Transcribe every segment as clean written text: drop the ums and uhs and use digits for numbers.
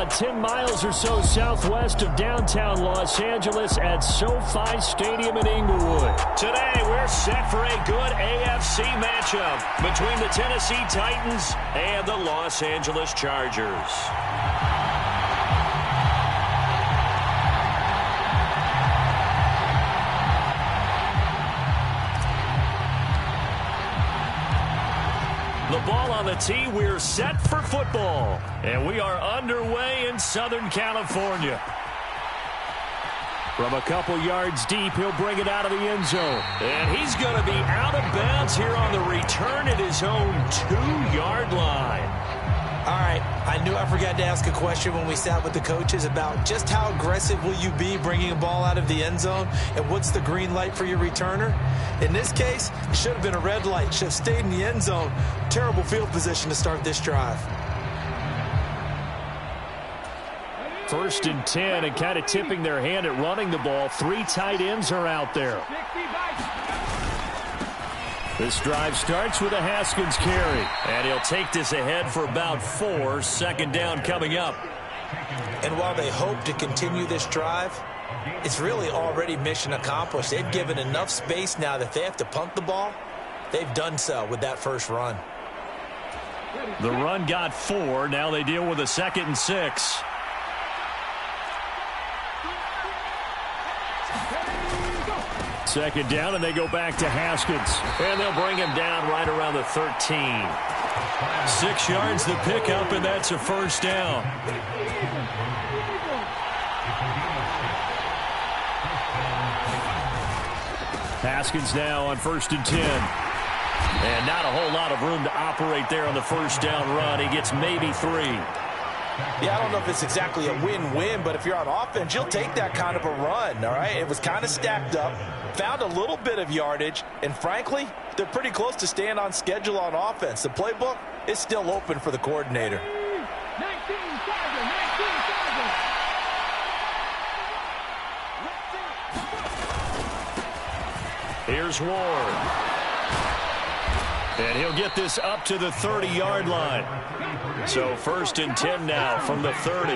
about 10 miles or so southwest of downtown Los Angeles at SoFi Stadium in Inglewood. Today, we're set for a good AFC matchup between the Tennessee Titans and the Los Angeles Chargers. The ball on the tee, we're set for football. And we are underway in Southern California. From a couple yards deep, he'll bring it out of the end zone. And he's going to be out of bounds here on the return at his own 2-yard line. All right, I knew I forgot to ask a question when we sat with the coaches about just how aggressive will you be bringing a ball out of the end zone, and what's the green light for your returner? In this case, it should have been a red light. Should have stayed in the end zone. Terrible field position to start this drive. 1st and 10, and kind of tipping their hand at running the ball. 3 tight ends are out there. This drive starts with a Haskins carry. And he'll take this ahead for about 4. 2nd down coming up. And while they hope to continue this drive, it's really already mission accomplished. They've given enough space now that if they have to punt the ball, they've done so with that first run. The run got 4. Now they deal with a 2nd and 6. Second down, and they go back to Haskins. And they'll bring him down right around the 13. 6 yards the pickup, and that's a 1st down. Haskins now on 1st and 10. And not a whole lot of room to operate there on the 1st down run. He gets maybe 3. Yeah, I don't know if it's exactly a win-win, but if you're on offense, you'll take that kind of a run, all right? It was kind of stacked up, found a little bit of yardage, and frankly, they're pretty close to staying on schedule on offense. The playbook is still open for the coordinator. 19-7. Here's Ward. And he'll get this up to the 30-yard line. So 1st and 10 now from the 30.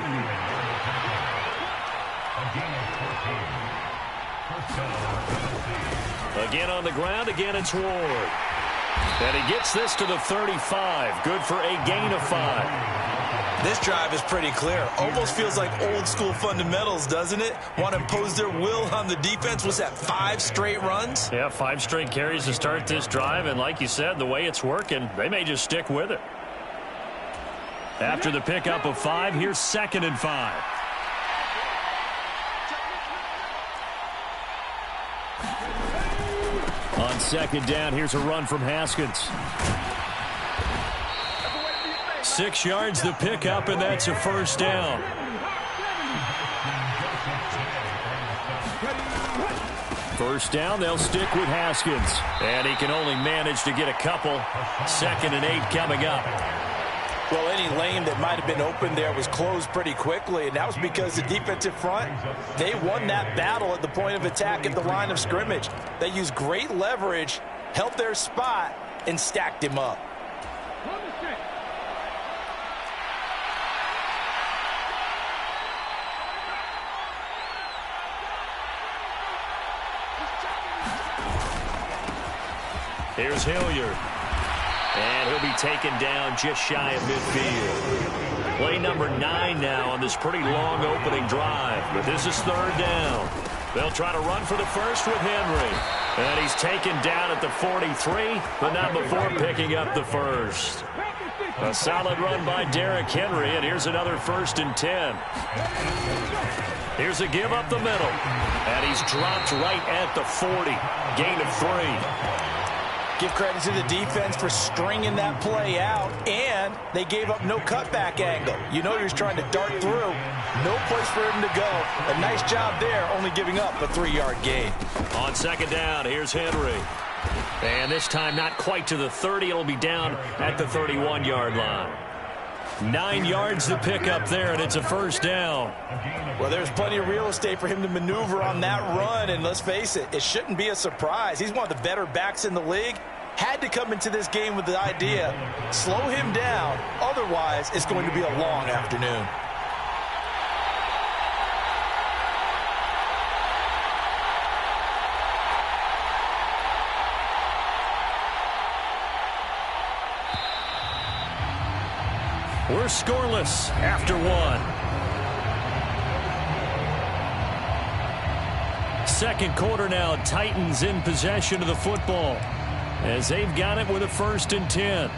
Again on the ground. Again, it's Ward. And he gets this to the 35. Good for a gain of 5. This drive is pretty clear. Almost feels like old-school fundamentals, doesn't it? Want to impose their will on the defense. Was that 5 straight runs? Yeah, 5 straight carries to start this drive. And like you said, the way it's working, they may just stick with it. After the pickup of 5, here's 2nd and 5. On 2nd down, here's a run from Haskins. 6 yards the pickup, and that's a 1st down. First down, they'll stick with Haskins. And he can only manage to get a couple. 2nd and 8 coming up. Well, any lane that might have been open there was closed pretty quickly, and that was because the defensive front, they won that battle at the point of attack at the line of scrimmage. They used great leverage, held their spot, and stacked him up. Here's Hilliard. And he'll be taken down just shy of midfield. Play number 9 now on this pretty long opening drive. But this is 3rd down. They'll try to run for the first with Henry. And he's taken down at the 43, but not before picking up the first. A solid run by Derrick Henry, and here's another 1st and 10. Here's a give up the middle. And he's dropped right at the 40. Gain of 3. Give credit to the defense for stringing that play out, and they gave up no cutback angle. You know he was trying to dart through. No place for him to go. A nice job there, only giving up a 3-yard gain. On 2nd down, here's Henry. And this time not quite to the 30. It'll be down at the 31-yard line. 9 yards to pick up there, and it's a 1st down. Well, there's plenty of real estate for him to maneuver on that run, and let's face it, it shouldn't be a surprise. He's one of the better backs in the league. Had to come into this game with the idea, slow him down, otherwise it's going to be a long afternoon. We're scoreless after one. Second quarter now, Titans in possession of the football as they've got it with a 1st and 10.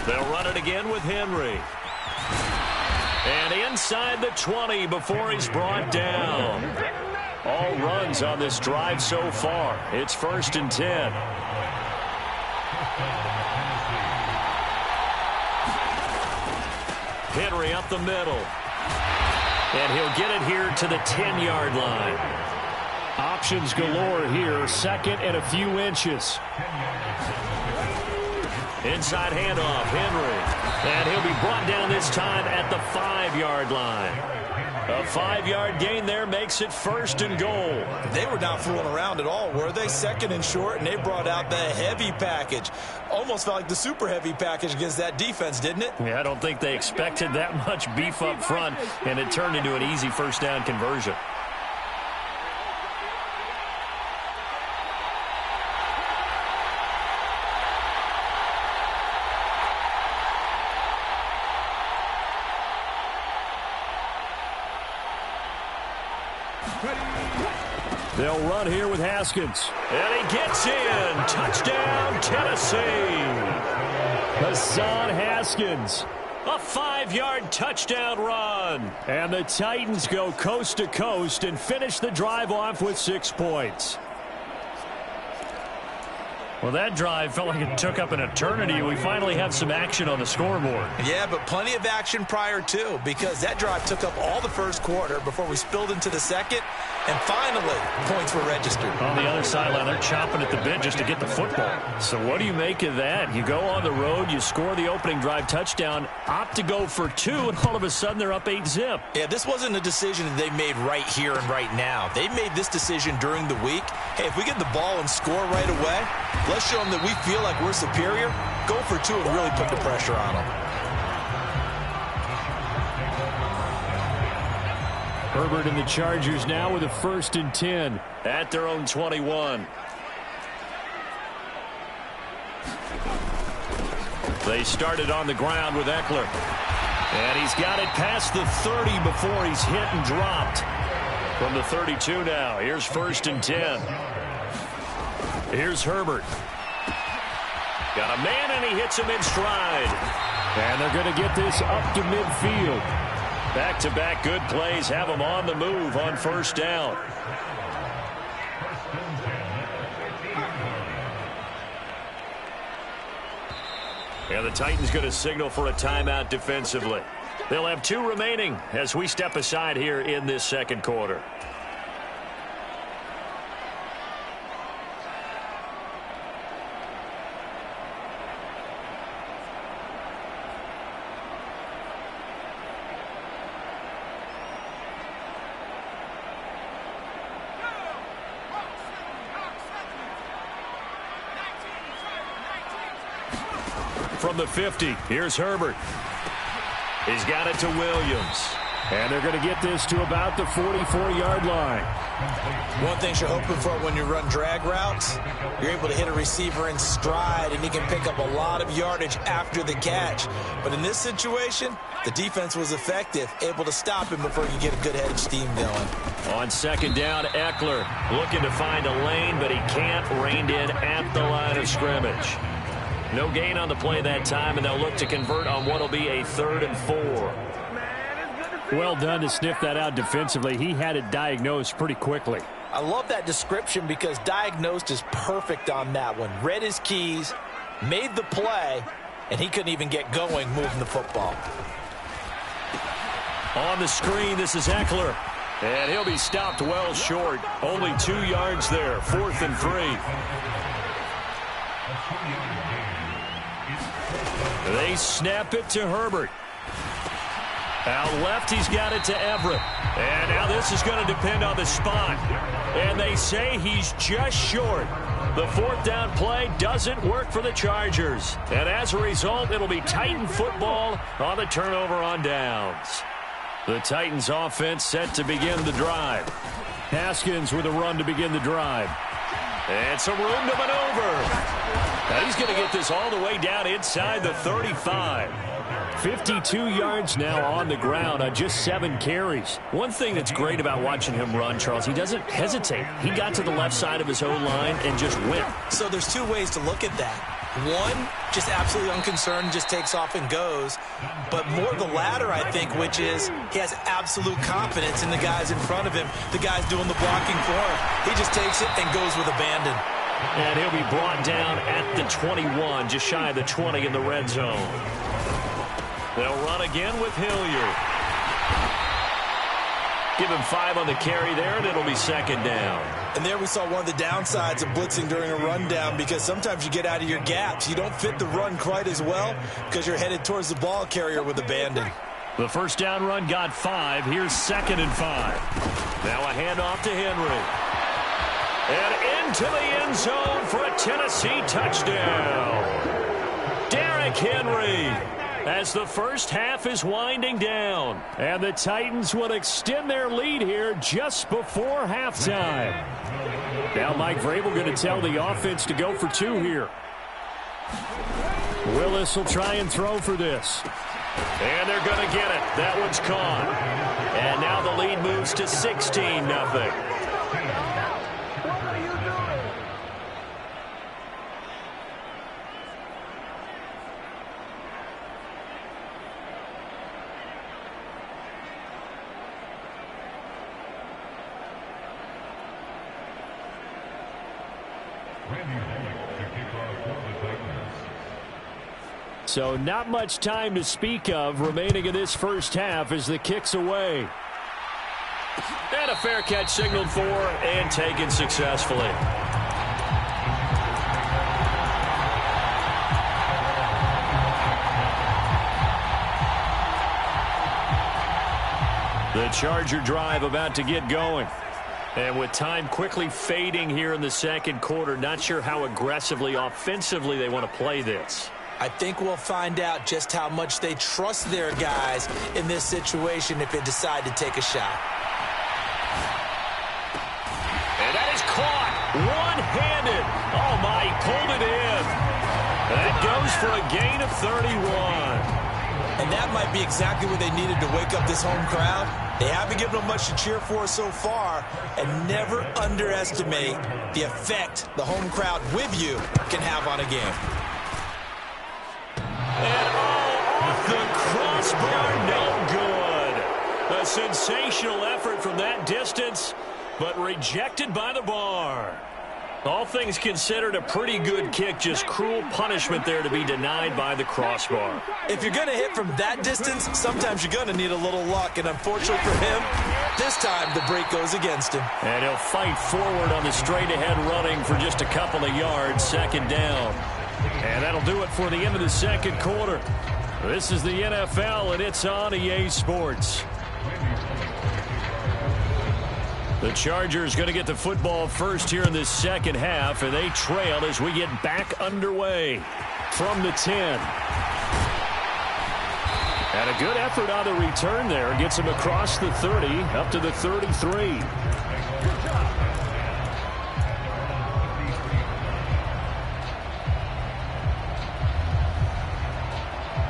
They'll run it again with Henry. And inside the 20 before he's brought down. All runs on this drive so far. It's 1st and 10. Henry up the middle. And he'll get it here to the 10-yard line. Options galore here. 2nd and a few inches. Inside handoff, Henry. And he'll be brought down this time at the 5-yard line. A 5-yard gain there makes it 1st and goal. They were not fooling around at all, were they? 2nd and short, and they brought out the heavy package. Almost felt like the super heavy package against that defense, didn't it? Yeah, I don't think they expected that much beef up front, and it turned into an easy 1st down conversion. They'll run here with Haskins. And he gets in. Touchdown, Tennessee. Hassan Haskins. A 5-yard touchdown run. And the Titans go coast to coast and finish the drive off with 6 points. Well, that drive felt like it took up an eternity. We finally have some action on the scoreboard. Yeah, but plenty of action prior to, because that drive took up all the 1st quarter before we spilled into the 2nd, and finally, points were registered. On the other sideline, they're chomping at the bit just to get the football. So what do you make of that? You go on the road, you score the opening drive touchdown, opt to go for 2, and all of a sudden they're up 8-zip. Yeah, this wasn't a decision that they made right here and right now. They made this decision during the week. Hey, if we get the ball and score right away, let's show them that we feel like we're superior. Go for 2 and really put the pressure on them. Herbert and the Chargers now with a 1st and 10. At their own 21. They started on the ground with Eckler. And he's got it past the 30 before he's hit and dropped. From the 32 now. Here's 1st and 10. Here's Herbert. Got a man, and he hits him in stride. And they're going to get this up to midfield. Back-to-back good plays have him on the move on 1st down. And the Titans going to signal for a timeout defensively. They'll have 2 remaining as we step aside here in this 2nd quarter. From the 50, here's Herbert. He's got it to Williams. And they're going to get this to about the 44-yard line. One thing you're hoping for when you run drag routes, you're able to hit a receiver in stride, and he can pick up a lot of yardage after the catch. But in this situation, the defense was effective, able to stop him before you get a good head of steam going. On 2nd down, Eckler looking to find a lane, but he can't. Reined in at the line of scrimmage. No gain on the play that time, and they'll look to convert on what will be a 3rd and 4. Well done to sniff that out defensively. He had it diagnosed pretty quickly. I love that description because diagnosed is perfect on that one. Read his keys, made the play, and he couldn't even get going moving the football. On the screen, this is Eckler. And he'll be stopped well short. Only 2 yards there, 4th and 3. They snap it to Herbert. Out left, he's got it to Everett. And now this is going to depend on the spot. And they say he's just short. The fourth down play doesn't work for the Chargers. And as a result, it'll be Titan football on the turnover on downs. The Titans offense set to begin the drive. Haskins with a run to begin the drive. And some room to maneuver. Now he's going to get this all the way down inside the 35. 52 yards now on the ground on just 7 carries. One thing that's great about watching him run, Charles, he doesn't hesitate. He got to the left side of his own line and just went. So there's two ways to look at that. One, just absolutely unconcerned, just takes off and goes. But more the latter, I think, which is he has absolute confidence in the guys in front of him, the guys doing the blocking for him. He just takes it and goes with abandon. And he'll be brought down at the 21, just shy of the 20 in the red zone. They'll run again with Hilliard. Give him 5 on the carry there, and it'll be second down. And there we saw one of the downsides of blitzing during a rundown, because sometimes you get out of your gaps. You don't fit the run quite as well because you're headed towards the ball carrier with abandon. The first down run got 5. Here's 2nd and 5. Now a handoff to Henry. And into the end zone for a Tennessee touchdown. Derrick Henry. As the first half is winding down. And the Titans will extend their lead here just before halftime. Now Mike Vrabel going to tell the offense to go for 2 here. Willis will try and throw for this. And they're going to get it. That one's caught. And now the lead moves to 16-0. So not much time to speak of remaining in this first half as the kick's away. And a fair catch signaled for and taken successfully. The Charger drive about to get going. And with time quickly fading here in the second quarter, not sure how aggressively, offensively they want to play this. I think we'll find out just how much they trust their guys in this situation if they decide to take a shot. And that is caught one-handed. Oh, my, he pulled it in. That goes for a gain of 31. And that might be exactly what they needed to wake up this home crowd. They haven't given them much to cheer for so far, and never underestimate the effect the home crowd with you can have on a game. And off the crossbar, no good. A sensational effort from that distance, but rejected by the bar. All things considered, a pretty good kick, just cruel punishment there to be denied by the crossbar. If you're going to hit from that distance, sometimes you're going to need a little luck, and unfortunately for him, this time the break goes against him. And he'll fight forward on the straight-ahead running for just a couple of yards, second down. And that'll do it for the end of the second quarter. This is the NFL, and it's on EA Sports. The Chargers going to get the football first here in this second half, and they trail as we get back underway from the 10. And a good effort on the return there. Gets him across the 30, up to the 33.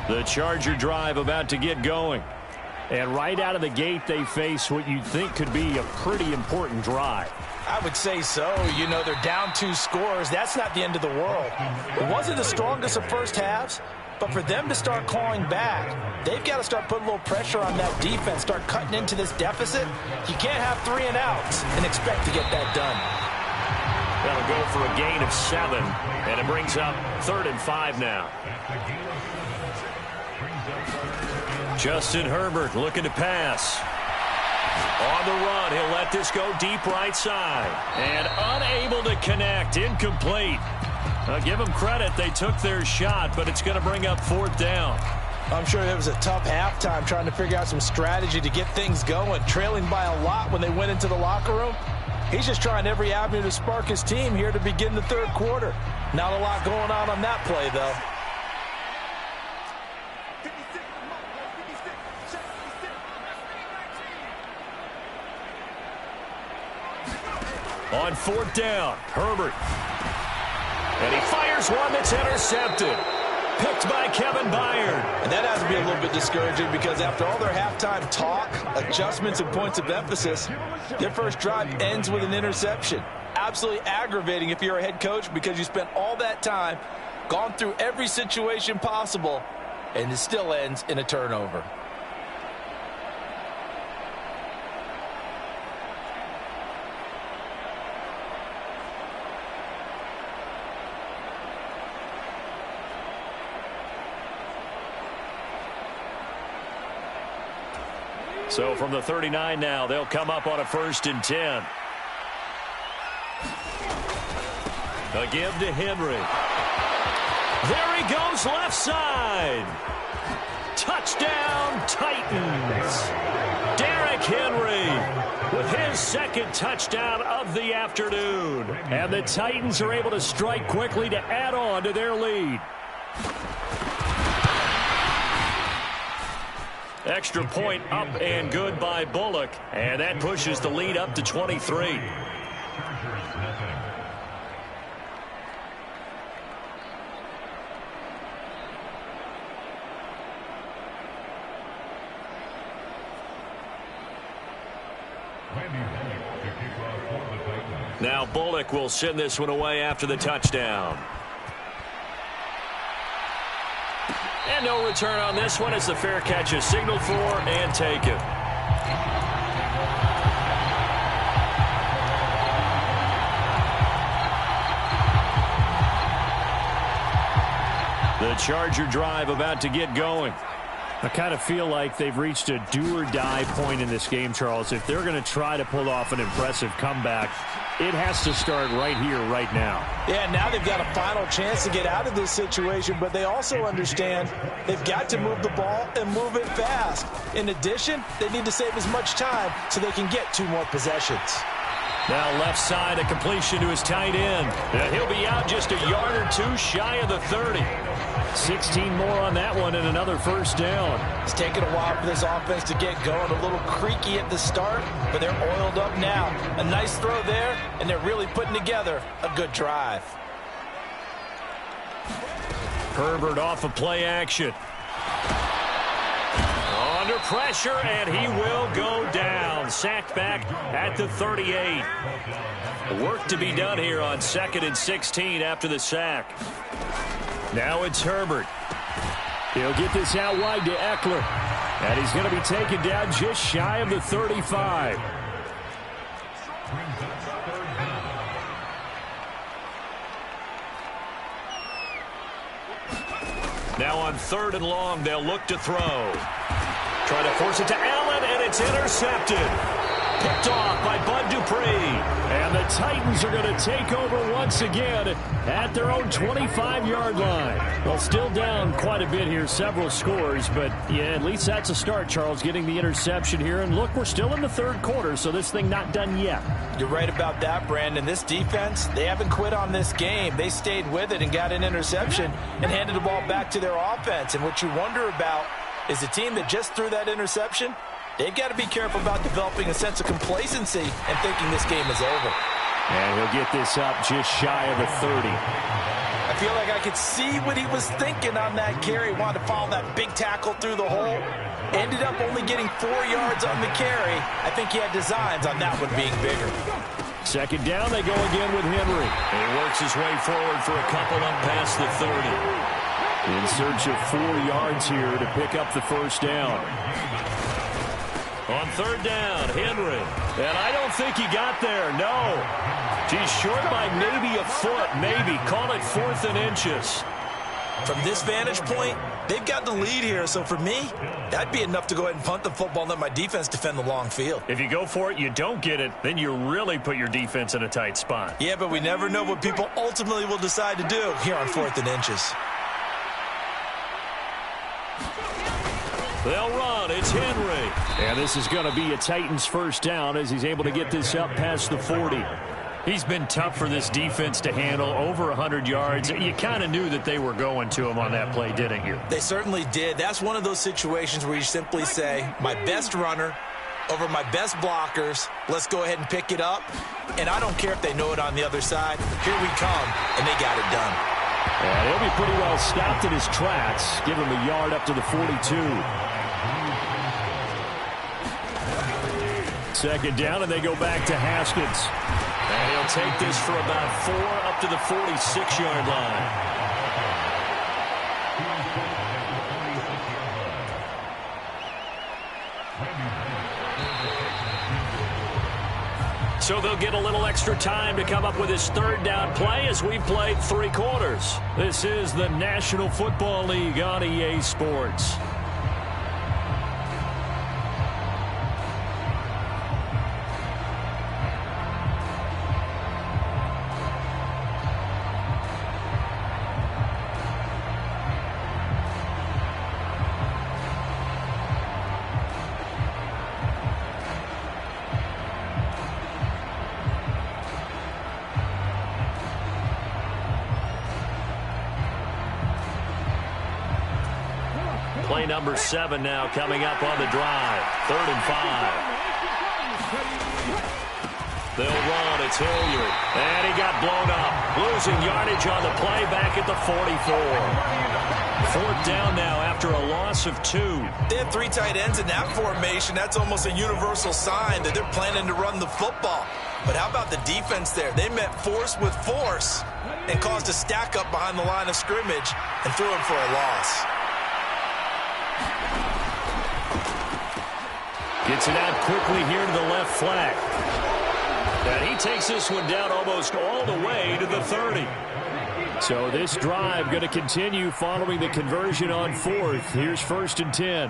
The Charger drive about to get going. And right out of the gate, they face what you'd think could be a pretty important drive. I would say so. You know, they're down 2 scores. That's not the end of the world. It wasn't the strongest of first halves, but for them to start clawing back, they've got to start putting a little pressure on that defense, start cutting into this deficit. You can't have 3 and outs and expect to get that done. That'll go for a gain of 7, and it brings up 3rd and 5 now. Justin Herbert looking to pass. On the run, he'll let this go deep right side. And unable to connect, incomplete. Give them credit. They took their shot, but it's going to bring up 4th down. I'm sure it was a tough halftime trying to figure out some strategy to get things going, trailing by a lot when they went into the locker room. He's just trying every avenue to spark his team here to begin the 3rd quarter. Not a lot going on that play, though. On 4th down, Herbert. And he fires one that's intercepted. Picked by Kevin Byard. And that has to be a little bit discouraging because after all their halftime talk, adjustments, and points of emphasis, their first drive ends with an interception. Absolutely aggravating if you're a head coach because you spent all that time, gone through every situation possible, and it still ends in a turnover. So from the 39 now, they'll come up on a 1st and 10. A give to Henry. There he goes left side. Touchdown Titans. Derrick Henry with his 2nd touchdown of the afternoon. And the Titans are able to strike quickly to add on to their lead. Extra point up and good by Bullock. And that pushes the lead up to 23. Now Bullock will send this one away after the touchdown. And no return on this one as the fair catch is signaled for and taken. The Charger drive about to get going. I kind of feel like they've reached a do-or-die point in this game, Charles. If they're going to try to pull off an impressive comeback, it has to start right here, right now. Yeah, now they've got a final chance to get out of this situation, but they also understand they've got to move the ball and move it fast. In addition, they need to save as much time so they can get 2 more possessions. Now left side, a completion to his tight end. And he'll be out just a yard or 2 shy of the 30. 16 more on that one and another 1st down. It's taken a while for this offense to get going. A little creaky at the start, but they're oiled up now. A nice throw there, and they're really putting together a good drive. Herbert off of play action. Under pressure, and he will go down. Sacked back at the 38. Work to be done here on 2nd and 16 after the sack. Now it's Herbert. He'll get this out wide to Eckler. And he's going to be taken down just shy of the 35. Now on 3rd and long, they'll look to throw. Try to force it to Allen, and it's intercepted. Picked off by Bud Dupree. And the Titans are going to take over once again at their own 25-yard line. Well, still down quite a bit here, several scores, but yeah, at least that's a start, Charles, getting the interception here. And look, we're still in the 3rd quarter, so this thing not done yet. You're right about that, Brandon. This defense, they haven't quit on this game. They stayed with it and got an interception and handed the ball back to their offense. And what you wonder about is the team that just threw that interception, they've got to be careful about developing a sense of complacency and thinking this game is over. And he'll get this up just shy of the 30. I feel like I could see what he was thinking on that carry. Wanted to follow that big tackle through the hole. Ended up only getting 4 yards on the carry. I think he had designs on that one being bigger. 2nd down, they go again with Henry. And he works his way forward for a couple up past the 30. In search of 4 yards here to pick up the 1st down. On 3rd down, Henry. And I don't think he got there, no. He's short by maybe a foot, maybe. Call it 4th and inches. From this vantage point, they've got the lead here. So for me, that'd be enough to go ahead and punt the football and let my defense defend the long field. If you go for it, you don't get it, then you really put your defense in a tight spot. Yeah, but we never know what people ultimately will decide to do here on 4th and inches. They'll run. It's Henry. And this is going to be a Titans first down as he's able to get this up past the 40. He's been tough for this defense to handle, over 100 yards. You kind of knew that they were going to him on that play, didn't you? They certainly did. That's one of those situations where you simply say, my best runner over my best blockers, let's go ahead and pick it up. And I don't care if they know it on the other side. Here we come, and they got it done. And he'll be pretty well stopped in his tracks. Give him a yard up to the 42. Second down, and they go back to Haskins. And he'll take this for about 4 up to the 46-yard line. So they'll get a little extra time to come up with his third down play as we've played 3 quarters. This is the National Football League on EA Sports. Play number 7 now coming up on the drive. 3rd and 5. They'll run. It's Hilliard. And he got blown up. Losing yardage on the play back at the 44. 4th down now after a loss of 2. They have 3 tight ends in that formation. That's almost a universal sign that they're planning to run the football. But how about the defense there? They met force with force and caused a stack up behind the line of scrimmage and threw him for a loss. Gets it out quickly here to the left flat. And he takes this one down almost all the way to the 30. So this drive going to continue following the conversion on 4th. Here's 1st and 10.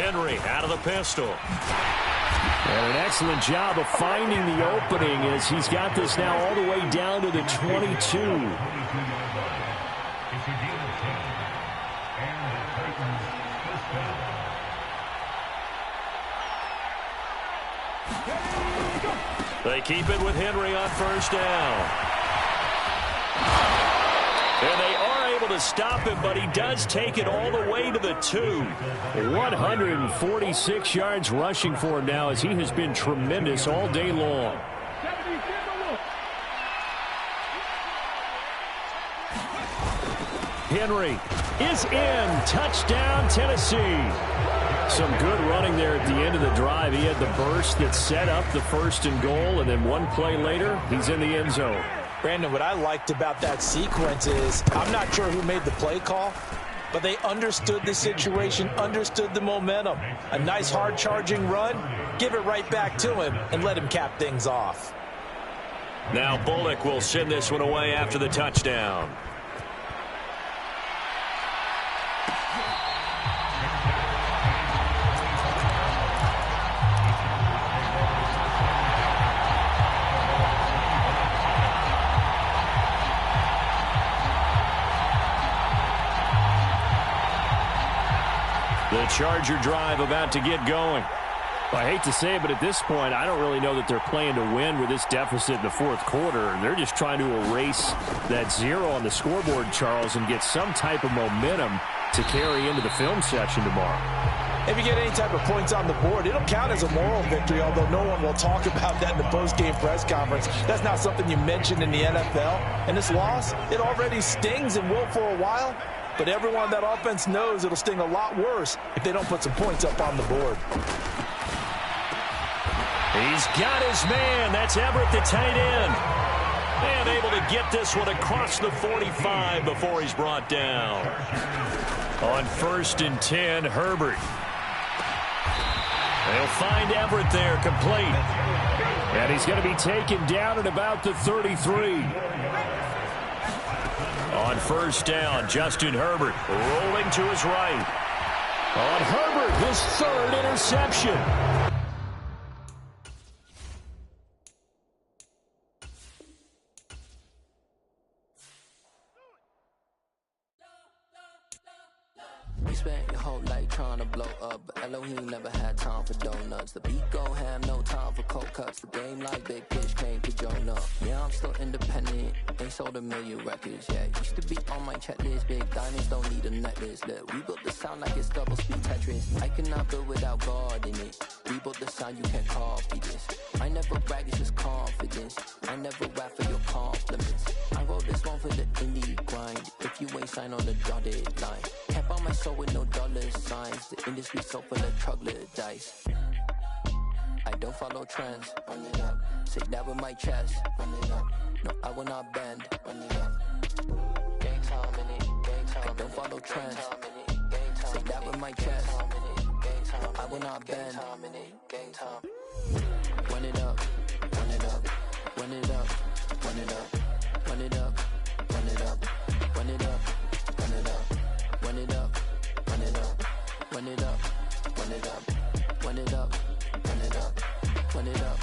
Henry out of the pistol. And an excellent job of finding the opening as he's got this now all the way down to the 22. They keep it with Henry on 1st down. And they are able to stop him, but he does take it all the way to the 2. 146 yards rushing for him now as he has been tremendous all day long. Henry is in. Touchdown, Tennessee. Some good running there at the end of the drive. He had the burst that set up the 1st and goal, and then one play later, he's in the end zone. Brandon, what I liked about that sequence is I'm not sure who made the play call, but they understood the situation, understood the momentum. A nice hard-charging run, give it right back to him, and let him cap things off. Now Bullock will send this one away after the touchdown. The Charger drive about to get going. I hate to say it, but at this point, I don't really know that they're playing to win with this deficit in the 4th quarter. They're just trying to erase that 0 on the scoreboard, Charles, and get some type of momentum to carry into the film session tomorrow. If you get any type of points on the board, it'll count as a moral victory, although no one will talk about that in the post-game press conference. That's not something you mentioned in the NFL. And this loss, it already stings and will for a while. But everyone on that offense knows it'll sting a lot worse if they don't put some points up on the board. He's got his man. That's Everett, the tight end. And able to get this one across the 45 before he's brought down. On 1st and 10, Herbert. They'll find Everett there, complete. And he's going to be taken down at about the 33. On first down, Justin Herbert rolling to his right. On Herbert, his third interception. You spent your whole life trying to blow up, but Elohim never had time for donuts. The beat go ham, no time for cold cuts. The game like Big Fish came to Jonah. Yeah, I'm still independent, ain't sold a million records yet. Used to be on my checklist, big diamonds don't need a necklace. Look, we built the sound like it's double speed Tetris. I cannot build without God in it. We built the sound, you can't copy this. I never brag, it's just confidence. I never rap for your compliments. I wrote this one for the indie grind. If you ain't signed on the dotted line, can't buy my soul with no dollar signs. The industry so full of troglodytes. I don't follow trends. Run it up. Say that with my chest. Run it up. No, I will not bend. Run it up. Gang time in it. Gang time. I don't follow trends. Say that with my chest. No, I will not bend. Gang time. Run it up. Run it up. Run it up. Run it up. Run it up. Run it up. Run it up. Run it up. Run it up. Run it up. Run it up. Run it up. Run it up. Run it up. Run it up.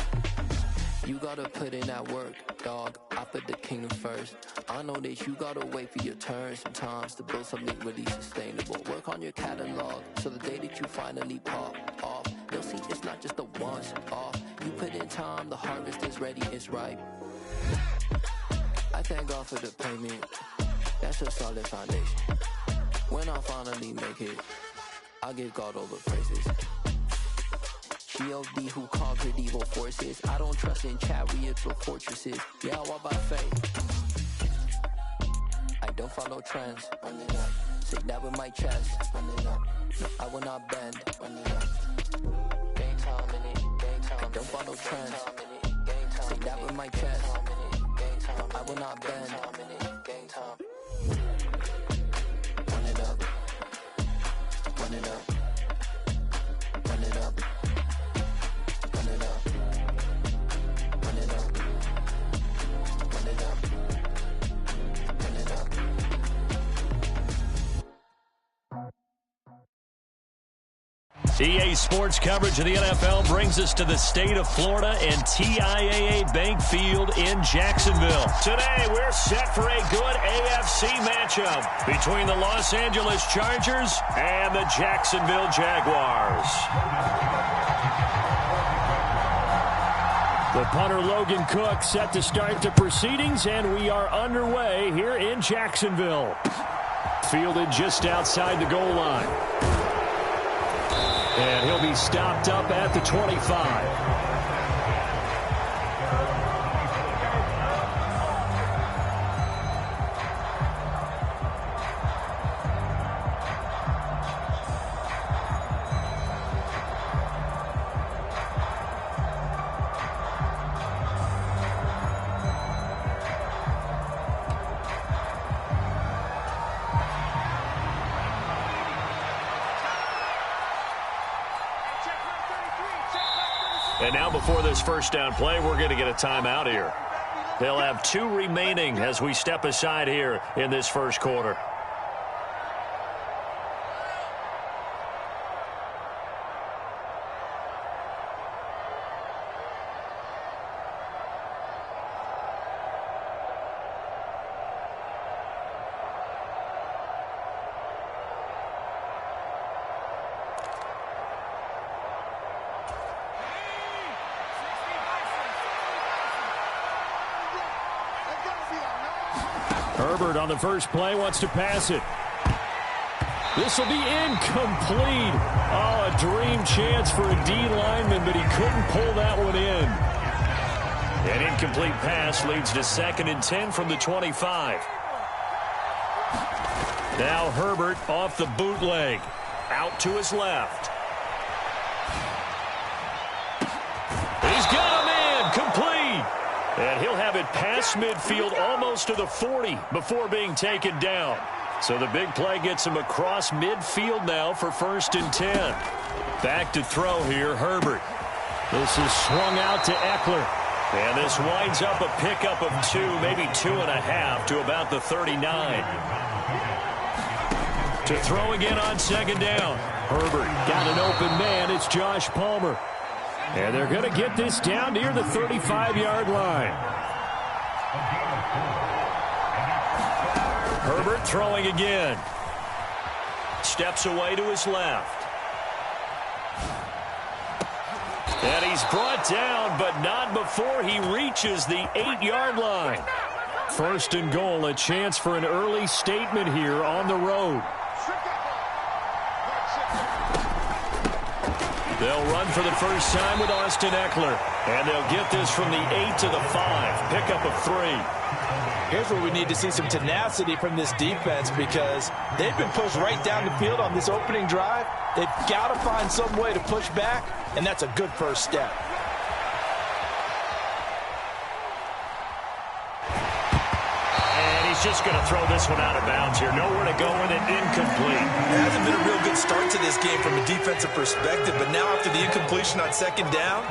You gotta put in that work, dog. I put the kingdom first. I know that you gotta wait for your turn sometimes to build something really sustainable. Work on your catalog, so the day that you finally pop off, you'll see it's not just a once off. You put in time, the harvest is ready, it's ripe. I thank God for the payment. That's a solid foundation. When I finally make it, I'll give God all the praises. G.O.D. who conquered evil forces. I don't trust in chariots or fortresses. Yeah, I walk by faith. I don't follow trends. Run it up. Say that with my chest. Run it up. No, I will not bend. Run it up. Game time in it. Game time. I don't follow trends. Say that with my chest. No, I will not bend. Game time. Run it up. Run it up. Run it up. Run it up. Run it up. Run it up. Run it up. EA Sports coverage of the NFL brings us to the state of Florida and TIAA Bank Field in Jacksonville. Today, we're set for a good AFC matchup between the Los Angeles Chargers and the Jacksonville Jaguars. The punter Logan Cook set to start the proceedings, and we are underway here in Jacksonville. Fielded just outside the goal line. And he'll be stopped up at the 25. And now before this first down play, we're going to get a timeout here. They'll have 2 remaining as we step aside here in this first quarter. Herbert on the first play wants to pass it. This will be incomplete. Oh, a dream chance for a D lineman, but he couldn't pull that one in. An incomplete pass leads to 2nd and 10 from the 25. Now Herbert off the bootleg. Out to his left. He's got him in. Complete. And he'll have it past midfield almost to the 40 before being taken down. So the big play gets him across midfield now for 1st and 10. Back to throw here, Herbert. This is swung out to Eckler. And this winds up a pickup of 2, maybe 2.5 to about the 39. To throw again on 2nd down. Herbert got an open man. It's Josh Palmer. And they're going to get this down near the 35-yard line. Herbert throwing again. Steps away to his left. And he's brought down, but not before he reaches the 8-yard line. 1st and goal, a chance for an early statement here on the road. They'll run for the first time with Austin Eckler. And they'll get this from the 8 to the 5. Pickup of 3. Here's where we need to see some tenacity from this defense because they've been pushed right down the field on this opening drive. They've got to find some way to push back, and that's a good first step. Just going to throw this one out of bounds here. Nowhere to go with it. Incomplete. It hasn't been a real good start to this game from a defensive perspective, but now after the incompletion on 2nd down,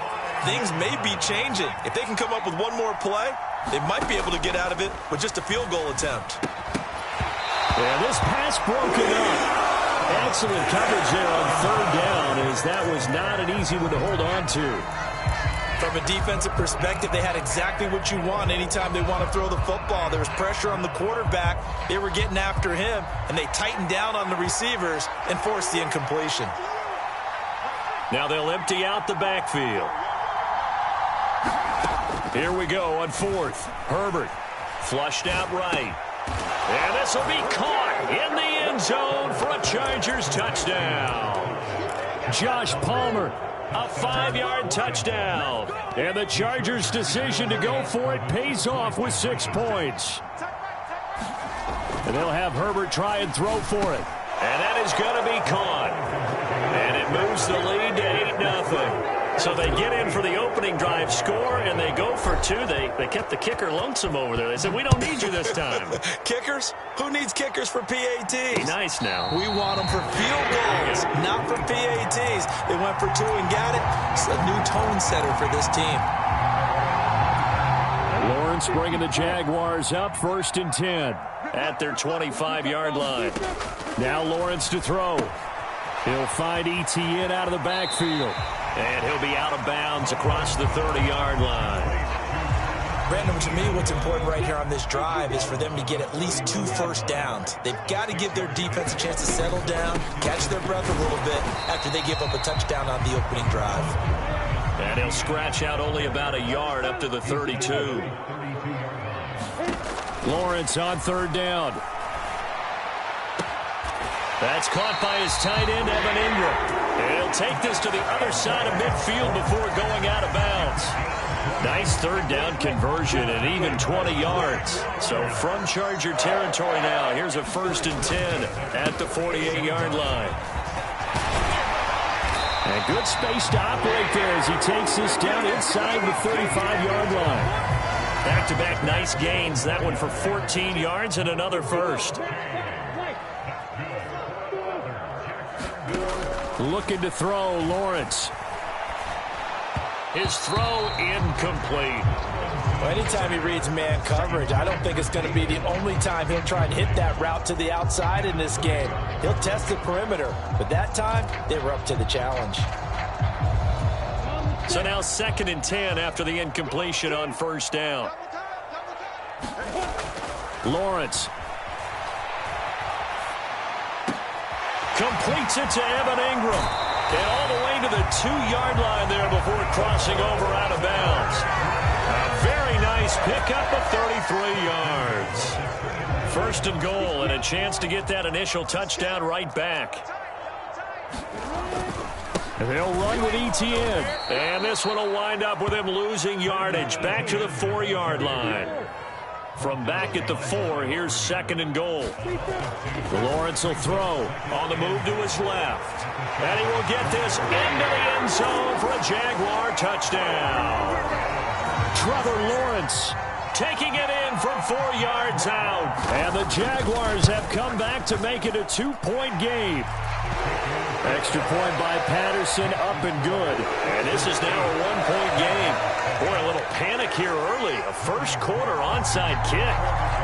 things may be changing. If they can come up with one more play, they might be able to get out of it with just a field goal attempt. Yeah, this pass broken up. Excellent coverage there on 3rd down, as that was not an easy one to hold on to. From a defensive perspective, they had exactly what you want anytime they want to throw the football. There was pressure on the quarterback. They were getting after him, and they tightened down on the receivers and forced the incompletion. Now they'll empty out the backfield. Here we go on 4th. Herbert flushed out right. And this will be caught in the end zone for a Chargers touchdown. Josh Palmer. A 5-yard touchdown. And the Chargers' decision to go for it pays off with 6 points. And they'll have Herbert try and throw for it. And that is going to be caught. And it moves the lead to 8-0. So they get in for the opening drive score, and they go for 2. They kept the kicker lonesome over there. They said, we don't need you this time. Kickers? Who needs kickers for PATs? Be nice now. We want them for field goals, not for PATs. They went for 2 and got it. It's a new tone setter for this team. Lawrence bringing the Jaguars up 1st and 10 at their 25-yard line. Now Lawrence to throw. He'll find Etienne out of the backfield. And he'll be out of bounds across the 30-yard line. Brandon, to me, what's important right here on this drive is for them to get at least 2 first downs. They've got to give their defense a chance to settle down, catch their breath a little bit after they give up a touchdown on the opening drive. And he'll scratch out only about a yard up to the 32. Lawrence on 3rd down. That's caught by his tight end, Evan Ingram. And he'll take this to the other side of midfield before going out of bounds. Nice 3rd down conversion and even 20 yards. So from Charger territory now, here's a 1st and 10 at the 48-yard line. And good space to operate there as he takes this down inside the 35-yard line. Back-to-back nice gains. That one for 14 yards and another first. Looking to throw, Lawrence. His throw incomplete. Well, anytime he reads man coverage, I don't think it's going to be the only time he'll try and hit that route to the outside in this game. He'll test the perimeter, but that time they were up to the challenge. So now 2nd and 10 after the incompletion on 1st down. Lawrence completes it to Evan Ingram. And all the way to the 2-yard line there before crossing over out of bounds. A very nice pickup of 33 yards. 1st and goal and a chance to get that initial touchdown right back. They'll run with Etienne. And this one will wind up with him losing yardage back to the 4-yard line. From back at the 4, here's 2nd and goal. Lawrence will throw on the move to his left. And he will get this into the end zone for a Jaguar touchdown. Trevor Lawrence taking it in from 4 yards out. And the Jaguars have come back to make it a 2-point game. Extra point by Patterson, up and good. And this is now a 1-point game. Boy, a little panic here early. A first-quarter onside kick.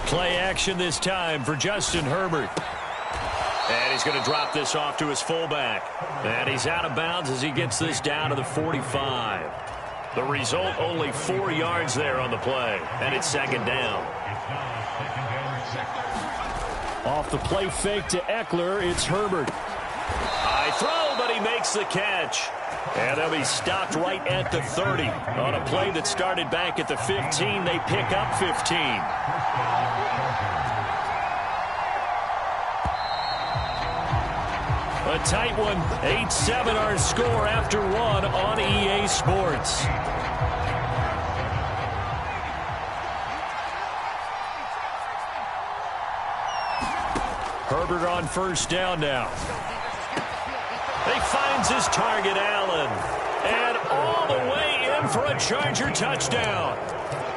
Play action this time for Justin Herbert. And he's going to drop this off to his fullback. And he's out of bounds as he gets this down to the 45. The result, only 4 yards there on the play. And it's second down. Off the play fake to Eckler, it's Herbert. High throw, but he makes the catch. And they'll be stopped right at the 30. On a play that started back at the 15, they pick up 15. A tight one, 8-7 our score after one on EA Sports. Herbert on first down now. He finds his target, Allen. And all the way in for a Charger touchdown.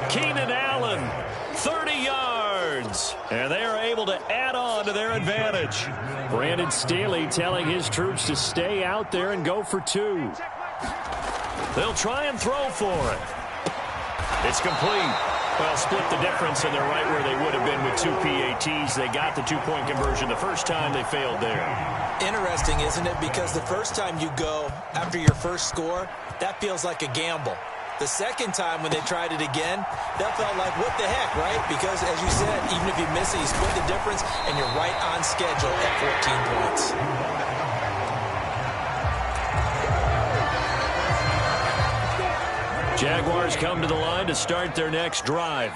Keenan Allen, 30 yards. And they are able to add on to their advantage. Brandon Staley telling his troops to stay out there and go for 2. They'll try and throw for it. It's complete. Well, split the difference, and they're right where they would have been with 2 PATs. They got the 2-point conversion the first time. They failed there. Interesting, isn't it? Because the first time you go after your first score, that feels like a gamble. The second time when they tried it again, that felt like, what the heck, right? Because, as you said, even if you miss it, you split the difference, and you're right on schedule at 14 points. Jaguars come to the line to start their next drive.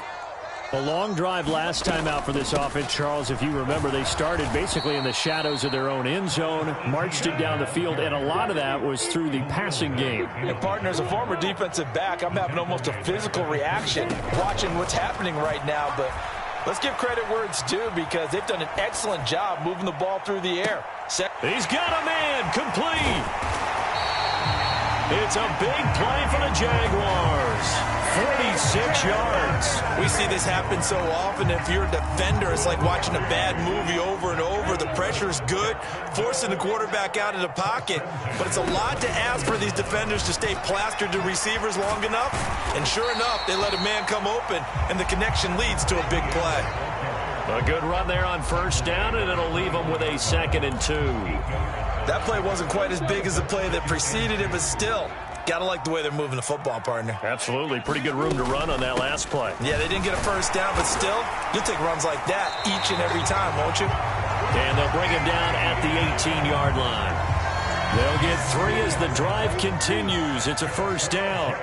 A long drive last time out for this offense, Charles. If you remember, they started basically in the shadows of their own end zone, marched it down the field, and a lot of that was through the passing game. And, partner, as a former defensive back, I'm having almost a physical reaction watching what's happening right now. But let's give credit where it's due because they've done an excellent job moving the ball through the air. He's got a man, complete. It's a big play for the Jaguars. 46 yards. We see this happen so often. If you're a defender, it's like watching a bad movie over and over. The pressure's good, forcing the quarterback out of the pocket. But it's a lot to ask for these defenders to stay plastered to receivers long enough. And sure enough, they let a man come open, and the connection leads to a big play. A good run there on first down, and it'll leave them with a 2nd and 2. That play wasn't quite as big as the play that preceded it, but still, got to like the way they're moving the football, partner. Absolutely. Pretty good room to run on that last play. Yeah, they didn't get a first down, but still, you'll take runs like that each and every time, won't you? And they'll bring him down at the 18-yard line. They'll get 3 as the drive continues. It's a first down.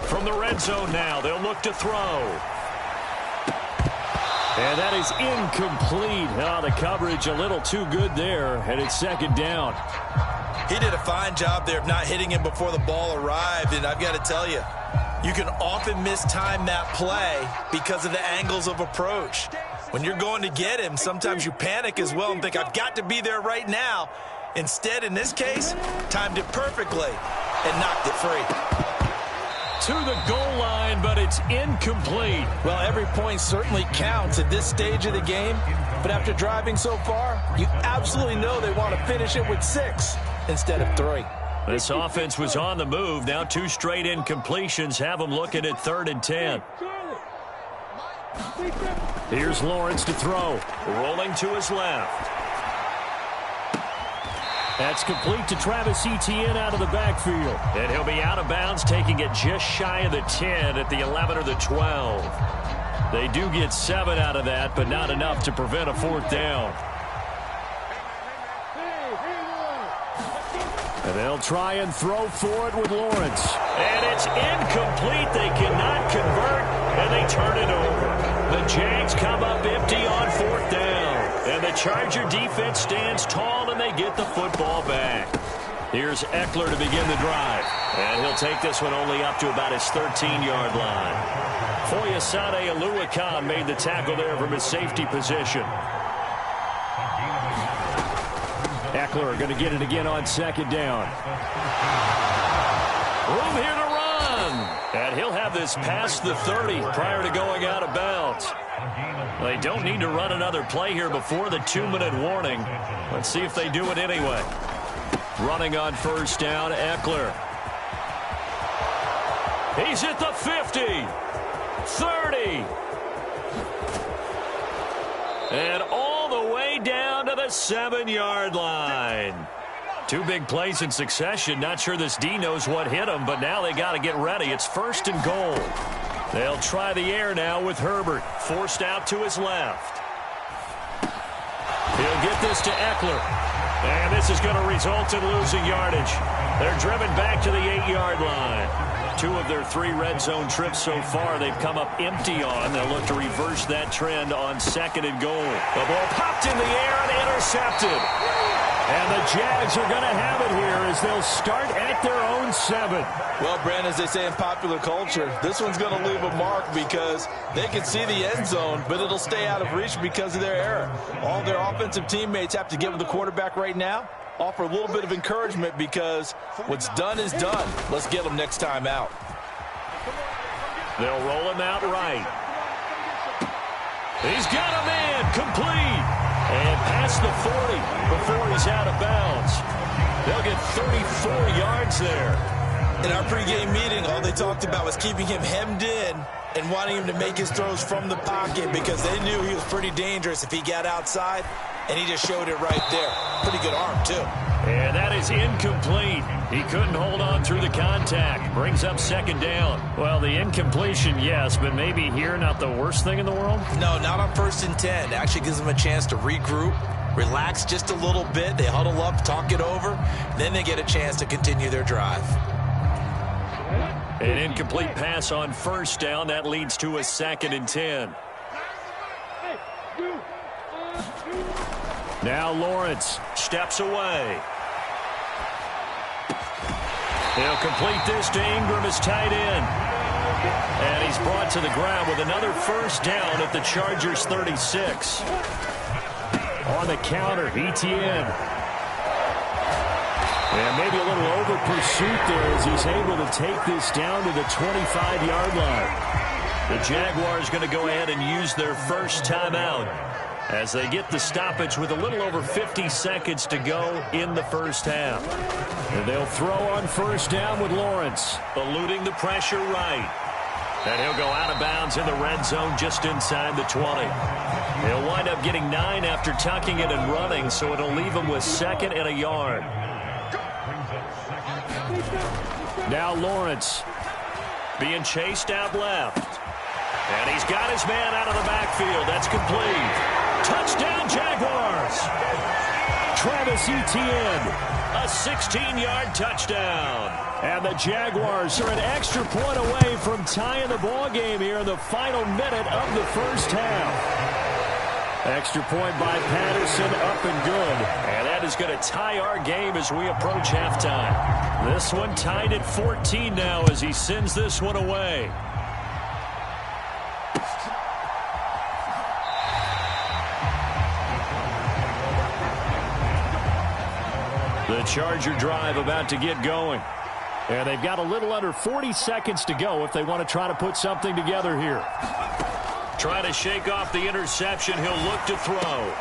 From the red zone now, they'll look to throw. And that is incomplete. Oh, the coverage a little too good there, and it's 2nd down. He did a fine job there of not hitting him before the ball arrived, and I've got to tell you, you can often mistime that play because of the angles of approach. When you're going to get him, sometimes you panic as well and think, I've got to be there right now. Instead, in this case, timed it perfectly and knocked it free. To the goal line, but it's incomplete. Well, every point certainly counts at this stage of the game, but after driving so far, you absolutely know they want to finish it with 6 instead of 3. This offense was on the move. Now 2 straight incompletions have them looking at 3rd and 10. Here's Lawrence to throw. Rolling to his left. That's complete to Travis Etienne out of the backfield. And he'll be out of bounds, taking it just shy of the 10 at the 11 or the 12. They do get 7 out of that, but not enough to prevent a 4th down. And they'll try and throw for it with Lawrence. And it's incomplete. They cannot convert, and they turn it over. The Jags come up empty on 4th down. And the Charger defense stands tall, and they get the football back. Here's Eckler to begin the drive. And he'll take this one only up to about his 13-yard line. Foyesade Oluwakan made the tackle there from his safety position. Eckler going to get it again on 2nd down. Room here to run. And he'll have this past the 30 prior to going out of bounds. They don't need to run another play here before the 2-minute warning. Let's see if they do it anyway. Running on 1st down, Eckler. He's at the 50. 30. And all the way down to the 7-yard line. 2 big plays in succession. Not sure this D knows what hit him, but now they got to get ready. It's 1st and goal. They'll try the air now with Herbert. Forced out to his left. He'll get this to Eckler. And this is going to result in losing yardage. They're driven back to the 8-yard line. 2 of their 3 red zone trips so far they've come up empty on. They'll look to reverse that trend on 2nd and goal. The ball popped in the air and intercepted. And the Jags are going to have it here as they'll start at their own 7. Well, Brandon, as they say in popular culture, this one's going to leave a mark because they can see the end zone, but it'll stay out of reach because of their error. All their offensive teammates have to give the quarterback right now, offer a little bit of encouragement because what's done is done. Let's get them next time out. They'll roll him out right. He's got a man complete. And past the 40 before he's out of bounds. They'll get 34 yards there. In our pregame meeting, all they talked about was keeping him hemmed in and wanting him to make his throws from the pocket because they knew he was pretty dangerous if he got outside, and he just showed it right there. Pretty good arm, too. And that is incomplete. He couldn't hold on through the contact. Brings up 2nd down. Well, the incompletion, yes, but maybe here not the worst thing in the world? No, not on 1st and 10. Actually gives them a chance to regroup, relax just a little bit. They huddle up, talk it over. Then they get a chance to continue their drive. An incomplete pass on 1st down. That leads to a 2nd and 10. Now Lawrence steps away. He'll complete this to Ingram as tight end. And he's brought to the ground with another 1st down at the Chargers' 36. On the counter, Etienne. And maybe a little over pursuit there as he's able to take this down to the 25-yard line. The Jaguars going to go ahead and use their first timeout as they get the stoppage with a little over 50 seconds to go in the first half. And they'll throw on 1st down with Lawrence, eluding the pressure right. And he'll go out of bounds in the red zone just inside the 20. He'll wind up getting 9 after tucking it and running, so it'll leave him with 2nd and a yard. Now Lawrence being chased out left. And he's got his man out of the backfield. That's complete. Touchdown, Jaguars. Travis Etienne, a 16-yard touchdown. And the Jaguars are an extra point away from tying the ball game here in the final minute of the first half. Extra point by Patterson, up and good. And that is going to tie our game as we approach halftime. This one tied at 14 now as he sends this one away. The Charger drive about to get going. And they've got a little under 40 seconds to go if they want to try to put something together here. Trying to shake off the interception. He'll look to throw.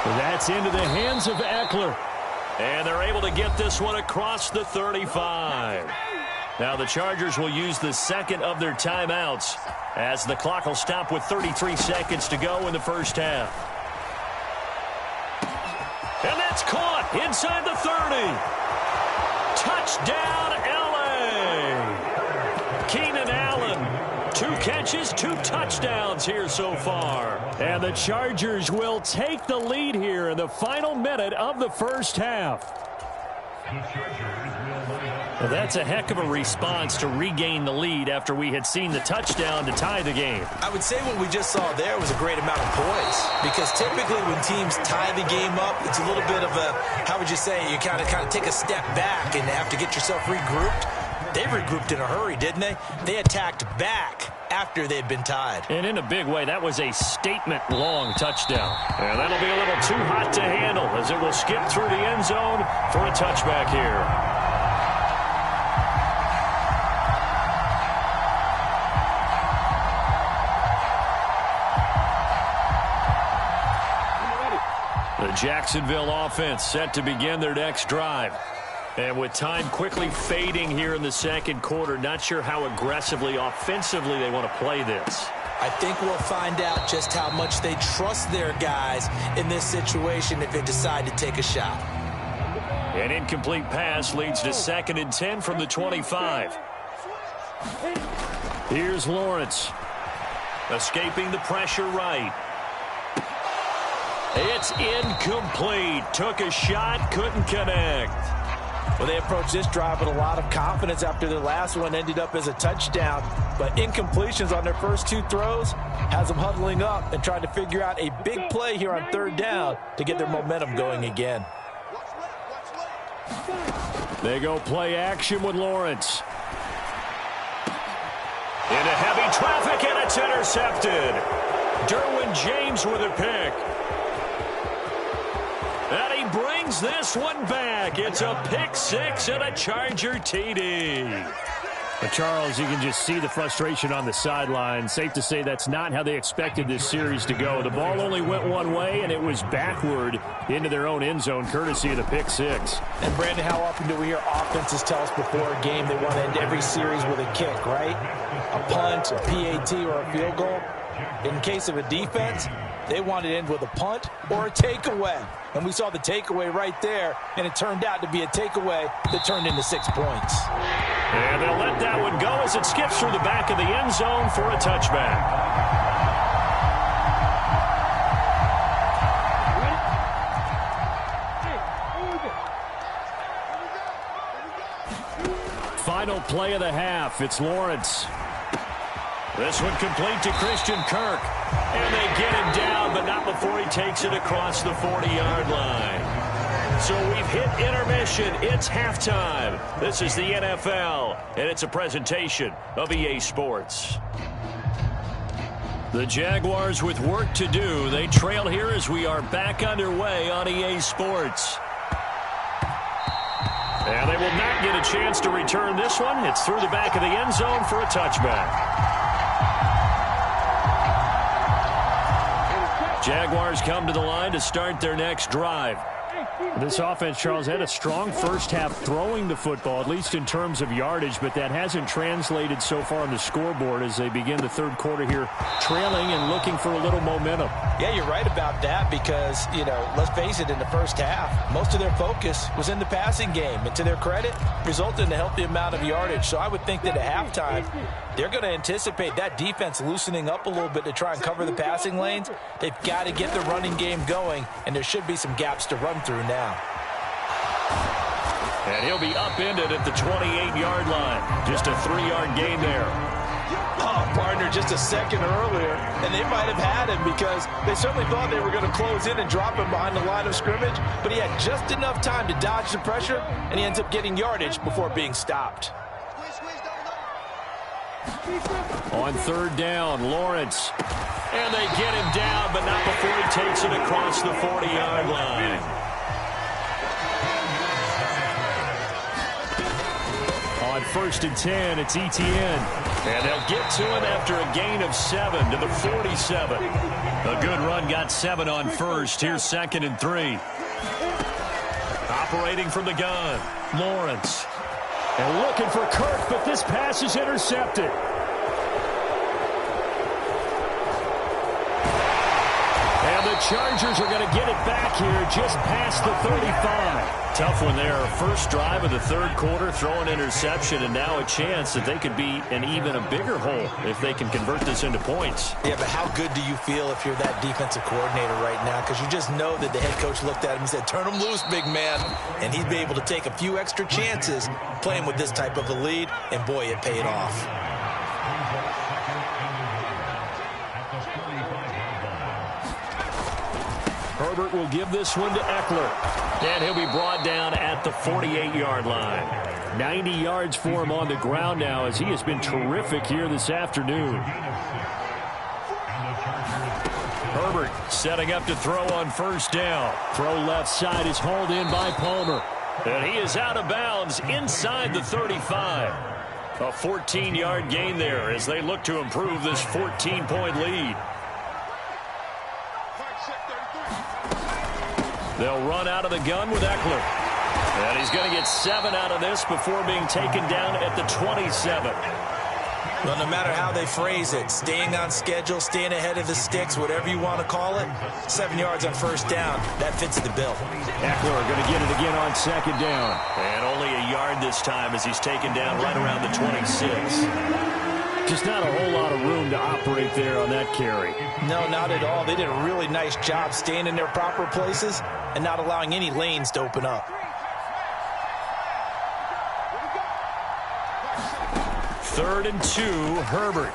That's into the hands of Eckler. And they're able to get this one across the 35. Now the Chargers will use the second of their timeouts as the clock will stop with 33 seconds to go in the first half. And that's caught inside the 30. Touchdown, L.A. Keenan Allen, 2 catches, 2 touchdowns here so far. And the Chargers will take the lead here in the final minute of the first half. Well, that's a heck of a response to regain the lead after we had seen the touchdown to tie the game. I would say what we just saw there was a great amount of poise, because typically when teams tie the game up, it's a little bit of a, how would you say, you kind of take a step back and have to get yourself regrouped. They regrouped in a hurry, didn't they? They attacked back after they'd been tied. And in a big way, that was a statement-long touchdown. And that'll be a little too hot to handle as it will skip through the end zone for a touchback here. The Jacksonville offense set to begin their next drive. And with time quickly fading here in the second quarter, not sure how aggressively, offensively they want to play this. I think we'll find out just how much they trust their guys in this situation if they decide to take a shot. An incomplete pass leads to 2nd and 10 from the 25. Here's Lawrence. Escaping the pressure right. It's incomplete. Took a shot, couldn't connect. Well, they approached this drive with a lot of confidence after their last one ended up as a touchdown. But incompletions on their first 2 throws has them huddling up and trying to figure out a big play here on 3rd down to get their momentum going again. They go play action with Lawrence. Into heavy traffic, and it's intercepted. Derwin James with a pick. And he brings this one back. It's a pick 6 and a Charger TD. But Charles, you can just see the frustration on the sideline. Safe to say that's not how they expected this series to go. The ball only went one way, and it was backward into their own end zone, courtesy of the pick 6. And, Brandon, how often do we hear offenses tell us before a game they want to end every series with a kick, right? A punt, a PAT, or a field goal. In case of a defense, they want to end with a punt or a takeaway. And we saw the takeaway right there, and it turned out to be a takeaway that turned into 6 points. And they'll let that one go as it skips through the back of the end zone for a touchback. Final play of the half. It's Lawrence. This one complete to Christian Kirk. And they get him down, but not before he takes it across the 40-yard line. So we've hit intermission. It's halftime. This is the NFL, and it's a presentation of EA Sports. The Jaguars with work to do. They trail here as we are back underway on EA Sports. And they will not get a chance to return this one. It's through the back of the end zone for a touchback. Jaguars come to the line to start their next drive. This offense, Charles, had a strong first half throwing the football, at least in terms of yardage, but that hasn't translated so far on the scoreboard as they begin the third quarter here, trailing and looking for a little momentum. Yeah, you're right about that because, let's face it, in the first half, most of their focus was in the passing game. And to their credit, resulted in a healthy amount of yardage. So I would think that at halftime, they're going to anticipate that defense loosening up a little bit to try and cover the passing lanes. They've got to get the running game going, and there should be some gaps to run through now. And he'll be upended at the 28-yard line. Just a 3-yard gain there. Oh, partner, just a second earlier, and they might have had him because they certainly thought they were going to close in and drop him behind the line of scrimmage, but he had just enough time to dodge the pressure, and he ends up getting yardage before being stopped. On 3rd down, Lawrence. And they get him down, but not before he takes it across the 40-yard line. On 1st and 10, it's Etienne. And they'll get to him after a gain of 7 to the 47. A good run, got 7 on 1st. Here's 2nd and 3. Operating from the gun, Lawrence. And looking for Kirk, but this pass is intercepted. And the Chargers are going to get it back here just past the 35. Tough one there. First drive of the third quarter, throw an interception, and now a chance that they could be in even a bigger hole if they can convert this into points. Yeah, but how good do you feel if you're that defensive coordinator right now? Because you just know that the head coach looked at him and said, turn him loose, big man. And he'd be able to take a few extra chances playing with this type of a lead, and boy, it paid off. Herbert will give this one to Eckler. And he'll be brought down at the 48-yard line. 90 yards for him on the ground now as he has been terrific here this afternoon. Herbert setting up to throw on first down. Throw left side is hauled in by Palmer. And he is out of bounds inside the 35. A 14-yard gain there as they look to improve this 14-point lead. They'll run out of the gun with Eckler. And he's going to get 7 out of this before being taken down at the 27. Well, no matter how they phrase it, staying on schedule, staying ahead of the sticks, whatever you want to call it, 7 yards on first down, that fits the bill. Eckler going to get it again on second down. And only a yard this time as he's taken down right around the 26. Just not a whole lot of room to operate there on that carry. No, not at all. They did a really nice job staying in their proper places and not allowing any lanes to open up. Third and 2, Herbert.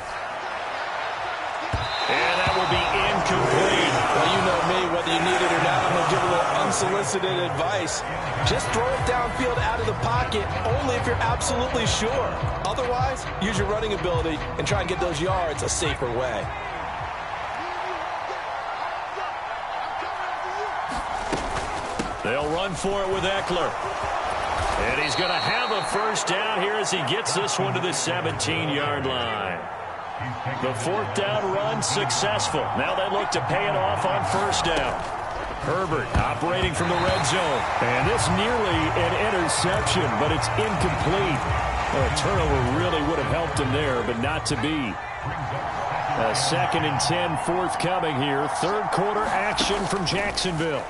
And that will be incomplete. Well, you know me, whether you need it or not, I'm going to give a little unsolicited advice. Just throw it downfield out of the pocket, only if you're absolutely sure. Otherwise, use your running ability and try and get those yards a safer way. They'll run for it with Eckler. And he's going to have a first down here as he gets this one to the 17-yard line. The fourth down run successful. Now they look to pay it off on first down. Herbert operating from the red zone. And this nearly an interception, but it's incomplete. A turnover really would have helped him there, but not to be. A 2nd and 10 forthcoming here. Third quarter action from Jacksonville.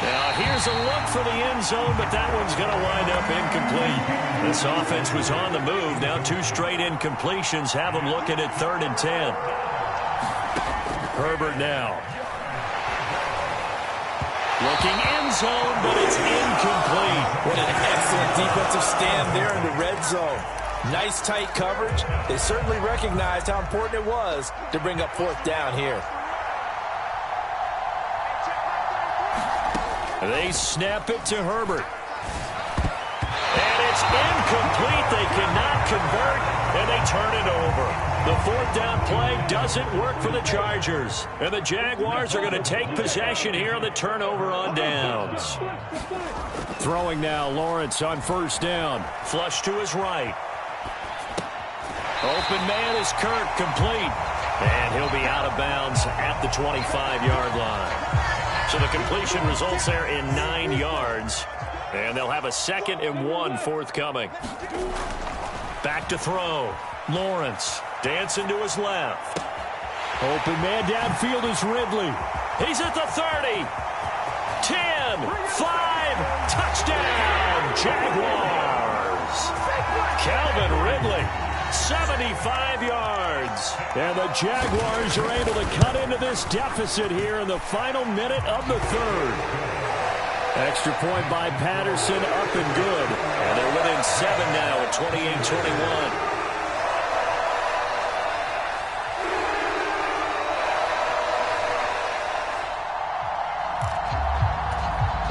Now here's a look for the end zone, but that one's going to wind up incomplete. This offense was on the move. Now 2 straight incompletions have them looking at 3rd and 10. Herbert now. Looking end zone, but it's incomplete. What an excellent defensive stand there in the red zone. Nice tight coverage. They certainly recognized how important it was to bring up 4th down here. They snap it to Herbert. And it's incomplete. They cannot convert, and they turn it over. The 4th down play doesn't work for the Chargers. And the Jaguars are going to take possession here on the turnover on downs. Throwing now, Lawrence on first down. Flush to his right. Open man is Kirk, complete. And he'll be out of bounds at the 25-yard line. So the completion results there in 9 yards. And they'll have a 2nd and 1 forthcoming. Back to throw. Lawrence dancing to his left. Open man downfield is Ridley. He's at the 30. 10, 5, touchdown, Jaguars. Calvin Ridley, 75 yards. And the Jaguars are able to cut into this deficit here in the final minute of the 3rd. Extra point by Patterson, up and good. And they're within 7 now at 28-21.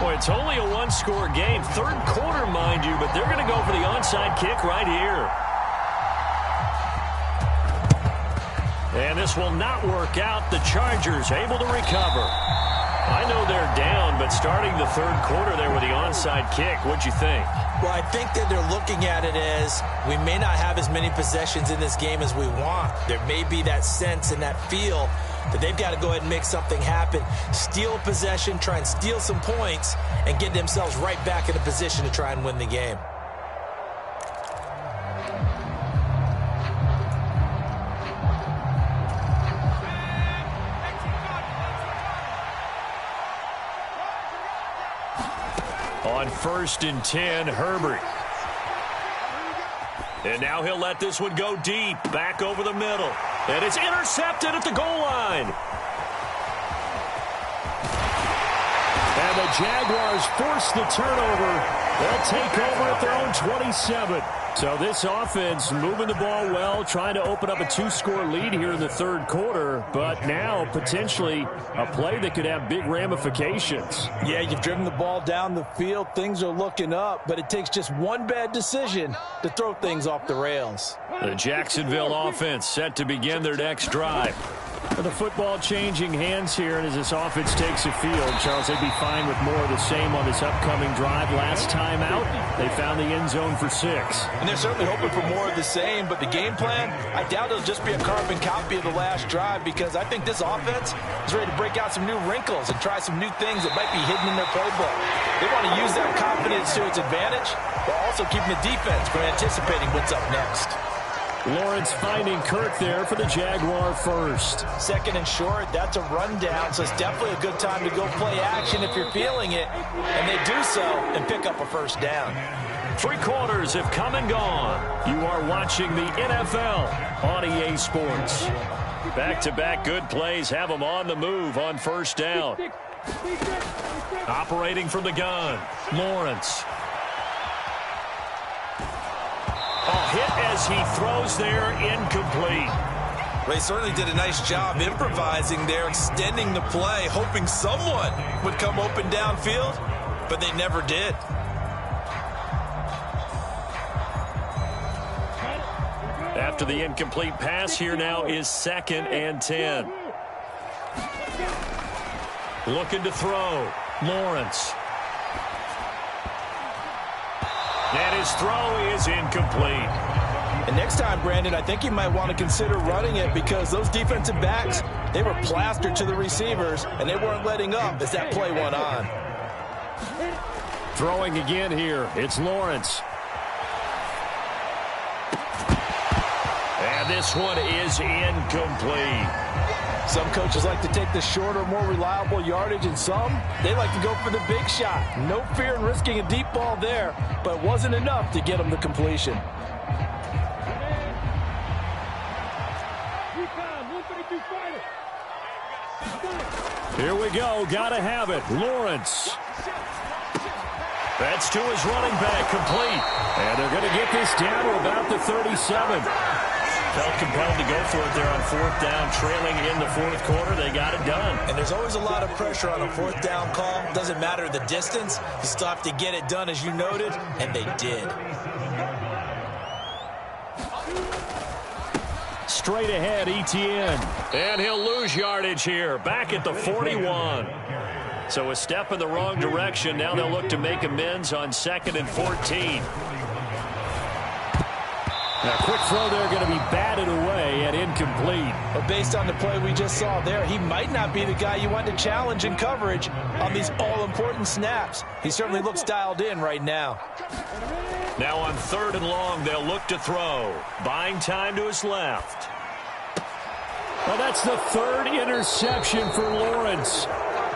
Boy, it's only a 1-score game. 3rd quarter, mind you, but they're going to go for the onside kick right here. And this will not work out. The Chargers able to recover. I know they're down, but starting the 3rd quarter there with the onside kick, what'd you think? Well, I think that they're looking at it as we may not have as many possessions in this game as we want. There may be that sense and that feel that they've got to go ahead and make something happen, steal possession, try and steal some points, and get themselves right back in a position to try and win the game. On 1st and 10, Herbert. And now he'll let this one go deep, back over the middle. And it's intercepted at the goal line. And the Jaguars force the turnover. They'll take over at their own 27. So this offense moving the ball well, trying to open up a 2-score lead here in the third quarter, but now potentially a play that could have big ramifications. Yeah, you've driven the ball down the field. Things are looking up, but it takes just one bad decision to throw things off the rails. The Jacksonville offense set to begin their next drive. The football changing hands here, and as this offense takes the field, Charles, they'd be fine with more of the same on this upcoming drive. Last time out, they found the end zone for 6. And they're certainly hoping for more of the same, but the game plan, I doubt it'll just be a carbon copy of the last drive, because I think this offense is ready to break out some new wrinkles and try some new things that might be hidden in their playbook. They want to use that confidence to its advantage, while also keeping the defense from anticipating what's up next. Lawrence finding Kirk there for the Jaguar first. 2nd and short, that's a rundown, so it's definitely a good time to go play action if you're feeling it. And they do so and pick up a first down. 3 quarters have come and gone. You are watching the NFL on EA Sports. Back-to-back good plays have them on the move on first down. Operating from the gun, Lawrence. A hit as he throws there, incomplete. They certainly did a nice job improvising there, extending the play, hoping someone would come open downfield, but they never did. After the incomplete pass, here now is 2nd and 10. Looking to throw, Lawrence. And his throw is incomplete. And next time, Brandon, I think you might want to consider running it, because those defensive backs, they were plastered to the receivers, and they weren't letting up as that play went on. Throwing again here, it's Lawrence. And this one is incomplete. Some coaches like to take the shorter, more reliable yardage, and some, they like to go for the big shot. No fear in risking a deep ball there, but it wasn't enough to get them the completion. Here we go, gotta have it, Lawrence. That's to his running back, complete. And they're going to get this down to about the 37. Felt compelled to go for it there on 4th down, trailing in the 4th quarter. They got it done. And there's always a lot of pressure on a 4th down call. Doesn't matter the distance. You still have to get it done, as you noted, and they did. Straight ahead, Etienne. And he'll lose yardage here, back at the 41. So a step in the wrong direction. Now they'll look to make amends on 2nd and 14. Now, quick throw there, going to be batted away and incomplete. But based on the play we just saw there, he might not be the guy you want to challenge in coverage on these all-important snaps. He certainly looks dialed in right now. Now on 3rd and long, they'll look to throw. Buying time to his left. Well, that's the 3rd interception for Lawrence.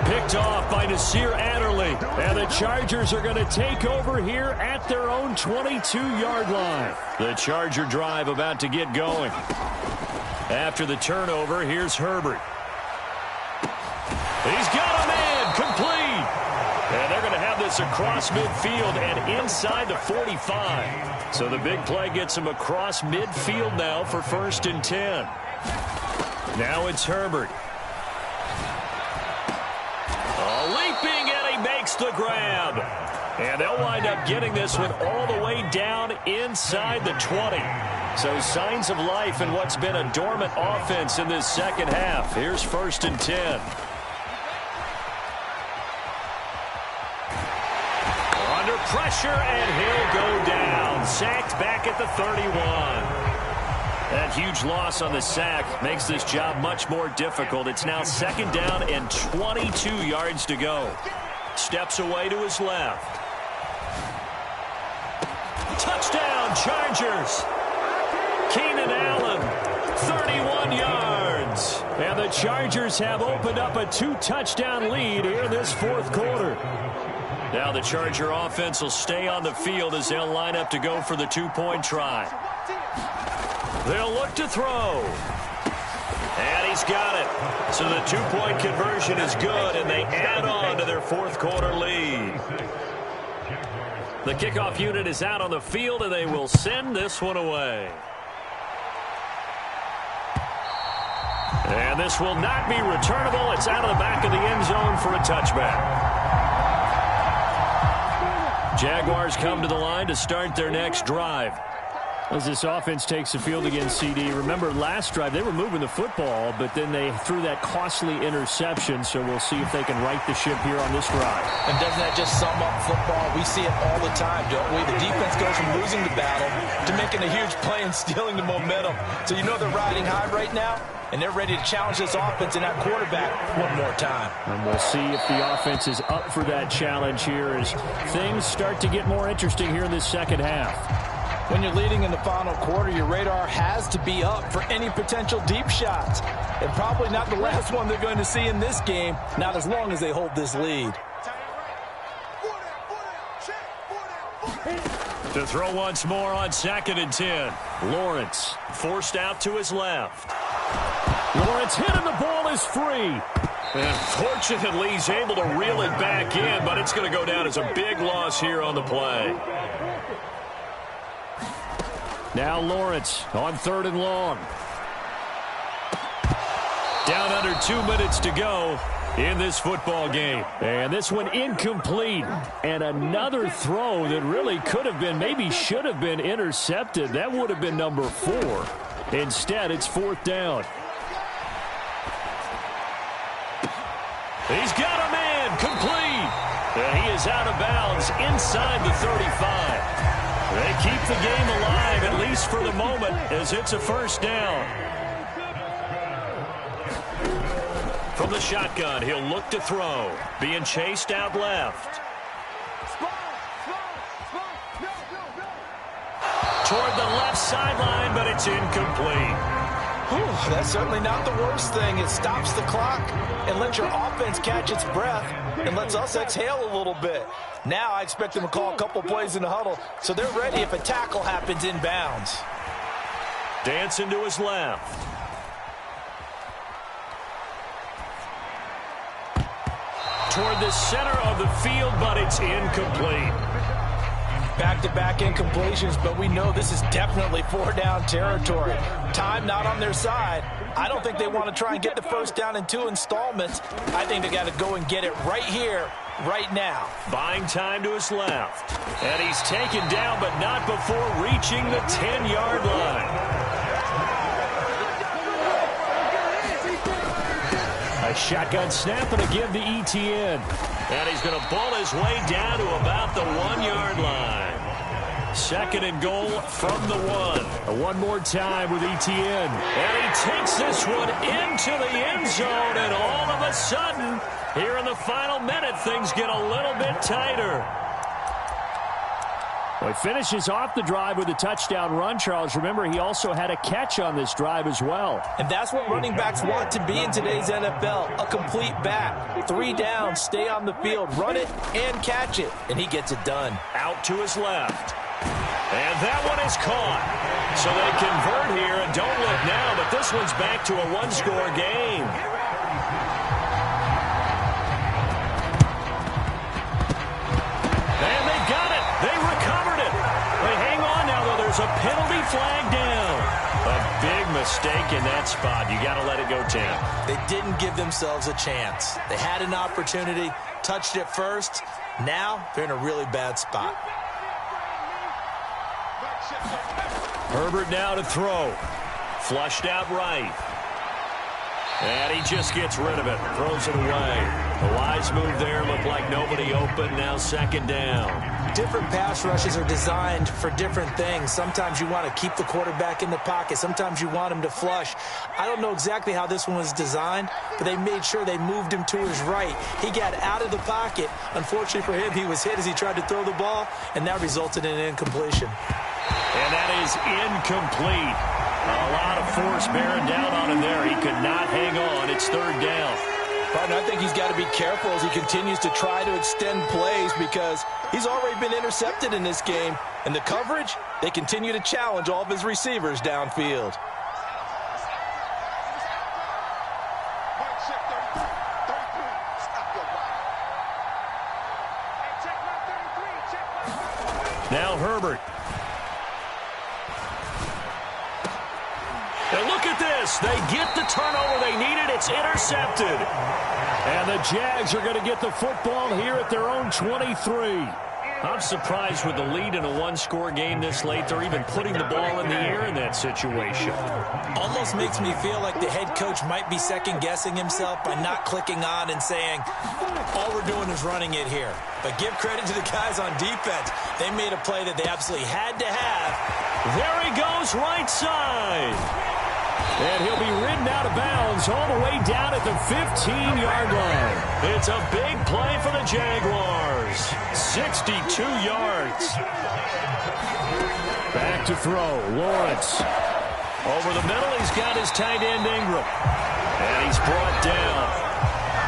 Picked off by Nasir Adderley. And the Chargers are going to take over here at their own 22-yard line. The Charger drive about to get going. After the turnover, here's Herbert. He's got a man, complete. And they're going to have this across midfield and inside the 45. So the big play gets him across midfield now for 1st and 10. Now it's Herbert. Leaping, and he makes the grab. And they'll wind up getting this one all the way down inside the 20. So signs of life in what's been a dormant offense in this second half. Here's 1st and 10. Under pressure, and he'll go down. Sacked back at the 31. That huge loss on the sack makes this job much more difficult. It's now 2nd down and 22 yards to go. Steps away to his left. Touchdown, Chargers. Keenan Allen, 31 yards. And the Chargers have opened up a 2-touchdown lead here in this 4th quarter. Now the Charger offense will stay on the field as they'll line up to go for the two-point try. They'll look to throw. And he's got it. So the two-point conversion is good, and they add on to their fourth quarter lead. The kickoff unit is out on the field, and they will send this one away. And this will not be returnable. It's out of the back of the end zone for a touchback. Jaguars come to the line to start their next drive. As this offense takes the field against CD, remember last drive they were moving the football, but then they threw that costly interception, so we'll see if they can right the ship here on this drive. And doesn't that just sum up football? We see it all the time, don't we? The defense goes from losing the battle to making a huge play and stealing the momentum. So you know they're riding high right now, and they're ready to challenge this offense and that quarterback one more time. And we'll see if the offense is up for that challenge here as things start to get more interesting here in this second half. When you're leading in the final quarter, your radar has to be up for any potential deep shots. And probably not the last one they're going to see in this game, not as long as they hold this lead. To throw once more on 2nd and 10. Lawrence forced out to his left. Lawrence hit and the ball is free. And fortunately, he's able to reel it back in, but it's going to go down as a big loss here on the play. Now Lawrence on 3rd and long. Down under 2 minutes to go in this football game. And this one incomplete. And another throw that really could have been, maybe should have been intercepted. That would have been number 4. Instead, it's 4th down. He's got a man complete. And he is out of bounds inside the 35. They keep the game alive, at least for the moment, as it's a first down. From the shotgun, he'll look to throw. Being chased out left. Toward the left sideline, but it's incomplete. Whew, that's certainly not the worst thing. It stops the clock and lets your offense catch its breath and lets us exhale a little bit. Now I expect them to call a couple plays in the huddle, so they're ready if a tackle happens inbounds. Dancing to his left. Toward the center of the field, but it's incomplete. Back-to-back incompletions, but we know this is definitely 4-down territory. Time not on their side. I don't think they want to try and get the first down in 2 installments. I think they got to go and get it right here, right now. Buying time to his left. And he's taken down, but not before reaching the 10-yard line. A shotgun snap and a give to ETN. And he's going to ball his way down to about the 1-yard line. 2nd and goal from the 1. One more time with ETN. And he takes this one into the end zone, and all of a sudden, here in the final minute, things get a little bit tighter. Well, he finishes off the drive with a touchdown run, Charles. Remember, he also had a catch on this drive as well. And that's what running backs want to be in today's NFL, a complete back. 3 downs, stay on the field, run it, and catch it. And he gets it done. Out to his left. And that one is caught. So they convert here, and don't look now, but this one's back to a 1-score game. And they got it. They recovered it. They hang on now, though. There's a penalty flag down. A big mistake in that spot. You got to let it go 10. They didn't give themselves a chance. They had an opportunity, touched it first. Now they're in a really bad spot. Herbert now to throw. Flushed out right. And he just gets rid of it. Throws it away. The wise move there. Looked like nobody open. Now 2nd down. Different pass rushes are designed for different things. Sometimes you want to keep the quarterback in the pocket. Sometimes you want him to flush. I don't know exactly how this one was designed, but they made sure they moved him to his right. He got out of the pocket. Unfortunately for him, he was hit as he tried to throw the ball, and that resulted in an incompletion. And that is incomplete. A lot of force bearing down on him there. He could not hang on. It's 3rd down. Partner, I think he's got to be careful as he continues to try to extend plays because he's already been intercepted in this game. And the coverage, they continue to challenge all of his receivers downfield. Now Herbert. And look at this. They get the turnover they needed. It's intercepted. And the Jags are going to get the football here at their own 23. I'm surprised with the lead in a one-score game this late. They're even putting the ball in the air in that situation. Almost makes me feel like the head coach might be second-guessing himself by not clicking on and saying, all we're doing is running it here. But give credit to the guys on defense. They made a play that they absolutely had to have. There he goes, right side. And he'll be ridden out of bounds all the way down at the 15-yard line. It's a big play for the Jaguars. 62 yards. Back to throw. Lawrence. Over the middle, he's got his tight end Ingram. And he's brought down.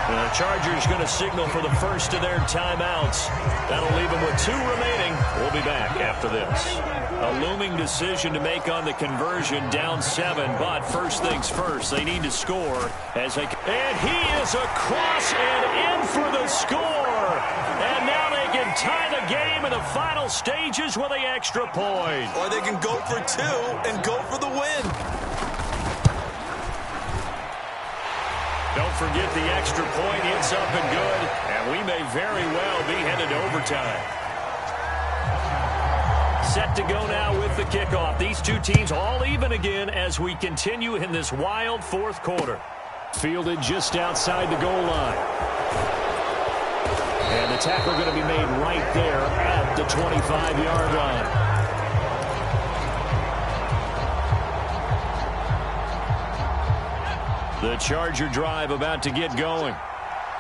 And the Chargers going to signal for the first of their timeouts. That'll leave them with 2 remaining. We'll be back after this. A looming decision to make on the conversion, down 7. But first things first, they need to score. And he is across and in for the score. And now they can tie the game in the final stages with the extra point. Or they can go for 2 and go for the win. Don't forget the extra point. It's up and good. And we may very well be headed to overtime. Set to go now with the kickoff. These two teams all even again as we continue in this wild fourth quarter. Fielded just outside the goal line. And the tackle going to be made right there at the 25-yard line. The Charger drive about to get going.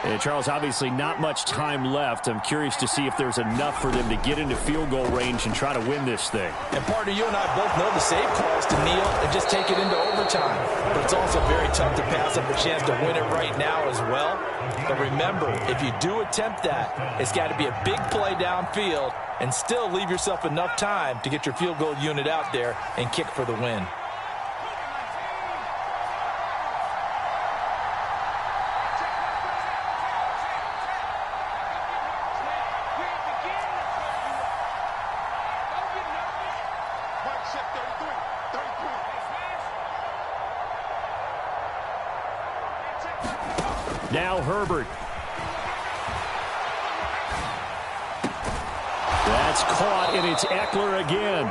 And Charles, obviously not much time left. I'm curious to see if there's enough for them to get into field goal range and try to win this thing. And partner, you and I both know the save calls to kneel and just take it into overtime. But it's also very tough to pass up a chance to win it right now as well. But remember, if you do attempt that, it's got to be a big play downfield and still leave yourself enough time to get your field goal unit out there and kick for the win. Now Herbert. That's caught, and it's Eckler again.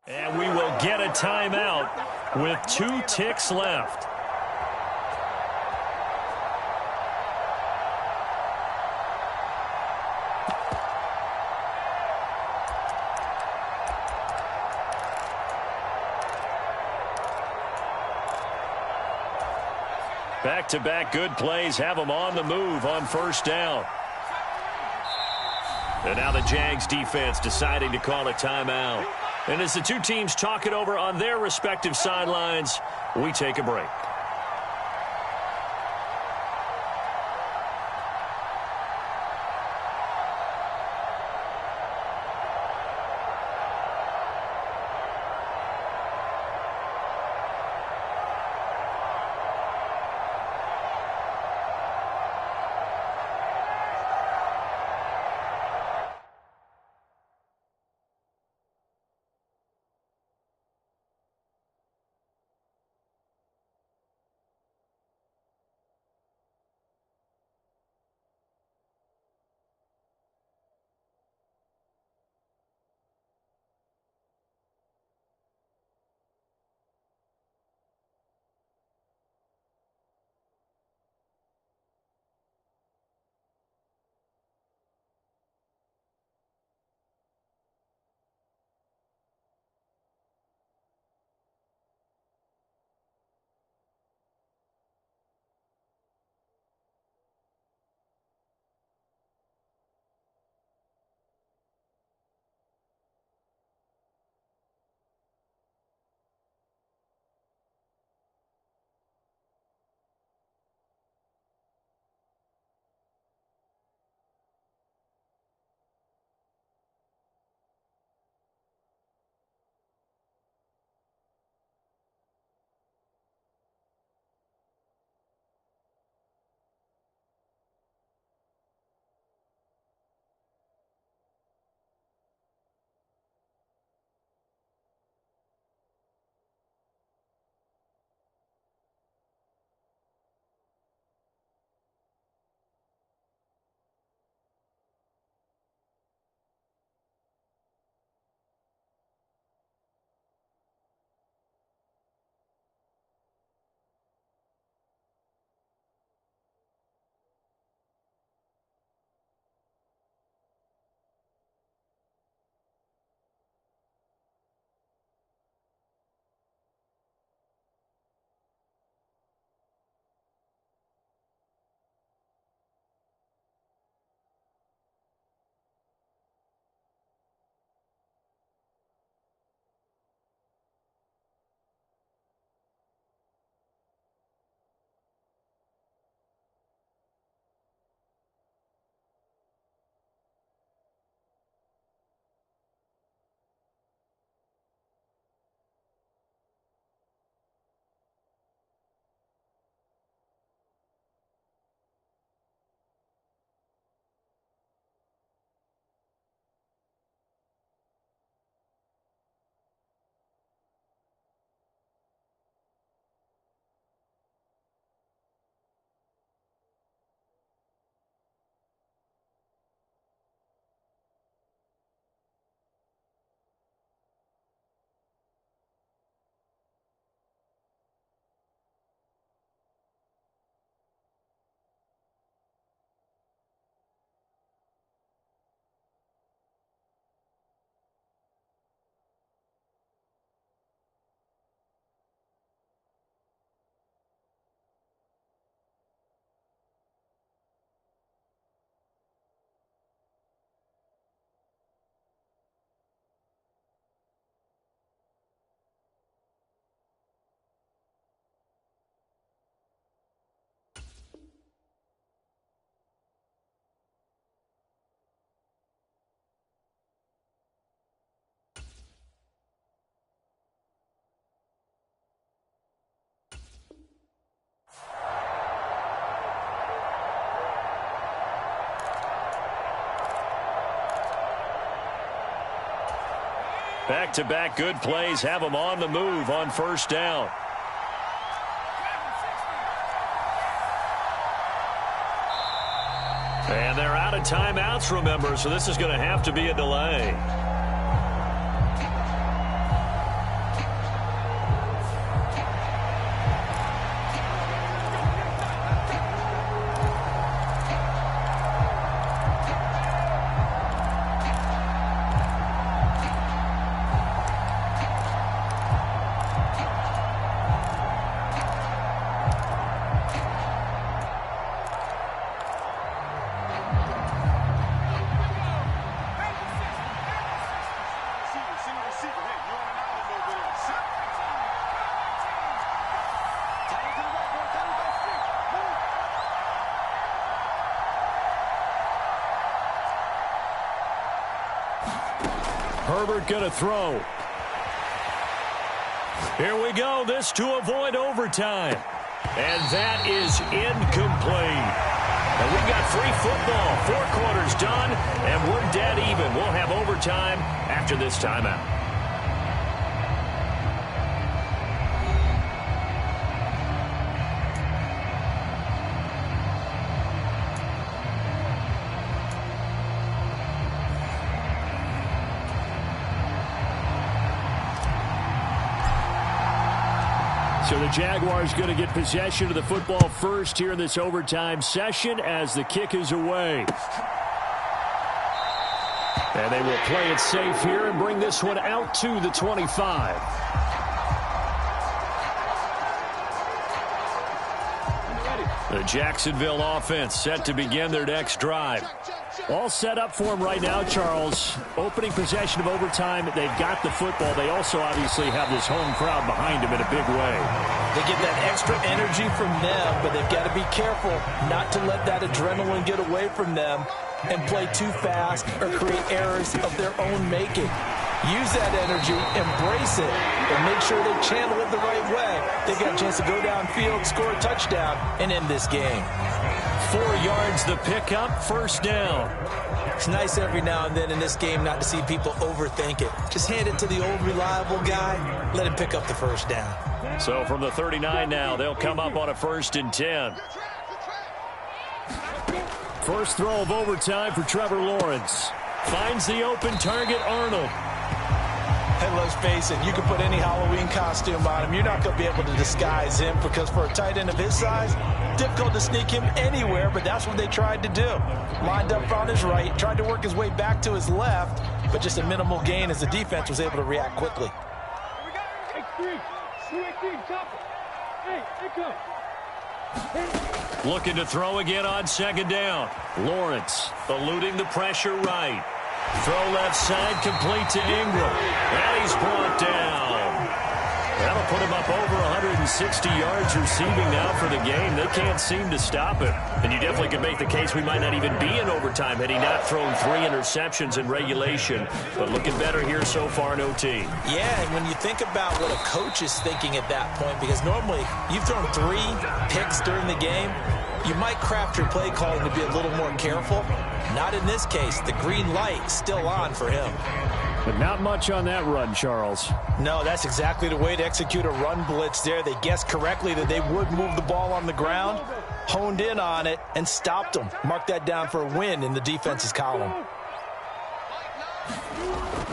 And we will get a timeout with 2 ticks left. Back-to-back good plays have them on the move on first down. And now the Jags defense deciding to call a timeout. And as the two teams talk it over on their respective sidelines, we take a break. Back-to-back good plays have them on the move on first down. And they're out of timeouts, remember, so this is going to have to be a delay. Herbert going to throw. Here we go. This to avoid overtime. And that is incomplete. And we've got free football. 4 quarters done, and we're dead even. We'll have overtime after this timeout. So the Jaguars going to get possession of the football first here in this overtime session as the kick is away. And they will play it safe here and bring this one out to the 25. The Jacksonville offense set to begin their next drive. All set up for them right now, Charles. Opening possession of overtime. They've got the football. They also obviously have this home crowd behind them in a big way. They get that extra energy from them, but they've got to be careful not to let that adrenaline get away from them and play too fast or create errors of their own making. Use that energy, embrace it, and make sure they channel it the right way. They've got a chance to go downfield, score a touchdown, and end this game. 4 yards the pickup, first down. It's nice every now and then in this game not to see people overthink it. Just hand it to the old reliable guy, let him pick up the first down. So from the 39 now, they'll come up on a 1st and 10. First throw of overtime for Trevor Lawrence. Finds the open target, Arnold. And let's face it, you can put any Halloween costume on him. You're not going to be able to disguise him because for a tight end of his size, difficult to sneak him anywhere, but that's what they tried to do. Lined up on his right, tried to work his way back to his left, but just a minimal gain as the defense was able to react quickly. Looking to throw again on 2nd down. Lawrence eluding the pressure right. Throw left side, complete to Ingram. And he's brought down. That'll put him up over 160 yards receiving now for the game. They can't seem to stop him. And you definitely could make the case we might not even be in overtime had he not thrown 3 interceptions in regulation. But looking better here so far in OT. Yeah, and when you think about what a coach is thinking at that point, because normally you've thrown 3 picks during the game, you might craft your play calling to be a little more careful. Not in this case. The green light still on for him. But not much on that run, Charles. No, that's exactly the way to execute a run blitz there. They guessed correctly that they would move the ball on the ground, honed in on it, and stopped them. Mark that down for a win in the defense's column.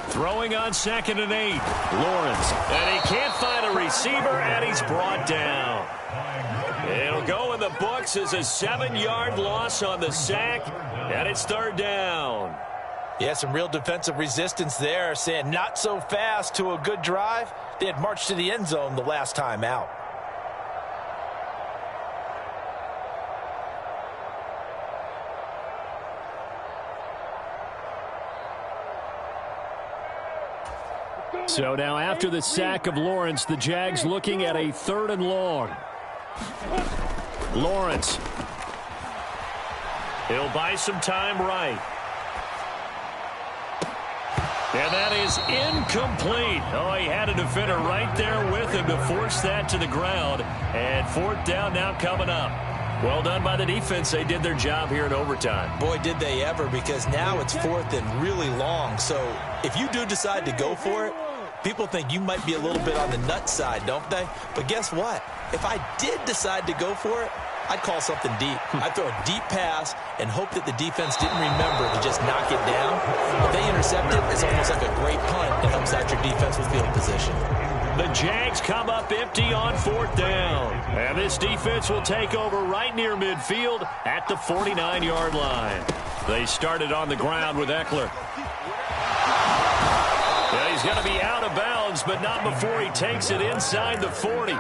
Throwing on 2nd and 8. Lawrence. And he can't find a receiver, and he's brought down. It'll go in the books as a 7-yard loss on the sack, and it's 3rd down. Yeah, some real defensive resistance there, saying not so fast to a good drive. They had marched to the end zone the last time out. So now after the sack of Lawrence, the Jags looking at a 3rd and long. Lawrence. He'll buy some time right. And that is incomplete. Oh, he had a defender right there with him to force that to the ground. And 4th down now coming up. Well done by the defense. They did their job here in overtime. Boy, did they ever, because now it's 4th and really long. So if you do decide to go for it, People think you might be a little bit on the nut side, don't they? But guess what? If I did decide to go for it, I'd call something deep. I'd throw a deep pass and hope that the defense didn't remember to just knock it down. If they intercept it, it's almost like a great punt that helps out your defense with field position. The Jags come up empty on 4th down. And this defense will take over right near midfield at the 49-yard line. They started on the ground with Eckler. Yeah, he's going to be out of bounds, but not before he takes it inside the 40.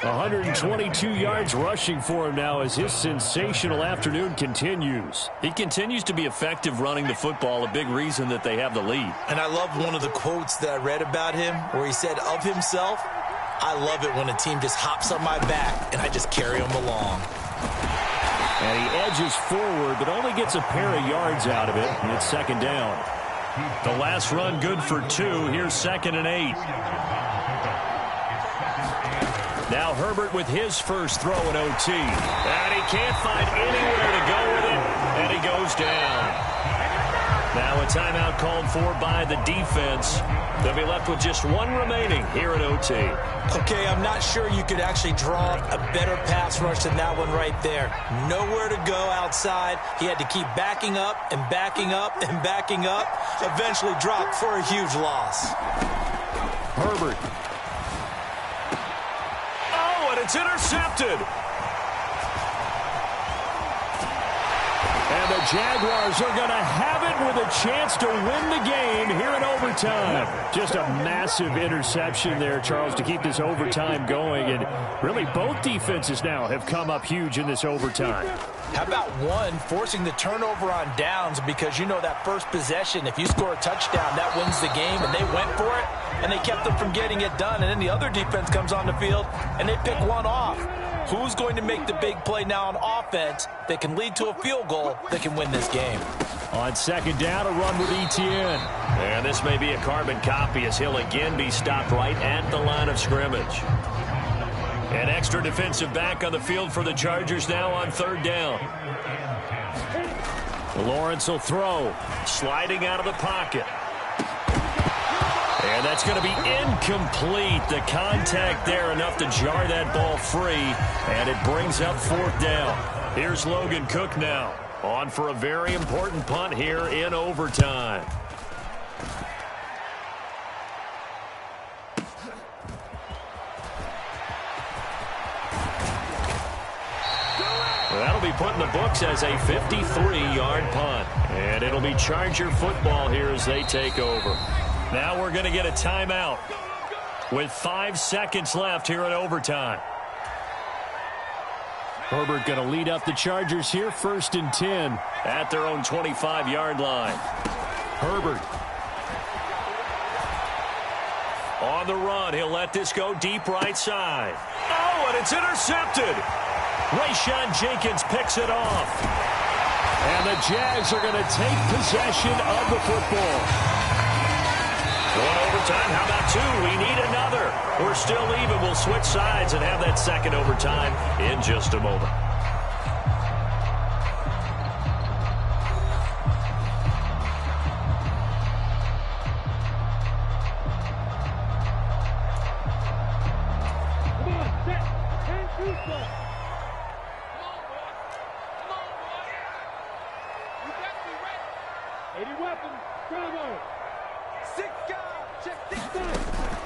122 yards rushing for him now as his sensational afternoon continues. He continues to be effective running the football, a big reason that they have the lead. And I love one of the quotes that I read about him where he said of himself, "I love it when a team just hops on my back and I just carry them along." And he edges forward but only gets a pair of yards out of it, and it's 2nd down. The last run good for 2. Here's 2nd and 8. Now Herbert with his first throw in OT. And he can't find anywhere to go with it, and he goes down. Now a timeout called for by the defense. They'll be left with just 1 remaining here at OT. Okay, I'm not sure you could actually draw a better pass rush than that one right there. Nowhere to go outside. He had to keep backing up and backing up and backing up. Eventually dropped for a huge loss. Herbert. Oh, and it's intercepted. And the Jaguars are going to have it with a chance to win the game here in overtime. Just a massive interception there, Charles, to keep this overtime going. And really, both defenses now have come up huge in this overtime. How about one forcing the turnover on downs, because you know that first possession, if you score a touchdown, that wins the game, and they went for it, and they kept them from getting it done. And then the other defense comes on the field, and they pick one off. Who's going to make the big play now on offense that can lead to a field goal that can win this game? On 2nd down, a run with Etienne. And this may be a carbon copy as he'll again be stopped right at the line of scrimmage. An extra defensive back on the field for the Chargers now on 3rd down. Lawrence will throw. Sliding out of the pocket. And that's going to be incomplete. The contact there enough to jar that ball free. And it brings up 4th down. Here's Logan Cook now. On for a very important punt here in overtime. That'll be put in the books as a 53-yard punt. And it'll be Charger football here as they take over. Now we're going to get a timeout with 5 seconds left here in overtime. Herbert going to lead up the Chargers here, 1st and 10. At their own 25-yard line. Herbert. On the run, he'll let this go deep right side. Oh, and it's intercepted. Rayshon Jenkins picks it off. And the Jags are going to take possession of the football. One overtime, how about 2? We need another. We're still even. We'll switch sides and have that 2nd overtime in just a moment.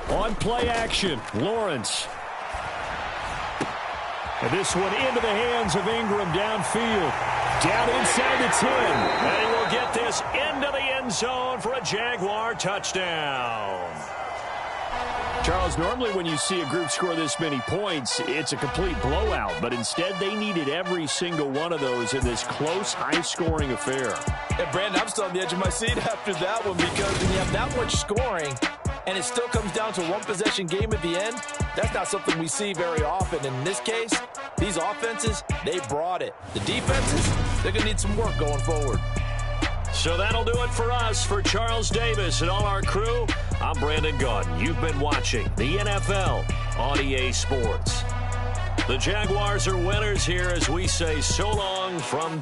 On play action, Lawrence. And this one into the hands of Ingram downfield. Down inside the 10. And he will get this into the end zone for a Jaguar touchdown. Charles, normally when you see a group score this many points, it's a complete blowout. But instead, they needed every single one of those in this close, high-scoring affair. And Brandon, I'm still on the edge of my seat after that one, because when you have that much scoring and it still comes down to a one-possession game at the end, that's not something we see very often. In this case, these offenses, they brought it. The defenses, they're going to need some work going forward. So that'll do it for us. For Charles Davis and all our crew, I'm Brandon Gaudin. You've been watching the NFL on EA Sports. The Jaguars are winners here as we say so long from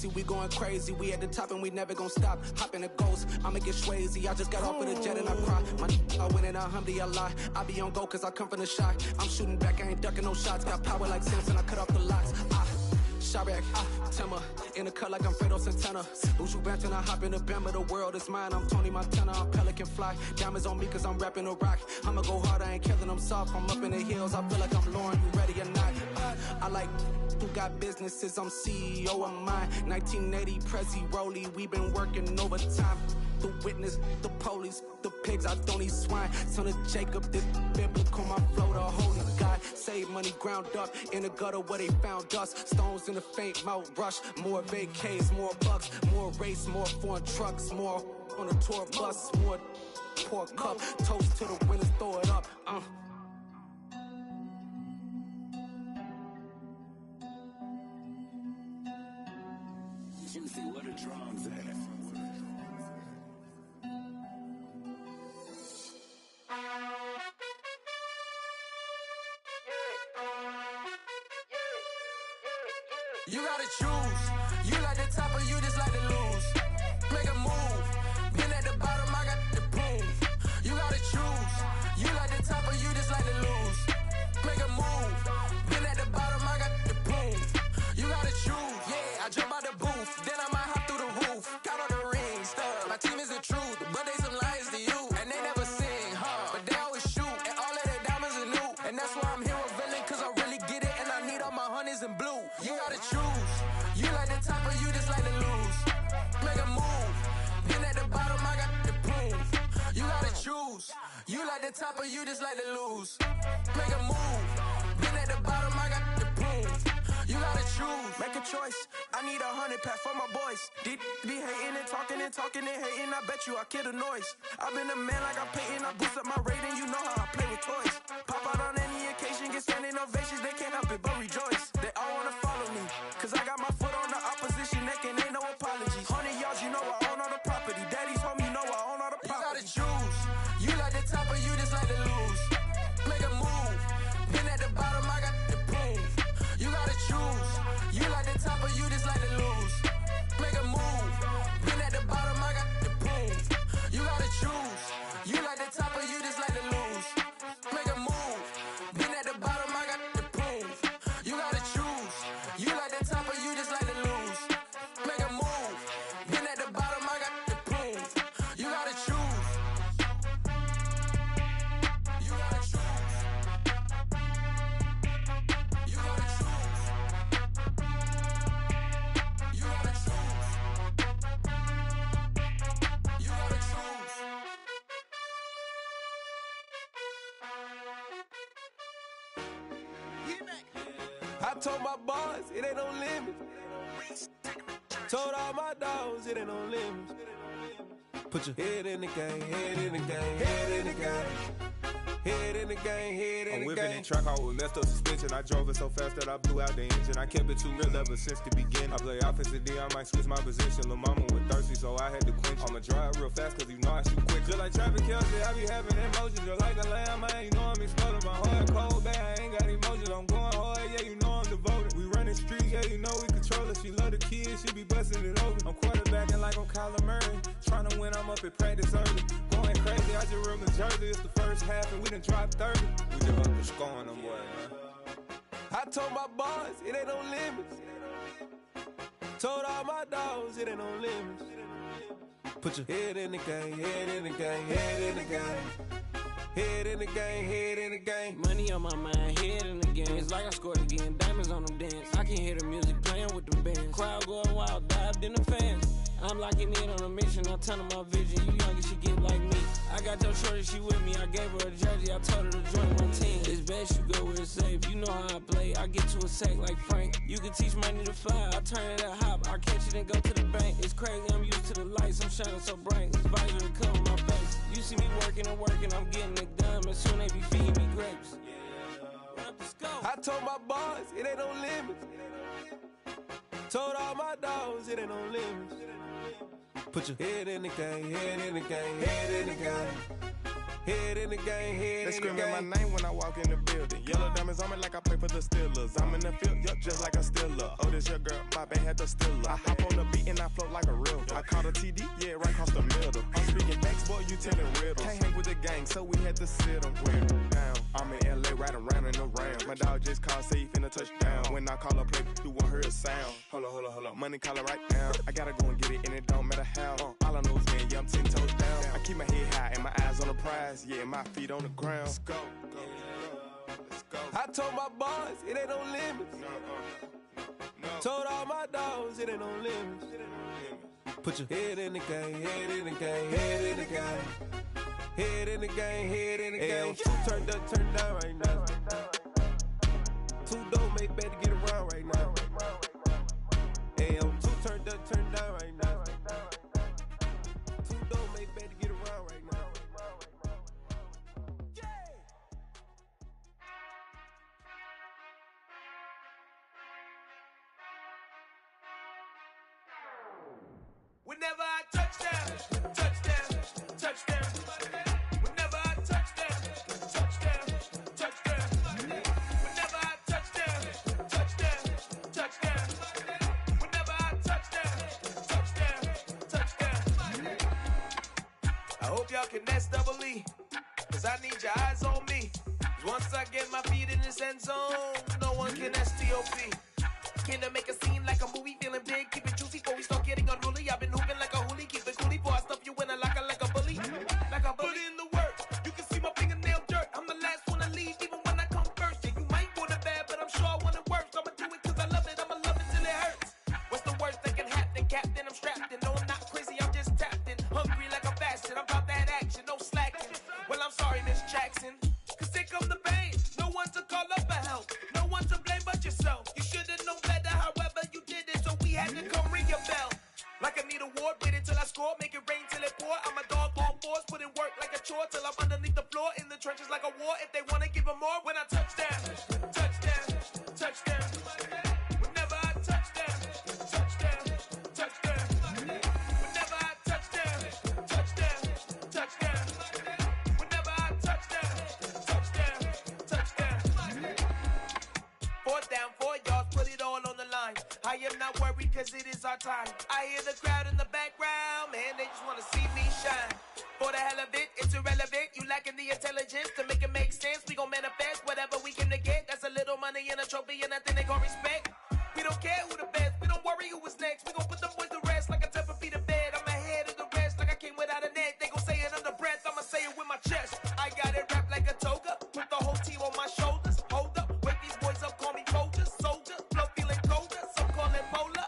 Tracy, we going crazy. We at the top and we never gon' stop. Hop in a ghost, I'ma get Swayze. I just got off of the jet and I cry. I win it, alhamdulillah. I be on go cause I come from the shot. I'm shooting back, I ain't ducking no shots. Got power like Samson, I cut off the locks. Shabak, Timmer, in the cut like I'm Fredo Santana. Uju Banton, I hop in the Bama, the world is mine. I'm Tony Montana, I'm Pelican Fly. Diamonds on me cause I'm rapping a rock. I'ma go hard, I ain't killing them soft. I'm up in the hills, I feel like I'm Lauren, you ready or not? I like who got businesses, I'm CEO of mine. 1980, Prezi Rolly, we been working overtime. The witness, the police, the pigs, I don't eat swine. Son of Jacob, this biblical, my flow, the holy God. Save money ground up in the gutter where they found us. Stones in the faint mouth rush. More vacays, more bucks, more race, more foreign trucks, more on a tour bus, more pour cup. Toast to the winners, throw it up. Juicy, where the drums at? You gotta choose. You like the top or you just like to lose. Make a move. Been at the bottom, I got the boom. You gotta choose. You like the top or you just like to lose. Make a move. Been at the bottom, I got the boom. You gotta choose. Yeah, I jump out the booth. Then I might hop through the roof. Got on the ring stuff. My team is the truth, but they some liars to you. And they never sing, but they always shoot. And all of their diamonds are new. And that's why I'm here with villain, cause I really get it. And I need all my honeys in blue. You gotta choose. You like the top or you just like to lose. Make a move. Been at the bottom, I got the boom. You gotta choose. You like the top or you just like to lose. Make a move. Been at the bottom, I got the boom. You gotta choose. Make a choice. I need 100 pack for my boys. Be hating and talking and hating. I bet you I kill the noise. I've been a man like I'm Peyton. I boost up my rating. You know how I play with toys. Pop out on any occasion, get standing ovations. They can't help it but rejoice. They all wanna follow me, cause I got my foot on the opposition neck and ain't no apologies. 100 yards, you know I own all the property. Daddy's home, you know I own all the property. You gotta choose. You like the top or you just like to lose. Make a move. Been at the bottom, I got the boom. You gotta choose. You like the top or you just like to lose. Make a move. Been at the bottom, I got the boom. You gotta choose. You like the top or you just like to lose. Make a move. Been at the bottom, I got the boom. You gotta choose. You like the top or you just like to lose. Make a move. Been at the bottom, I got the boom. You gotta choose. You gotta choose. You gotta choose. You gotta choose. You gotta choose. I told my boys it ain't no limits. Told all my dogs it ain't no limits. Put your head in the game, head in the game, head in the game. Head in the game, head in the game. I'm whipping in track out with messed up suspension. I drove it so fast that I blew out the engine. I kept it too real ever since the beginning. I play offensive D, I might switch my position. Lil' mama was thirsty, so I had to quench. I'ma drive real fast, cause you know I shoot quick. Just like Travis Kelce, I be having emotions. Just like a lamb, man, you know I'm exploding. My heart cold, bad, I ain't got emotions. I'm going hard, yeah, you know I'm devoted. We running streets, yeah, you know we control it. She love the kids, she be busting it over. I'm quarterbacking like I'm Kyler Murray. Trying to win, I'm up at practice early. Going crazy, I just real New Jersey. It's the first half and we done dropped 30. We just up to scoring them, boy, man. I told my boys it ain't no limits. Told all my dogs it ain't no limits. Put your head in the game, head in the game, head in the game. Head in the game, head in the game. Money on my mind, head in the game. It's like I scored again, diamonds on them dance. I can hear the music playing with them bands. Crowd going wild, dived in the fans. I'm locking in on a mission, I'm telling my vision. You young and she get like me. I got your shorty, she with me. I gave her a jersey, I told her to join my team. It's best you go where it's safe. You know how I play. I get to a sack like Frank. You can teach money to fly. I turn it a hop. I catch it and go to the bank. It's crazy, I'm used to the lights. I'm shining so bright. This visor to cover my face. You see me working and working, I'm getting it done. And soon they be feeding me grapes. I told my boys it ain't no limits. Told all my dogs it ain't no limits. Put your head in the game, head in the game, head in the game. Head in the game, head they in the game. They screaming my name when I walk in the building. Yellow diamonds on me like I play for the Steelers. I'm in the field, yup, just like a Steeler. Oh, this your girl, my band had the Steeler. I hop on the like a real. I caught a TD, yeah, right across the middle. I'm speaking facts, boy, you telling riddles. Can't hang with the gang, so we had to sit them down. I'm in LA, riding round and around. My dog just called, say he finna touchdown. When I call a play, you won't hear a sound. Hold up, money calling right now. I gotta go and get it, and it don't matter how. All I know is, man, yeah, I'm 10 toes down. I keep my head high and my eyes on the prize. Yeah, my feet on the ground. Let's go. I told my boys, it ain't no limits. Told all my dogs, it ain't no limits. Put your head in the game, head in the game, head in the game. Head in the game, head in the game. Two turned up, turned down right now. Two don't make better get around right now. Hey, I'm two turned up, turned down right now. Two don't make better get around right now. Whenever I touchdown, touchdown, touchdown. Whenever I touchdown, touchdown, touchdown. Whenever I touchdown, touchdown, touchdown. Whenever I touchdown, touchdown, touchdown. I hope y'all can nest double E, cause I need your eyes on me. Cause once I get my feet in this end zone, no one can STOP. Can I make a scene like a movie, feeling big, keep it juicy before we start getting unruly. I've been hooping like a hoolie, keep it coolie before I stuff you in a locker like a bully. Like a bully. Put in the work, you can see my fingernail dirt. I'm the last one to leave, even when I come first. Yeah, you might want it bad, but I'm sure I want it worse. I'ma do it cause I love it, I'ma love it till it hurts. What's the worst that can happen, Captain? I'm strapped in, no I'm not crazy, I'm just tapped in. Hungry like a fashion, I'm about that action, no slacking. Well, I'm sorry, Miss Jackson, cause here come the pain. No one to call up for help, no one to blame but yourself. You should've known better, however you did it, so we had to come ring your bell. Like I need a ward, wait until I score, make it rain till it pour. I'm a dog on fours, put in work like a chore till I'm underneath the floor, in the trenches like a war. If they wanna give them more, when I touchdown, touchdown, touchdown. Whenever I touchdown, touchdown, touchdown. Whenever I touchdown, touchdown, touchdown. Whenever I touchdown, touchdown, touchdown. Fourth down, 4 yards, put it all on the line. I am not worried cause it is our time. I hear the crowd in the background, man, they just wanna see me shine. For the hell of it, it's irrelevant. You lacking the intelligence to make it make sense. We gon' manifest whatever we came to get. That's a little money and a trophy and nothing they gon' respect. We don't care who the best, we don't worry who is next. We gon' put them boys to rest like a temper feet of bed. I'm ahead of the rest like I came without a net. They gon' say it under breath, I'ma say it with my chest. I got it wrapped like a toga, put the whole team on my shoulders. Hold up, wake these boys up, call me Folger, soldier. Flow feeling colder, some call it polar.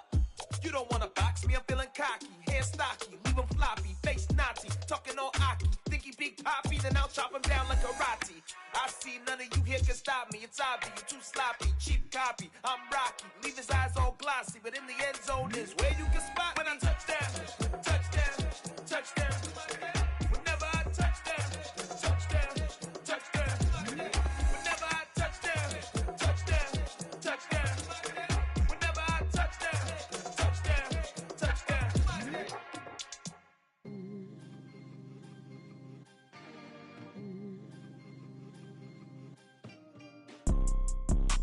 You don't wanna box me, I'm feeling cocky. Hair stocky, leave him floppy, face naughty. Talking all aki, think he big poppy, then I'll chop him down like karate. I see none of you here can stop me. It's obvious, you too sloppy, cheap copy. I'm Rocky, leave his eyes all glossy, but in the end zone is where you can spot when I touchdown, touchdown, touchdown. Whenever I touchdown, touchdown, touchdown. Whenever I touchdown, touchdown, touchdown. Whenever I touchdown, touchdown, touchdown.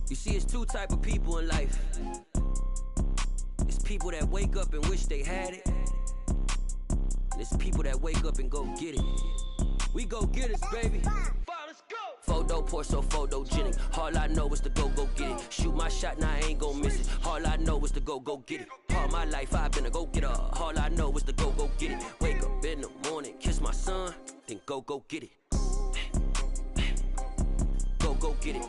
You see, it's two type of people in life. It's people that wake up and wish they had it. And it's people that wake up and go get it. We go get it, baby. Photo poor, so photogenic. All I know is to go get it. Shoot my shot, now I ain't gon' miss it. All I know is to go get it. All my life I've been a go-getter. All I know is to go get it. Wake up in the morning, kiss my son, then go get it. Go get it.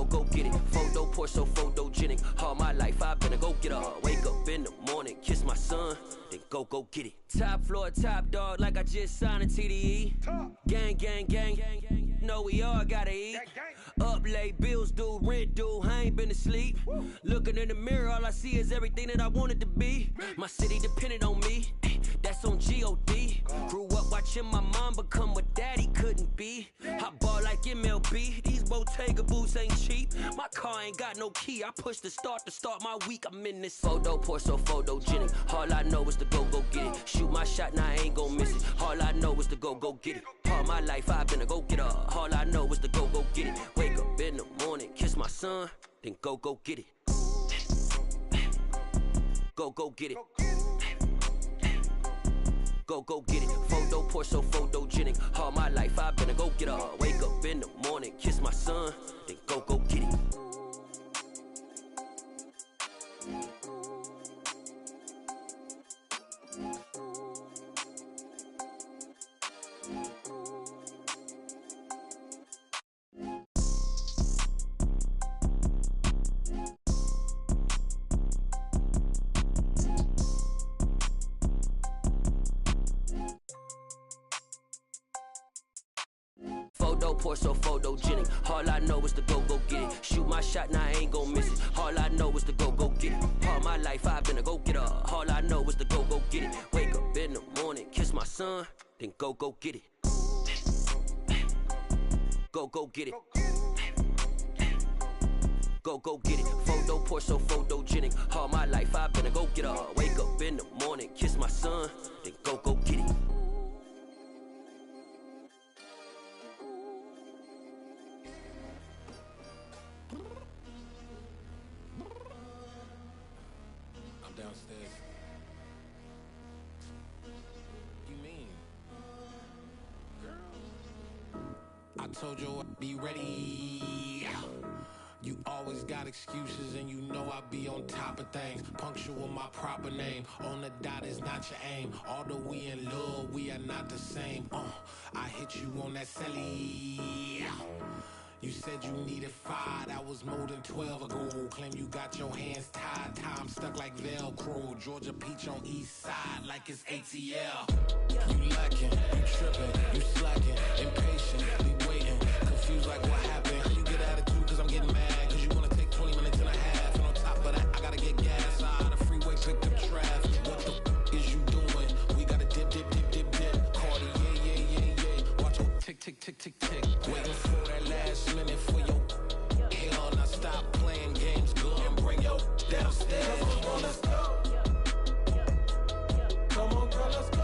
Go get it. Photo poor, so photogenic. All my life I've been a go-getter. Wake up in the morning, kiss my son, then go get it. Top floor, top dog, like I just signed a TDE. Gang, gang, gang. Know we all gotta eat. Up late, bills due, rent due, I ain't been asleep. Looking in the mirror, all I see is everything that I wanted to be. My city depended on me, that's on G.O.D. Grew up watching my mom become what daddy couldn't be. I ball like MLB, these Bottega boots ain't cheap. My car ain't got no key, I push the start to start my week. I'm in this photo poor, so photogenic. All I know is to go get it. Shoot my shot, now I ain't gon' miss it. All I know is to go get it. All my life I've been a go-getter. All I know is to go get it. Wake up in the morning, kiss my son, then go get it. go get it. Go get it. Photo poor, so photogenic. All my life I've been a go getter. Wake up in the morning, kiss my son, then go get it. Photo poor, so photogenic. All I know is to go get it. Shoot my shot, now I ain't gon' miss it. All I know is to go get it. All my life I've been a go getter. All I know is to go get it. Wake up in the morning, kiss my son, then go get it. Go get it. Go get it. Photo poor, so photogenic. All my life I've been a go getter. Wake up in the morning, kiss my son, then go get it. Downstairs. You mean? Girl, I told you I'd be ready. You always got excuses and you know I be on top of things. Punctual my proper name. On the dot is not your aim. Although we in love, we are not the same. I hit you on that celly. You said you needed 5, that was more than 12 ago. Claim you got your hands tied, time stuck like Velcro. Georgia Peach on east side like it's ATL. You lacking, you tripping, you slacking, impatient, be waiting, confused like what happened. How you get attitude cause I'm getting mad, cause you wanna take 20 minutes and a half. And on top of that, I gotta get gas out of the freeway, pick up traffic. What the is you doing? We gotta dip. Cardi, yeah. Watch your tick. Waiting for that last minute for your hell. Now stop playing games, go and bring your downstairs. Come on, let's go. Come on, girl, let's go.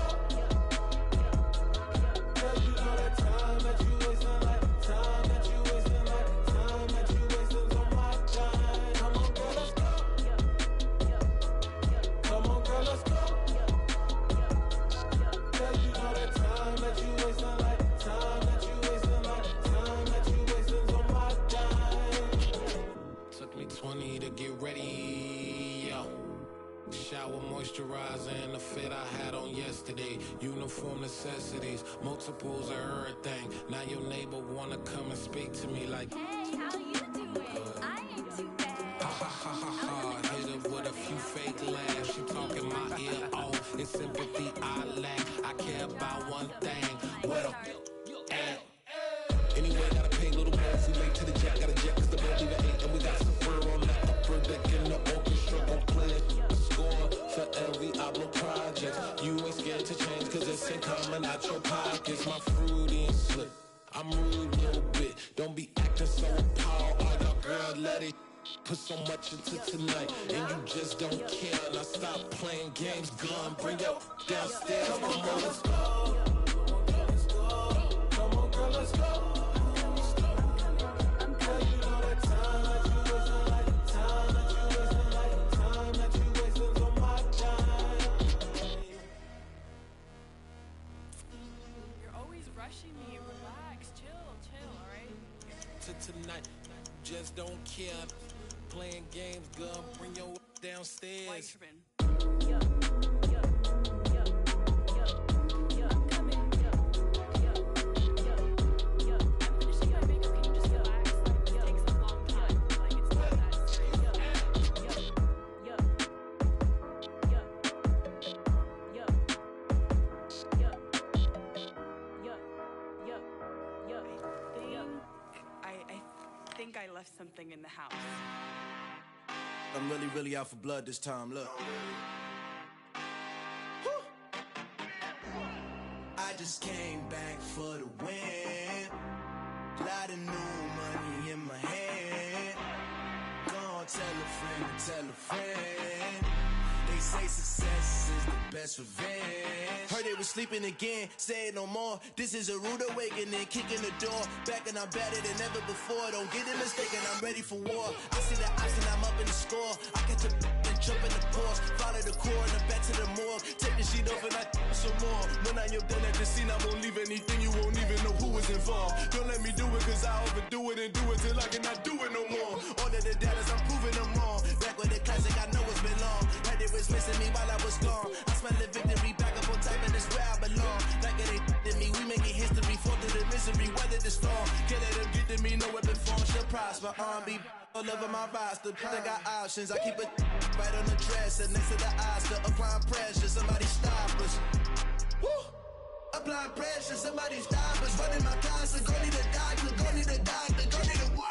Cause you know that time that you wasting, like time that you wasting, like time that you wasting on my time. Come on, girl, let's go. Come on, girl, let's go. Cause you know that time that you wasting, like time that you wasting, like time that you wasting on my time. Took me 20 to get ready, yo. Shower, moisturizer, and the fit I had on yesterday. Uniform necessities, multiples of everything. Now your neighbor wanna come and speak to me like, hey, how you doing? I ain't too bad. Ha. Hit her with a few fake laughs. She talking my ear off. It's sympathy I lack. I care about one thing. Well, anyway, gotta pay a little more if we late to the jet. Got a jet cause the boat leave at 8. And we got some fur on the upper deck in the orchestra. Gon' play a score for every Oblo project. You ain't scared to change cause it's ain't coming out your pockets. My fruity and slip, I'm rude a little bit. Don't be acting so appalled. All y'all girl, let it put so much into tonight. And you just don't care. Now stop playing games, gun, bring your downstairs. Come on, let's go. Come on, girl, let's go. Tonight, just don't care. Playing games, gun, bring your downstairs. I left something in the house. I'm really out for blood this time, look. I just came back for the win. Lot of new money in my hand. Gonna tell a friend. They say success is the best revenge. Heard they was sleeping again, say it no more. This is a rude awakening, kicking the door. Back and I'm better than ever before. Don't get it mistaken, I'm ready for war. I see the option, I'm up in the score. I catch a Jump in the Porsche, follow the coroner back to the morgue. Take the sheet off and I some more. When I am done at the scene, I won't leave anything. You won't even know who is involved. Don't let me do it, cause I overdo it and do it till I cannot do it no more. All of the doubters, I'm proving them wrong. Back with the classic, I know it's been long. Had it was missing me while I was gone. I smell the victory, back up on time, and it's where I belong. Like it ain't to me, we making history. Fall through the misery, weather the storm. Can't let them get to me, no weapon form shall prosper. R&B all over my roster. I got options, I keep it right on the dresser. Next to the Oscar, applying pressure. Somebody stop us. Woo! Applying pressure, somebody stop us. Running my concert, go need a doctor, go need a doctor, go need a what?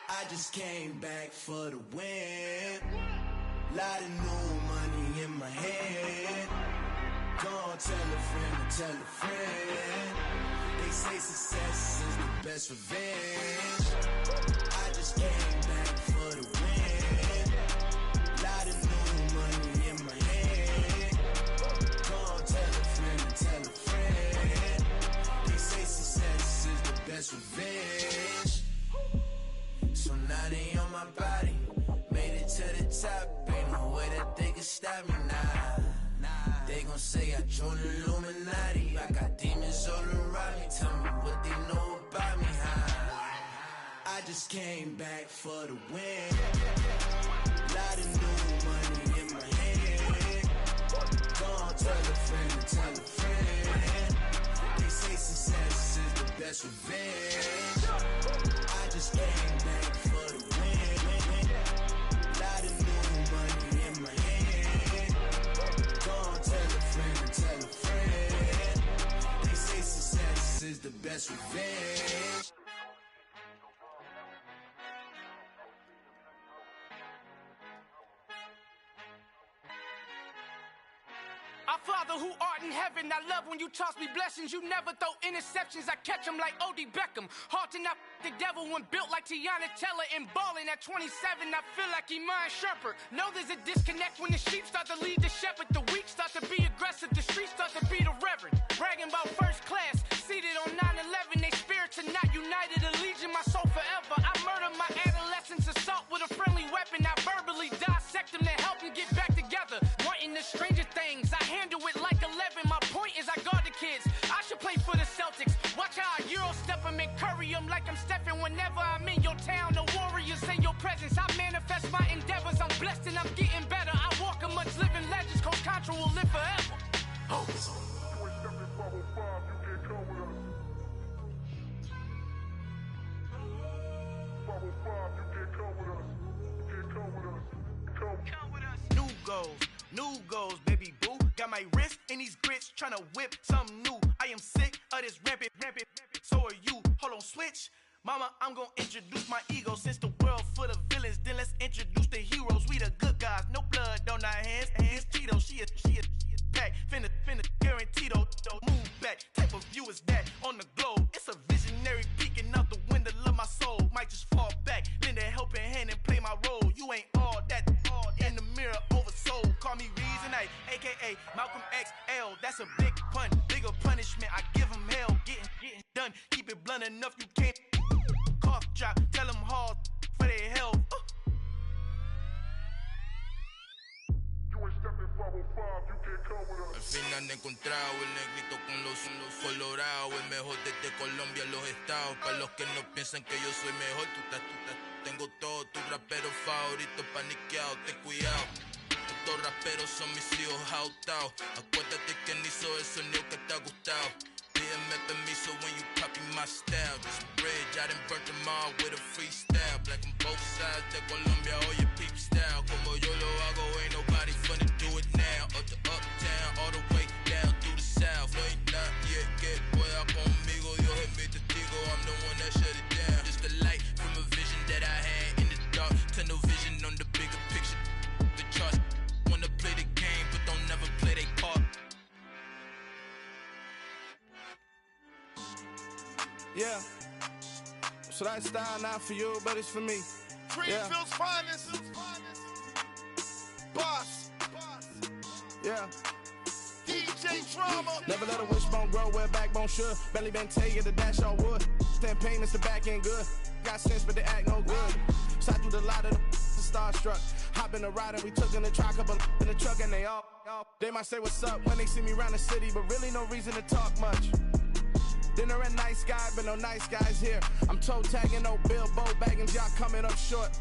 I just came back for the win. Lot of new money in my head. Gonna tell a friend, tell a friend. They say success is the best revenge. I just came back for the win. Lot of new money in my head. Gonna tell a friend, tell a friend. They say success is the best revenge. So now they on my body. Made it to the top. Ain't no way that they can stop me now. They gon' say I joined the Illuminati. I got demons all around me. Tell me what they know about me, huh? I just came back for the win. Lot of new money in my head. Gonna tell a friend, tell a friend. They say success is the best revenge. I just came back for the win. Lot of new money in my head. Gonna tell a friend, tell a friend. They say success is the best revenge. Our Father who art in heaven, I love when you toss me blessings. You never throw interceptions, I catch them like O.D. Beckham. Hard to not the devil when built like Tiana Teller and balling at 27. I feel like Iman Shepherd. Know there's a disconnect when the sheep start to lead the shepherd. The weak start to be aggressive, the streets start to be the reverend. Bragging about first class, seated on 9/11. They spirits are not united, a legion, my soul forever. I murder my adolescence, assault with a friendly weapon. I verbally dissect them to help them get back together. Wanting the stranger things, I handle it like 11. My point is I guard the kids. I should play for the Celtics. Watch how I Euro step them and curry them like I'm Stephen. Whenever I'm in your town, the Warriors in your presence. I manifest my endeavors. I'm blessed and I'm getting better. I walk amongst living legends. Coach Contra will live forever. Oh. New goals, baby boo. Got my wrist in these grits, tryna whip something new. I am sick of this rampant. So are you. Hold on, switch. Mama, I'm gonna introduce my ego. Since the world full of villains, then let's introduce the heroes. We the good guys, no blood on our hands. Hands Tito, she a pack. Finna guaranteed, move back. Type of view is that on the globe? It's a visionary peeking out the window of my soul. Might just fall back, lend a helping hand and play my role. You ain't all that in the mirror oversold. Call me Reason A, aka Malcolm XL. That's a big pun, bigger punishment. I give him hell, getting done. Keep it blunt enough, you can't cough drop. Tell them hard for their health. Al fin han encontrado el negrito con los colorados, el mejor desde Colombia, los estados. Para los que no piensan que yo soy mejor, tengo todo, tu rapero favorito paniqueado, ten cuidado. Estos raperos son mis hijos adoptados. Acuérdate que ni hizo el sonido que te ha gustado. Pídeme permiso when you copy my style. This bridge, I done burnt them all with a freestyle. Black on both sides de Colombia, oye peep style. Como yo lo hago, ain't nobody finna do it now. Up to uptown, all the way down through the south. No hay nadie que pueda conmigo, Dios es mi testigo. I'm the one that shut it down. Just a light from a vision that I had in the dark. Tunnel vision on the bigger picture. The charts wanna play the game, but don't never play their part. Yeah. So that style not for you, but it's for me. Greenfield's finest. Boss. Yeah. DJ Drama. Never let a wishbone grow where backbone should. Belly been taking the dash on wood. Stand payments, the back end good. Got sense, but they act no good. Side through the lot of the starstruck. Hop in the ride and we took in the truck, couple in the truck, and they might say what's up when they see me around the city, but really no reason to talk much. Dinner at Nice Guy, but no nice guys here. I'm toe tagging, no Bilbo bagging, y'all coming up short.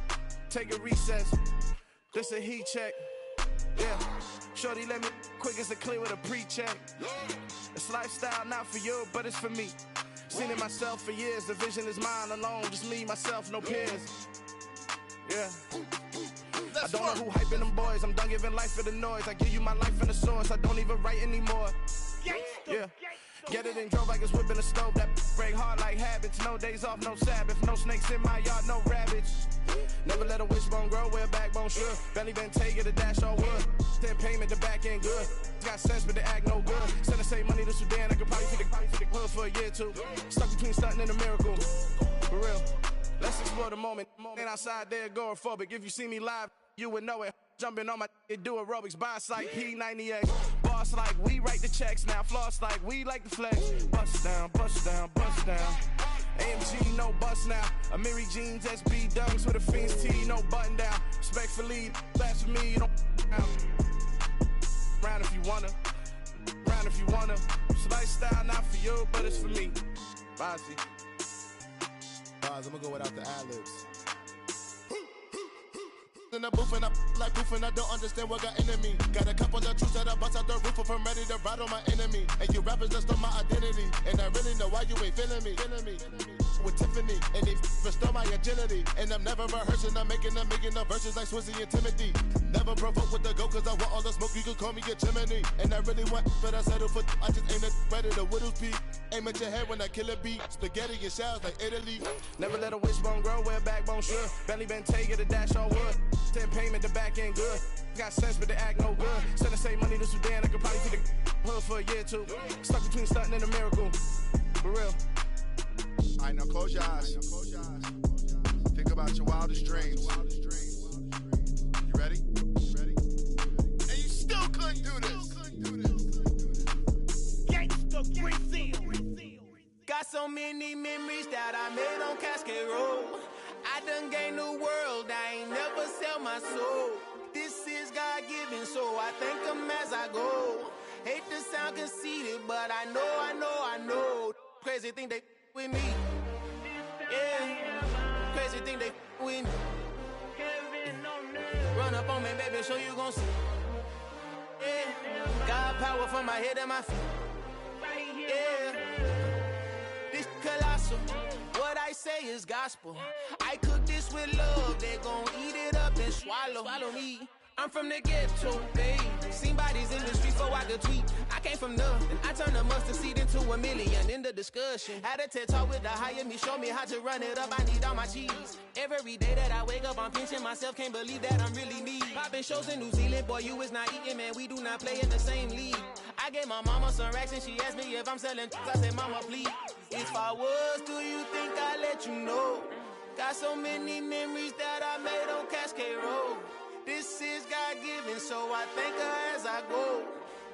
Take a recess. This a heat check. Yeah. Shorty let me quick as a clear with a pre-check. It's lifestyle not for you, but it's for me. Seen it myself for years. The vision is mine alone. Just me, myself, no peers. Yeah. I don't know who hyping them boys. I'm done giving life for the noise. I give you my life in the source. I don't even write anymore. Yeah. Get it and drove like it's whipping a stove. That break hard like habits. No days off, no Sabbath. No snakes in my yard, no rabbits. Never let a wishbone grow where a backbone should. Belly been take it, a dash all wood. Then payment, the back end good. Got sense, but they act no good. Send the same money to Sudan. I could probably take the hood for a year or two. Stuck between stunting and a miracle. For real. Let's explore the moment. Ain't outside there agoraphobic. If you see me live, you would know it. Jumping on my do aerobics, boss like P90X. Boss like we write the checks now. Floss like we like the flex. Bust down, bust down, bust down. AMG, no bust now. Amiri jeans, SB dunks with a Fiends tee, no button down. Respectfully, that's for me, you don't round if you wanna. Round if you wanna. It's lifestyle, not for you, but it's for me. Bozzy. I'm gonna go without the ad-libs. In the booth and I like proof and I don't understand what got into me. Got a couple of truths that I bust out the roof if I'm ready to ride on my enemy. And you rappers just stole my identity, and I really know why you ain't feeling me. With Tiffany, and they restore my agility. And I'm never rehearsing, I'm making up verses like Swizzy and Timothy. Never provoke with the go, cause I want all the smoke, you can call me a chimney. And I really want, but I settle for, I just aim it ready to Whittles Peak. Aim at your head when I kill a beat. Spaghetti and shells like Italy. Never let a wishbone grow where a backbone should. Belly been take it, a dash all wood. Then payment, the back end good. Got sense, but they act no good. Send the same money to Sudan, I could probably take the hood for a year or two. Stuck between stunting and a miracle. For real. Alright, now close your eyes. Think about your wildest dreams. You ready? And you still couldn't do this. Gangsta Brazil. Got so many memories that I made on Cascade Road. I done gained the world, I ain't never sell my soul. This is God-given, so I thank him as I go. Hate to sound conceited, but I know. Crazy thing they with me. Yeah, crazy thing they with me. Run up on me, baby, show you gon' see. Yeah, got power from my head and my feet. Yeah, this colossal. What I say is gospel. I cook this with love. They gon' eat it up and swallow me. I'm from the ghetto, babe. Seen bodies in the streets before I could tweet. I came from nothing. I turned a mustard seed into a million in the discussion. Had a TED talk with the higher me, show me how to run it up. I need all my cheese. Every day that I wake up, I'm pinching myself. Can't believe that I'm really me. Popping shows in New Zealand, boy, you is not eating, man. We do not play in the same league. I gave my mama some racks and she asked me if I'm selling. I said, mama, please. If I was, do you think I'd let you know? Got so many memories that I made on Cascade Road. This is God-given, so I thank her as I go.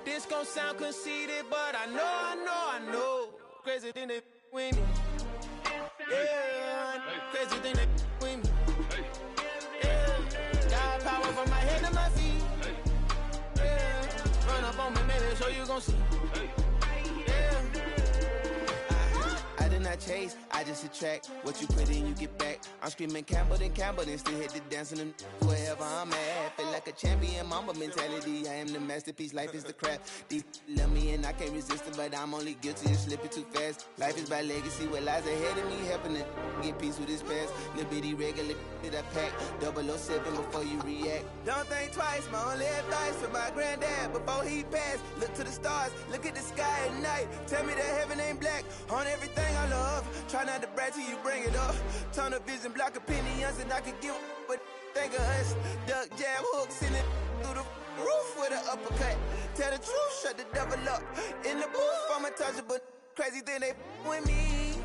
This gon' sound conceited, but I know. Crazy thing they with me. Yeah, crazy thing they with me. Yeah, got power from my head to my feet. Yeah, run up on me, maybe so you gon' see. Yeah. I did not chase, I just attract. What you put in, you get back. I'm screaming Campbell, then still hit the dancing and wherever I'm at. Feel like a champion, mama mentality. I am the masterpiece, life is the crap. Deep love me and I can't resist it, but I'm only guilty of slipping too fast. Life is by legacy, what lies ahead of me, helping to get peace with his past. Little bitty regular that I pack, 007 before you react. Don't think twice, my only advice for my granddad before he passed. Look to the stars, look at the sky at night. Tell me that heaven ain't black on everything I love. Try not to brag till you bring it up. Tunnel vision, block opinions, and I could give but think of us. Duck jab hooks in it through the roof with an uppercut. Tell the truth, shut the devil up. In the booth, I'm untouchable. Crazy thing they with me.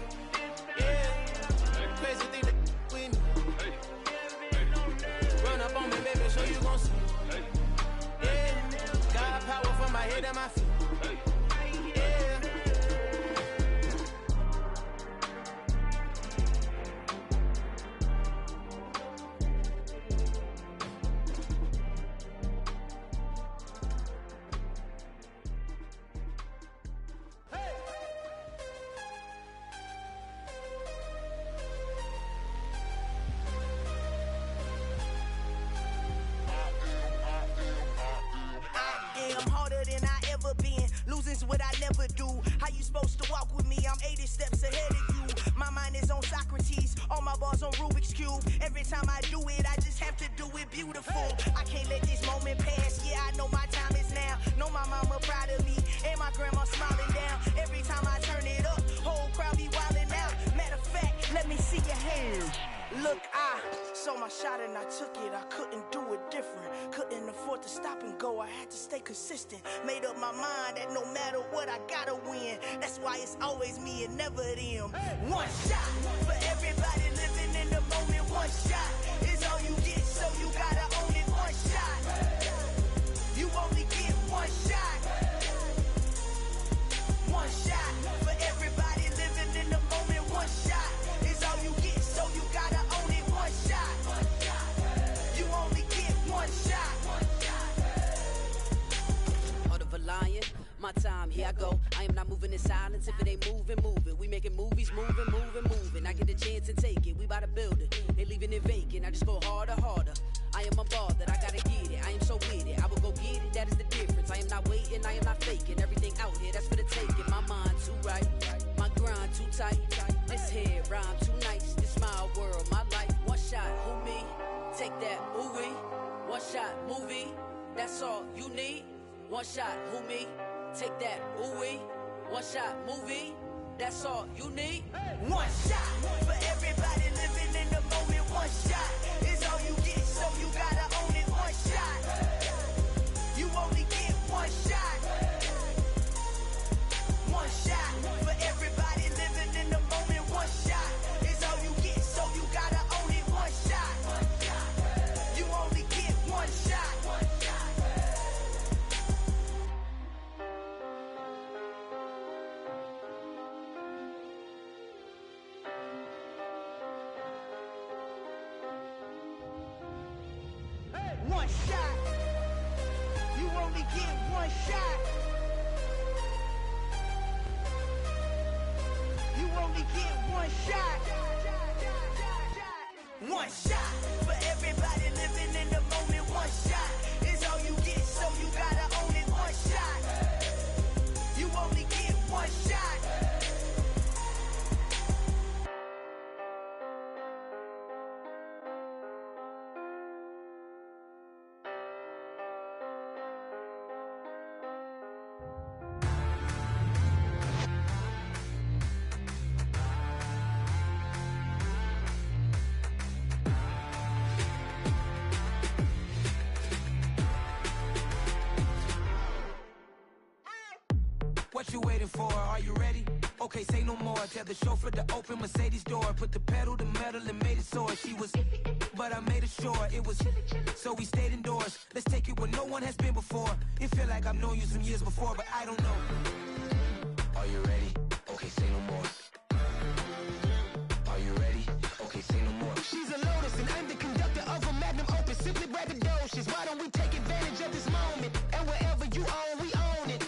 Yeah, crazy thing they with me. Run up on me, baby, so you gon' see. Yeah, got power from my head and my feet. what I never do. How you supposed to walk with me? I'm 80 steps ahead of you. My mind is on Socrates, all my balls on Rubik's Cube. Every time I do it, I just have to do it beautiful. I can't let this moment pass. Yeah, I know my time is now. Know my mama proud of me, and my grandma smiling down. Every time I turn it up, whole crowd be wildin' out. Matter of fact, let me see your hands. Look, I saw my shot and I took it. I couldn't do it different. Couldn't afford to stop and go. I had to stay consistent. Made up my mind that no matter what, I gotta win. That's why it's always me and never them. One shot for everybody living in the moment. One shot is all you get, so you gotta own it. One shot. You only get one shot. One shot for everybody living in the moment. One shot is all you get, so you gotta own it. One shot. You only get one shot. Heart of a lion, my time, here I go. I am not moving in silence. If it ain't moving, moving. We making movies, moving. I get a chance to take it. We bout to build it. They leaving it vacant. I just go harder. I am a ball that I gotta get it. I am so with it. I will go get it. That is the difference. I am not waiting. I am not faking. Everything out here, that's for the taking. My mind too right. My grind too tight. This head rhyme too nice. This my world, my life. One shot, who me? Take that, ooh wee. One shot, movie. That's all you need. One shot, who me? Take that, ooh wee. One shot, movie. That's all you need. One shot for everybody living in the moment. One shot is all you get, so you gotta own it. One shot. You only get one shot. One shot for everybody living in the moment. One shot is all you get, so you gotta own it. One shot. You only get one shot. One shot. You only get one shot. You only get one shot. One shot for everybody living in the moment. One shot is all you get, so you gotta own it. One shot. You only get one shot. What you waiting for? Are you ready? Okay, say no more. Tell the chauffeur to open Mercedes door. Put the pedal to metal and made it soar. She was, but I made it sure it was. So we stayed indoors. Let's take it where no one has been before. It feel like I've known you some years before, but I don't know. Are you ready? Okay, say no more. Are you ready? Okay, say no more. She's a Lotus and I'm the conductor of a Magnum Opus. Simply braggadocious. Why don't we take advantage of this moment? And wherever you own, we own it.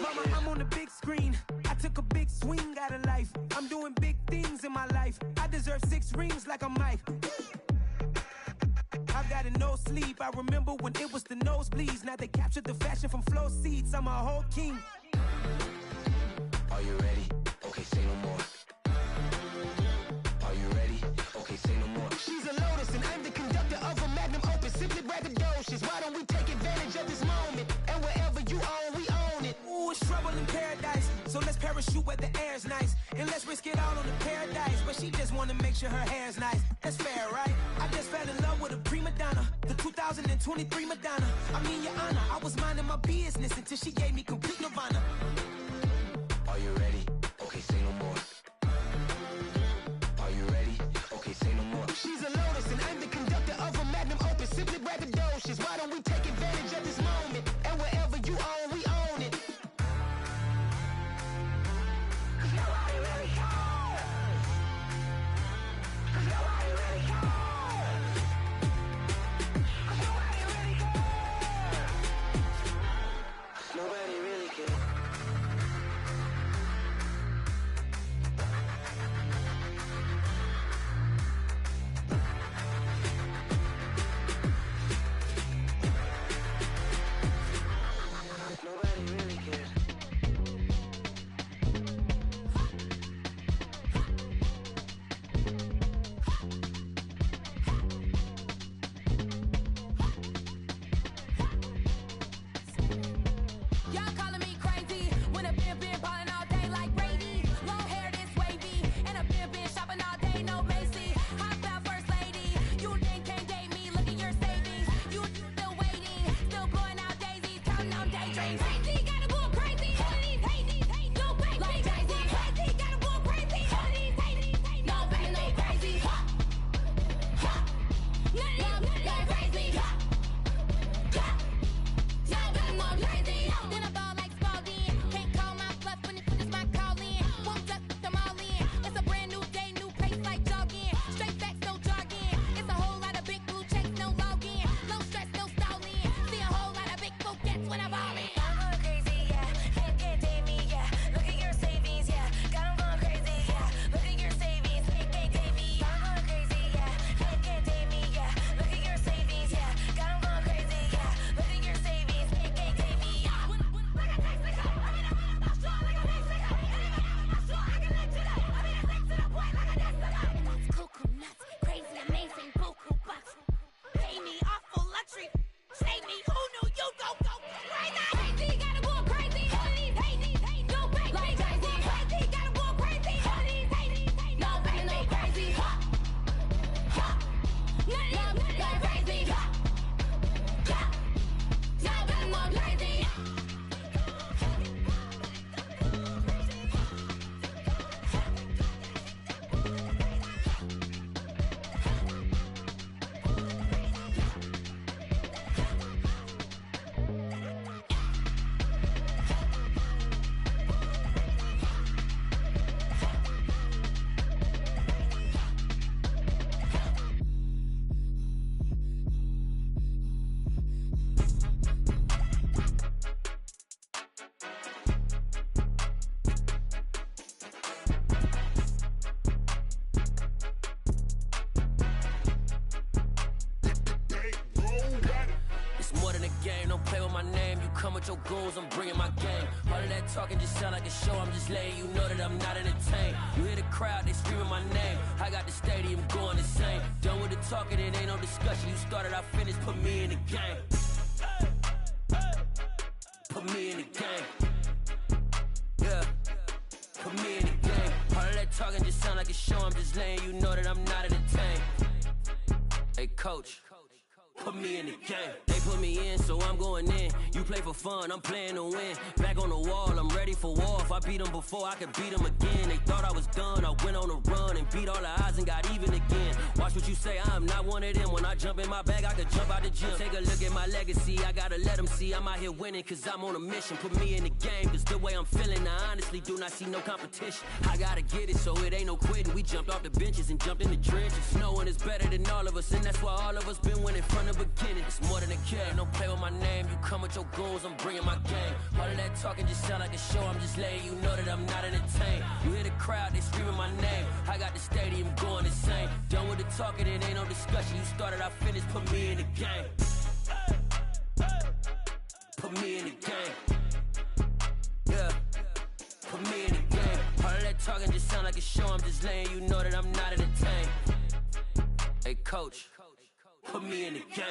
Mama, I'm on the big screen. I took a big swing out of life. I'm doing big things in my life. I deserve 6 rings like I'm Mike. I've got no sleep. I remember when it was the nosebleeds. Now they captured the fashion from flow seats. I'm a whole king. Are you ready? Okay, say no more. Are you ready? Okay, say no more. She's a Lotus and I'm the conductor of a Magnum Opus. Simply braggadocious. Why don't we take advantage of this moment? And wherever you own, we own it. Ooh, it's trouble in paradise. So let's parachute where the air's nice. And let's risk it all on the paradise. But she just wanna make sure her hair's nice. That's fair, right? I just fell in love with a prima donna. The 2023 Madonna. I mean, your honor, I was minding my business until she gave me complete nirvana. Are you ready? Okay, say no more. Are you ready? Okay, say no more. She's a Lotus and I'm the conductor of a Magnum Opus. Simply braggadocious. Why don't we take advantage of this moment? And wherever you own, we own it. Nobody really cares. Nobody really cares. Nobody really cares. Nobody really cares. amazing buku bucks. Pay me awful luxury. Save me, who knew you go crazy? Crazy, gotta go crazy. All of these hate, no crazy. Like crazy, crazy, gotta go crazy. All of these hate, no crazy, no crazy. None of these go crazy. Y'all better go crazy. It's more than a game, don't play with my name. You come with your goons, I'm bringing my game. All of that talking just sound like a show, I'm just letting you know that I'm not entertained. You hear the crowd, they screaming my name. I got the stadium going insane. Done with the talking, it ain't no discussion. You started, I finished, put me in the game. Put me in the game. Yeah, put me in the game. All of that talking just sound like a show, I'm just letting you know that I'm not entertained. Hey, coach. Put me in the game. They put me in, so I'm going in. You play for fun, I'm playing to win. Back on the wall, I'm ready for war. If I beat them before, I could beat them again. They thought I was done, I went on a run and beat all the odds and got even again. Watch what you say, I'm not one of them. When I jump in my bag, I could jump out the gym. Take a look at my legacy, I gotta let them see I'm out here winning, cause I'm on a mission. Put me in the game, cause the way I'm feeling, I honestly do not see no competition. I gotta get it, so it ain't no quitting. We jumped off the benches and jumped in the trenches. No one is better than all of us, and that's why all of us been winning from the beginning. It's more than a game, don't play with my name. You come with your goons, I'm bringing my game. All of that talking just sound like a show, I'm just letting you know that I'm not entertained. You hear the crowd, they screaming my name. I got the stadium going insane. Done with the talking, it ain't no discussion. You started, I finished, put me in the game. Put me in the game. Yeah, put me in the game. All of that talking just sound like a show, I'm just letting you know that I'm not entertained. Hey, coach. Put me in the game.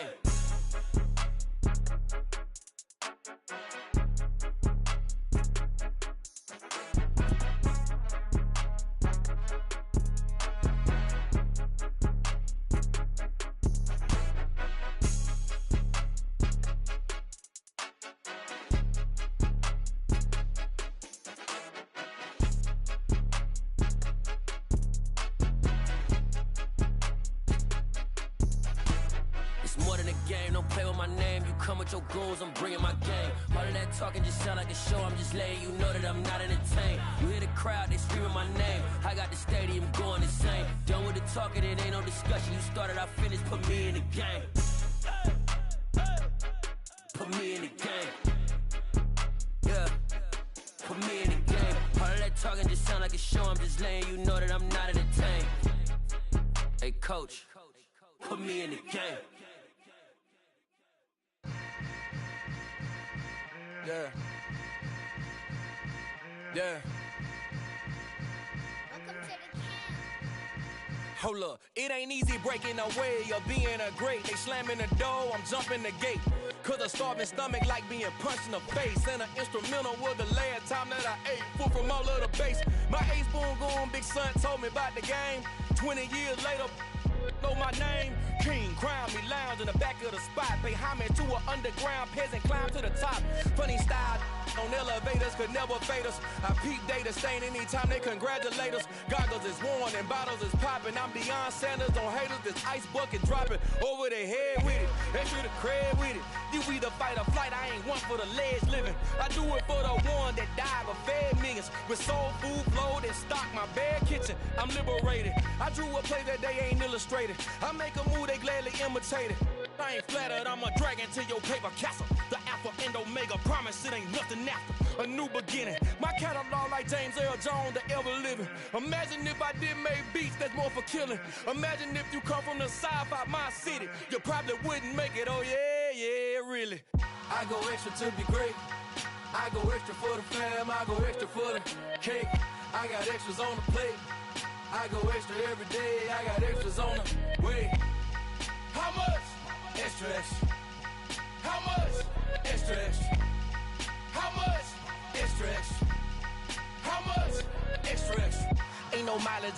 Your goons, I'm bringing my game. All of that talking just sound like a show, I'm just letting you know that I'm not entertained. You hear the crowd, they screaming my name. I got the stadium going insane. Done with the talking, it ain't no discussion. You started, I finished, put me in the game. Put me in the game. Yeah, put me in the game. All of that talking just sound like a show, I'm just letting you know that I'm not entertained. Hey, coach, put me in the game. Yeah. Yeah. Hold up, it ain't easy breaking away or being a great. They slamming the door, I'm jumping the gate. Cause a starving stomach like being punched in the face. And an instrumental was the last time that I ate food from all of the base. My A-spoon going, big son told me about the game. 20 years later, know my name. King, crown me, lounge in the back of the spot. Pay homage to an underground peasant, climb to the top. Funny style on elevators could never fade us. I peep data stain anytime they congratulate us. Goggles is worn and bottles is popping. I'm Deion Sanders on haters, this ice bucket dropping over their head with it. Extra the cred with it. You either fight or flight, I ain't one for the ledge living. I do it for the one that died but fed millions. With soul food flowed and stocked my bare kitchen. I'm liberated. I drew a play that they ain't illustrated. I make a move, they gladly imitate it. I ain't flattered, I'm a dragon to your paper castle. The Alpha and Omega, promise it ain't nothing after. A new beginning. My catalog like James Earl Jones, the ever living. Imagine if I did make beats that's more for killing. Imagine if you come from the south out my city. You probably wouldn't make it, oh yeah, yeah, really. I go extra to be great. I go extra for the fam, I go extra for the cake. I got extras on the plate. I go extra every day, I got extras on the way.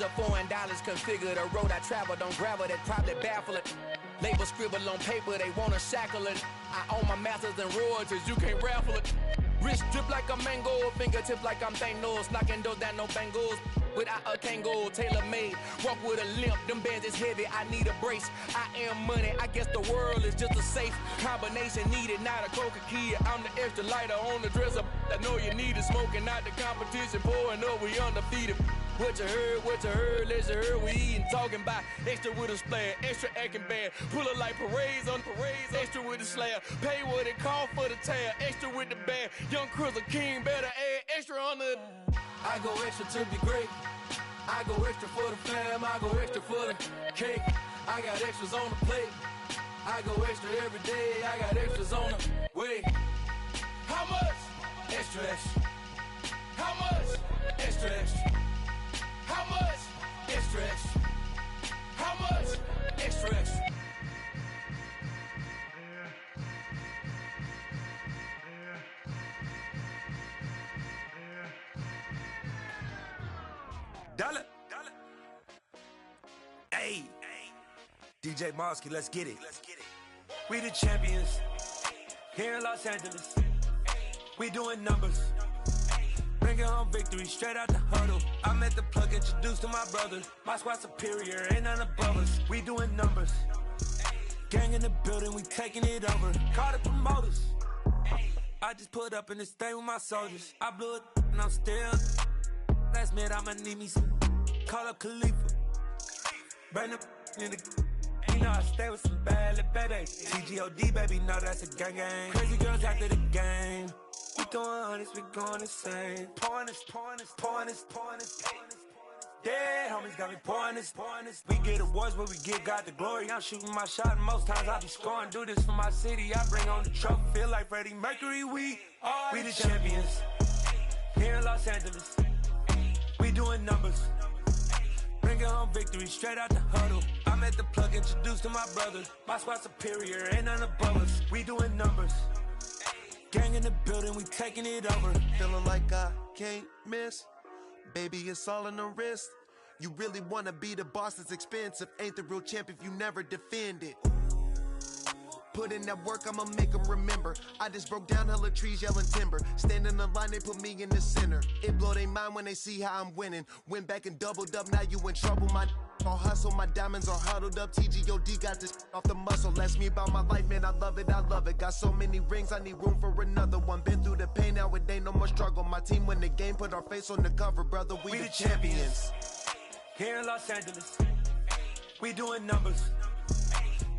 of foreign dollars configure the road I travel. Don't gravel that probably baffle it. Label scribble on paper, they wanna shackle it. I own my masters and royalties, you can't raffle it. Wrist drip like a mango, fingertips like I'm Thanos. Knocking doors down, no bangles. Without a Kango, tailor-made. Walk with a limp, them bands is heavy, I need a brace. I am money, I guess the world is just a safe combination needed, not a coca key. I'm the extra lighter on the dresser. I know you need it, smoking out the competition, pouring up, we undefeated. What you heard, let's hear we eatin', talking about extra with a splash, extra acting bad, pull it like parades on parades, extra with the slab, pay what it cost for the tab, extra with the band, young Chris a king, better add extra on the. I go extra to be great. I go extra for the fam, I go extra for the cake. I got extras on the plate. I go extra every day, I got extras on the way. How much? Extra, extra. How much? Extra, extra. How much? Extra, extra. How much? Extra, extra. Dollar. Hey. DJ Mosky, let's get it. We the champions here in Los Angeles. We doing numbers. Bringing home victory straight out the huddle. I'm at the plug, introduced to my brothers. My squad superior, ain't none above us. We doing numbers. Gang in the building, we taking it over. Call the promoters. I just put up in this thing with my soldiers. I blew it and I'm still. Last minute, I'ma need me some. Call up Khalifa. Burn up in the. You know I stay with some bad little baby. TGOD, baby, know that's a gang gang. Crazy girls after the game. We throwing hundreds, we going insane. Pouring this. Dead homies got me pouring this. We get awards, but we give God the glory. I'm shooting my shot, and most times I be scoring. Do this for my city, I bring on the trophy. Feel like Freddie Mercury, we the champions. Here in Los Angeles. We doing numbers. Bringing home victory straight out the huddle. I'm at the plug, introduced to my brothers. My squad superior, ain't none above us. We doing numbers. Gang in the building, we taking it over. Feeling like I can't miss. Baby, it's all in the wrist. You really wanna be the boss, it's expensive. Ain't the real champ if you never defend it. Put in that work, I'ma make them remember. I just broke down hella trees, yelling timber. Stand in the line, they put me in the center. It blow their mind when they see how I'm winning. Went back and doubled up, now you in trouble. My all hustle, my diamonds are huddled up. TGOD got this off the muscle. Ask me about my life, man, I love it. Got so many rings, I need room for another one. Been through the pain, now it ain't no more struggle. My team win the game, put our face on the cover, brother. We the champions. Here in Los Angeles. We doing numbers.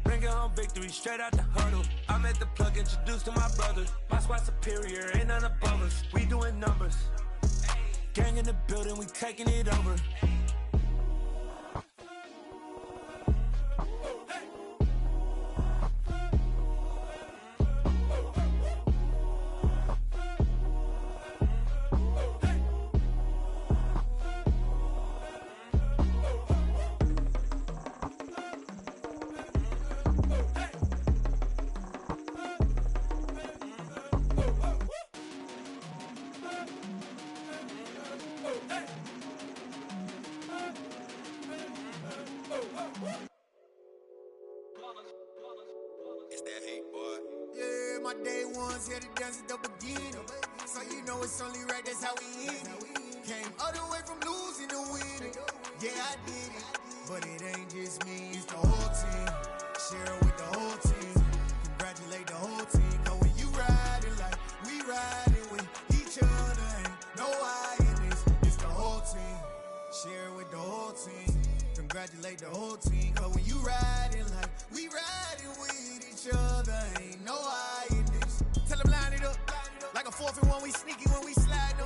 Bringing home victory straight out the huddle. I'm at the plug, introduced to my brothers. My squad superior, ain't none above us. We doing numbers. Gang in the building, we taking it over. Yeah, my day ones here to dance at the beginning. So you know it's only right, that's how we end it. Came all the way from losing to winning. Yeah, I did it. But it ain't just me, it's the whole team. Share it with the whole team. Congratulate the whole team. Cause when you riding like we riding with each other, ain't no I in this. It's the whole team. Share it with the whole team. Congratulate the whole team. Cause when you riding like we riding with each other, ain't no I in this. Tell them line it up. Like a 4th and 1, we sneaky when we slide them.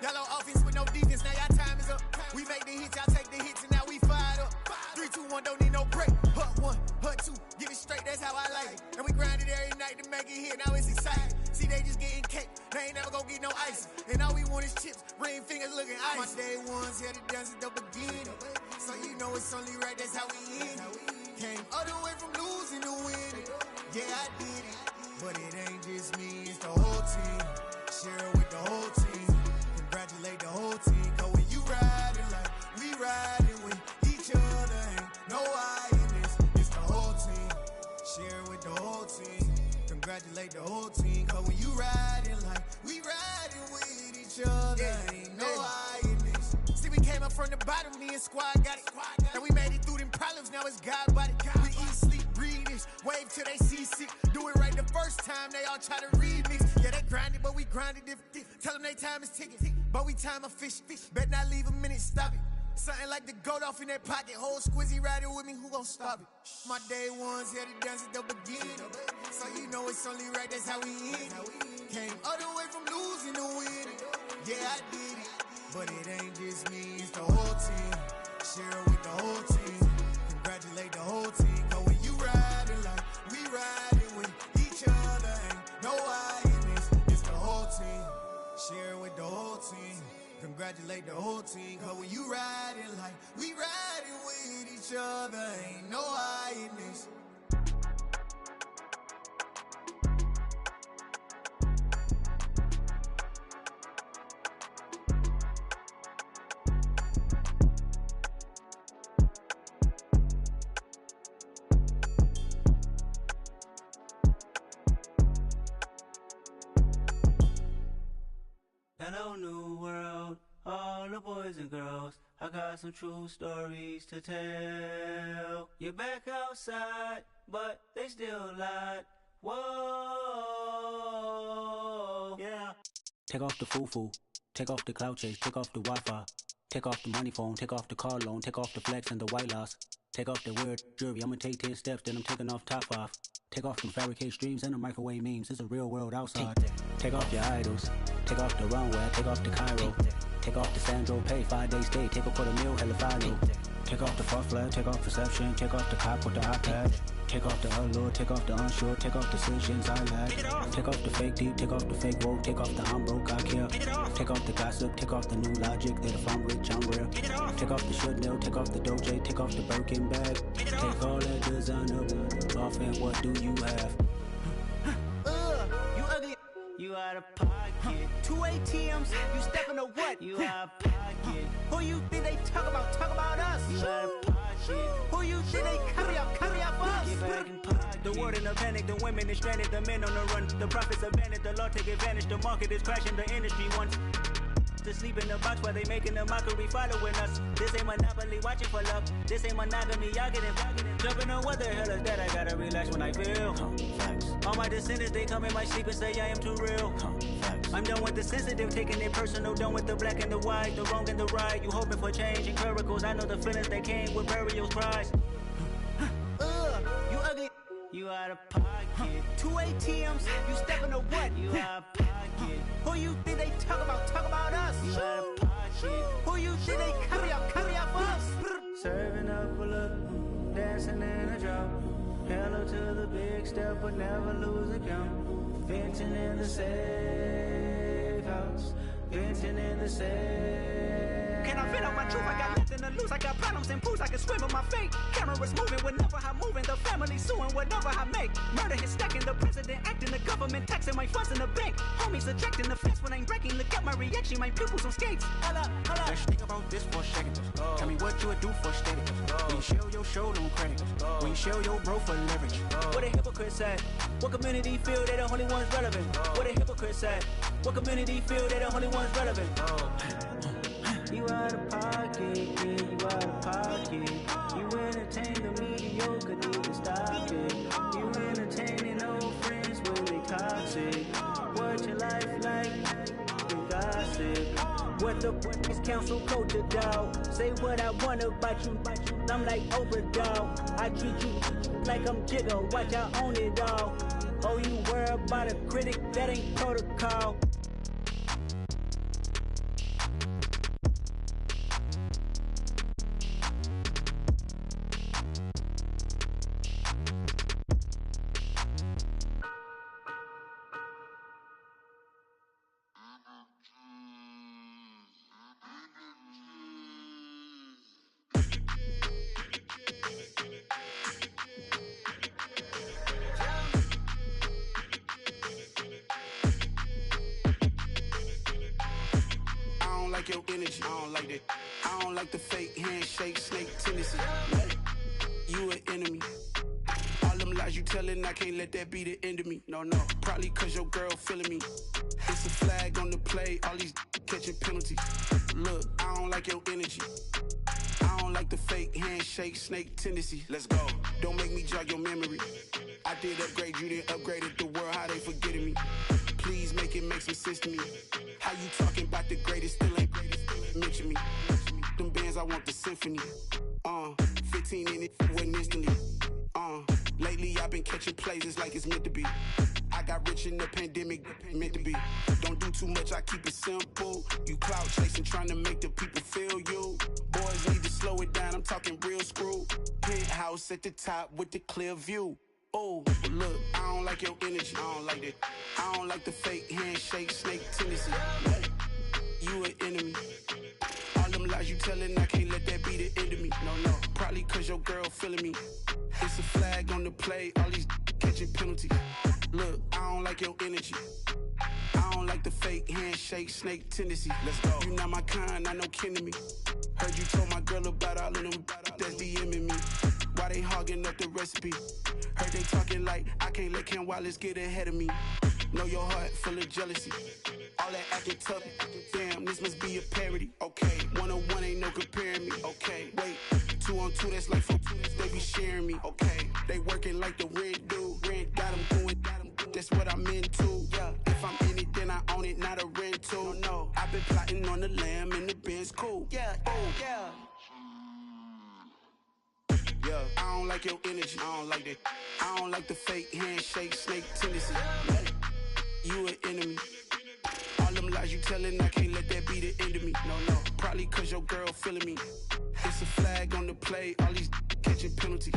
Y'all on offense with no defense, now y'all time is up. We make the hits, y'all take the hits, and now we fired up. 3, 2, 1, don't need no break. Hut 1, hut 2, get it straight, that's how I like it. And we grind it every night to make it hit, now it's exciting. See, they just getting cake, they ain't never gonna get no ice. And all we want is chips, ring fingers looking ice. My day ones here to dance at the beginning. So you know it's only right, that's how we end it. Came all the way from losing to winning. Yeah, I did it. But it ain't just me, it's the whole team. Share it with the whole team. Congratulate the whole team. Cause when you riding like we riding congratulate the whole team. Cause when you riding like we riding with each other, ain't no hiding this. See, we came up from the bottom, me and squad got it. And we made it through them problems, now it's God body. We eat, sleep, breathe this, wave till they see sick. Do it right the first time, they all try to remix. Yeah, they grinded, but we grinded different. Tell them they time is ticking, but we time a fish. Bet not leave a minute, stop it. Something like the goat off in that pocket. Whole squizzy riding with me, who gon' stop it? My day ones here to dance at the beginning. So you know it's only right, that's how we end it. Came all the way from losing to winning. Yeah, I did it. But it ain't just me, it's the whole team. Share it with the whole team. Congratulate the whole team. Cause when you riding like we riding with each other, ain't no hiding this. It's the whole team. Share it with the whole team. Congratulate the whole team. Cause when you riding like we riding with each other, ain't no hiding this. Hello, new world, all the boys and girls. I got some true stories to tell. You're back outside, but they still lied. Whoa, yeah. Take off the foo-foo, take off the cloud chase, take off the Wi-Fi, take off the money phone, take off the car loan, take off the flex and the white loss. Take off the weird jewelry, I'ma take 10 steps, then I'm taking off top off. Take off them fabricated streams and the microwave memes. It's a real world outside. Take off your idols. Take off the runway. Take off the Cairo. Take off the Sandro Pay. 5 days stay. Take a $250,000 hella final. Take off the fuck flag. Take off perception. Take off the cop with the iPad. Take off the allure. Take off the unsure. Take off decisions I lack. Take off the fake deep. Take off the fake woke. Take off the I'm broke, I care. Take off the gossip. Take off the new logic that if I'm rich, I'm real. Take off the Chanel. Take off the Doja. Take off the Birkin bag. Take all that designer off and what do you have? You ugly. You out of pocket. 2 ATMs, you stepping to what? You out of pocket. Who you think they talk about? Talk about us. You out of pocket. Who you think they carry up for us? Get back in pocket. The world in a panic, the women is stranded, the men on the run. The profits abandoned, the law take advantage. The market is crashing, the industry wants to sleep in the box while they making a mockery following us. This ain't monopoly, watching for love. This ain't monogamy, y'all getting jumping on what the hell is that? I gotta relax when I feel. All my descendants, they come in my sleep and say I am too real. I'm done with the sensitive, taking it personal. Done with the black and the white, the wrong and the right. You hoping for change and miracles. I know the feelings that came with burial cries. You ugly. You out of pocket. 2 ATMs, you stepping to what? You out of pocket. Who you think they talk about? Talk about us. You out of pocket. Who you think they carry up for us? Serving up a look, dancing in a drop. Hello to the big step, but never lose a count. Venting in the safe house. Venting in the safe. Can I vent out my truth? I got nothing to lose. I got problems and pools. I can swim with my fate. Cameras moving whenever I'm moving. The family suing whatever I make. Murder is stacking. The president acting. The government taxing my funds in the bank. Homies ejecting the fence when I'm breaking. Look at my reaction. My pupils on skates. Holla, holla. Let's think about this for a second. Tell me what you would do for status. When you show your show, no credit. When you show your bro for leverage. What a hypocrite said. What community feel they the only ones relevant? What a hypocrite said. What community feel they the only ones relevant? You out of pocket, yeah, you out of pocket. You entertain the mediocre, need to stop it. You entertaining old friends when they toxic. What your life like? The gossip. What the is council code to dog? Say what I want about you. I'm like overdog. I treat you like I'm Jigga. Watch I own it all. Oh, you worry about a critic? That ain't protocol. Your energy, I don't like that. I don't like the fake handshake, snake tendency. You an enemy. All them them lies you telling, I can't let that be the end of me. No, no, probably cause your girl feeling me. It's a flag on the play, all these catching penalties. Look, I don't like your energy. I don't like the fake handshake, snake tendency. Let's go. Don't make me jog your memory. I did upgrade you, then upgraded the world, how they forgetting me. Please make it make some sense to me. How you talking about the greatest, still ain't mention me. Them bands, I want the symphony. 15 in it, wasn't instantly. Lately I've been catching plays, it's like it's meant to be. I got rich in the pandemic, meant to be. Don't do too much, I keep it simple. You clout chasing, trying to make the people feel you. Boys need to slow it down, I'm talking real screw. Penthouse at the top with the clear view. Oh, look, I don't like your energy, I don't like that. I don't like the fake handshake, snake tendency. You an enemy. All them lies you telling, I can't let that be the end of me. No, no, probably cause your girl feeling me. It's a flag on the play, all these catching penalties. Look, I don't like your energy. I don't like the fake handshake, snake tendency. Let's go. You not my kind, I know kin to me. Heard you told my girl about all of them that's DMing me. Why they hogging up the recipe? Heard they talking like I can't let Ken Wallace get ahead of me. Know your heart full of jealousy. All that acting tough, damn, this must be a parody. Okay, 101 ain't no comparing me. Okay, wait, 2 on 2, that's like 4 they be sharing me. Okay, they working like the rent do. Rent got them going, that's what I'm into. Yeah, if I'm in it, then I own it, not a rental. No, I've been plotting on the lamb and the Benz cool. Yeah, oh, yeah. Yeah, I don't like your energy, I don't like that. I don't like the fake handshake, snake tendency. You an enemy. All them lies you telling, I can't let that be the end of me. No, no, probably cause your girl feeling me. It's a flag on the play, all these catching penalties.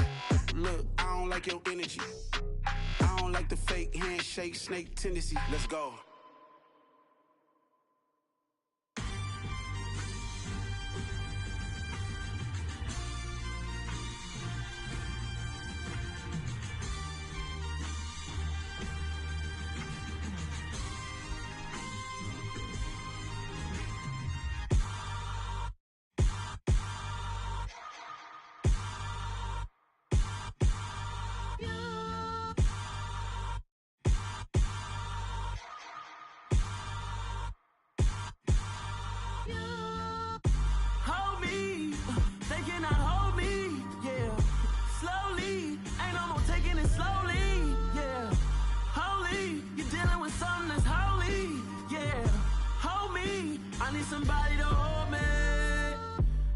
Look, I don't like your energy. I don't like the fake handshake, snake tendency. Let's go. Hold me, they cannot hold me, yeah. Slowly, ain't no more taking it slowly, yeah. Holy, you're dealing with something that's holy, yeah. Hold me, I need somebody to hold me.